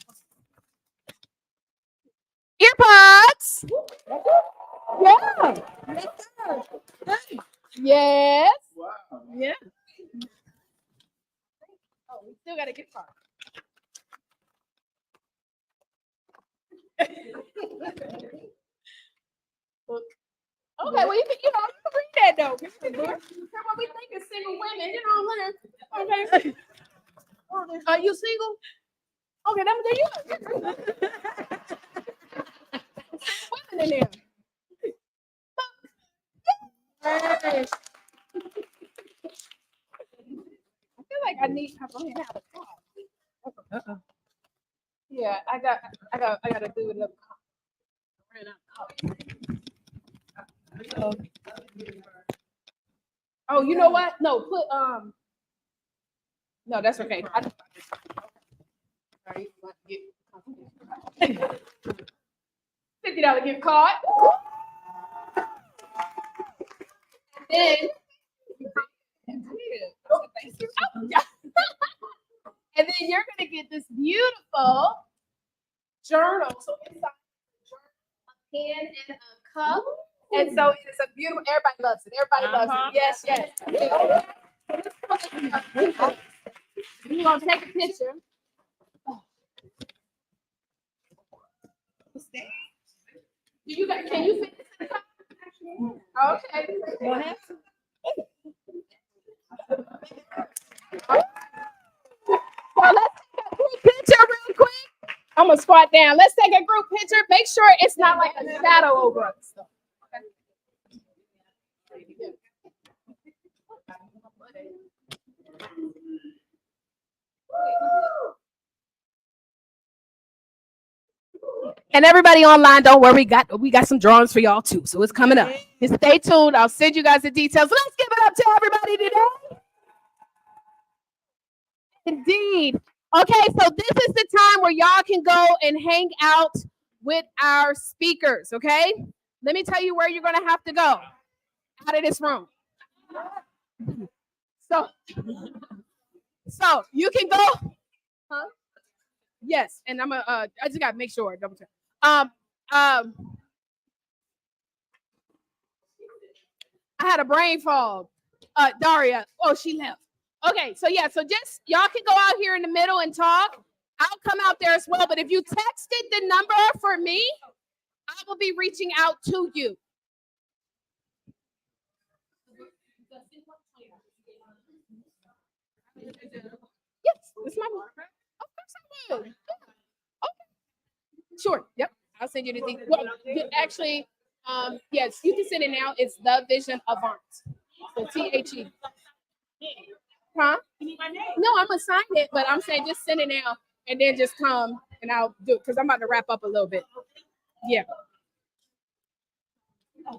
Earpods. Yeah. Yes. Wow. Yeah. Oh, we still got a gift card. Look. Okay, well, you can read that though. You can hear what we think is single women, Okay. Are you single? Okay, then you. Women in there. Hey. I feel like I need to have a card. Yeah, I gotta do another card. I ran out of cards. Oh, you know what? No, put no, that's okay. $50 gift card. And then you're gonna get this beautiful journal. So inside the journal, a pen and a cup. And so it's a beautiful, everybody loves it. Everybody loves it. Yes. We're gonna take a picture. Do you guys, can you fit this in the car? Okay. Go ahead. So let's take a group picture real quick. I'm gonna squat down. Let's take a group picture. Make sure it's not like a shadow over us. And everybody online, don't worry, we got some drawings for y'all too. So it's coming up. Just stay tuned. I'll send you guys the details. Let's give it up to everybody today. Indeed. Okay, so this is the time where y'all can go and hang out with our speakers. Okay, let me tell you where you're gonna have to go out of this room. So you can go. Huh? Yes, and I just gotta make sure. Double check. I had a brain fog. Daria. Oh, she left. Okay, so yeah, so just y'all can go out here in the middle and talk. I'll come out there as well. But if you texted the number for me, I will be reaching out to you. Yes, it's my one. Of course I will. Yeah. Okay. Sure. Yep. I'll send you the details. Well, actually, yes, you can send it now. It's The Vision Avant. So THE. Huh? No, I'm gonna sign it, but I'm saying just send it now and then just come and I'll do it because I'm about to wrap up a little bit. Yeah. I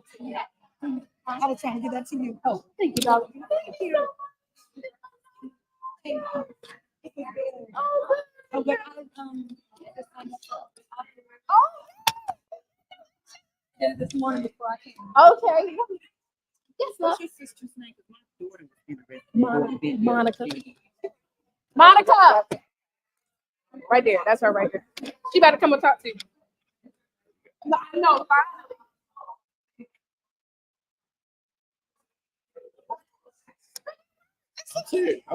was trying to get that to you. Oh, thank you, darling. Thank you. Did it this morning before I came. Okay. Yes, love. What's your sister's name? My daughter was interested. Monica. Monica. Right there. That's her right there. She about to come and talk to you. No.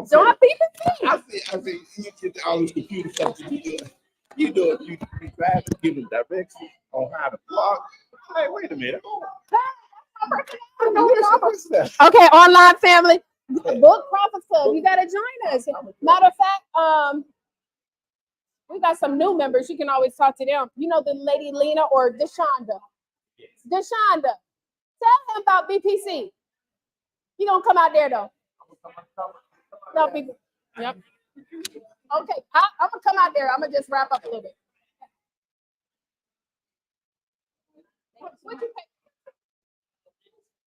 Don't people see? I see. You get all this computer stuff that you do it. You try to give them directions on how to block. Hey, wait a minute. Okay, online family. Book Prophet Club. You gotta join us. Matter of fact, we got some new members. You can always talk to them. You know the lady Lena or Deshonda. Deshonda. Tell him about BPC. He gonna come out there though. No, people. Yep. Okay, I'm gonna come out there. I'm gonna just wrap up a little bit. What'd you pay?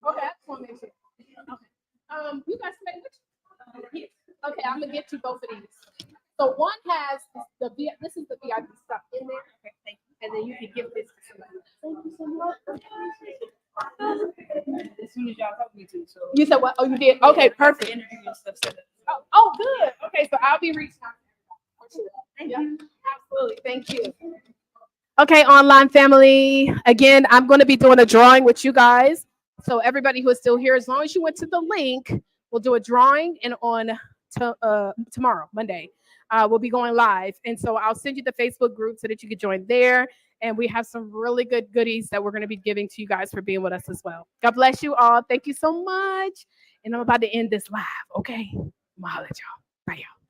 Okay, I just want to make sure. Okay. You guys pay which? Yes. Okay, I'm gonna get you both of these. So one has this is the VIP stuff in there. Okay, thank you. And then you can give this to somebody. Thank you so much. As soon as y'all told me to, so You said what? Oh, you did. Okay, perfect. interview and stuff set up. Oh, good. Okay, so I'll be reaching out. Thank you. Absolutely. Thank you. Okay, online family. Again, I'm going to be doing a drawing with you guys. So everybody who is still here, as long as you went to the link, we'll do a drawing and on tomorrow, Monday, we'll be going live. And so I'll send you the Facebook group so that you can join there. And we have some really good goodies that we're going to be giving to you guys for being with us as well. God bless you all. Thank you so much. And I'm about to end this live. Okay. I'm going to holler at y'all. Bye, y'all.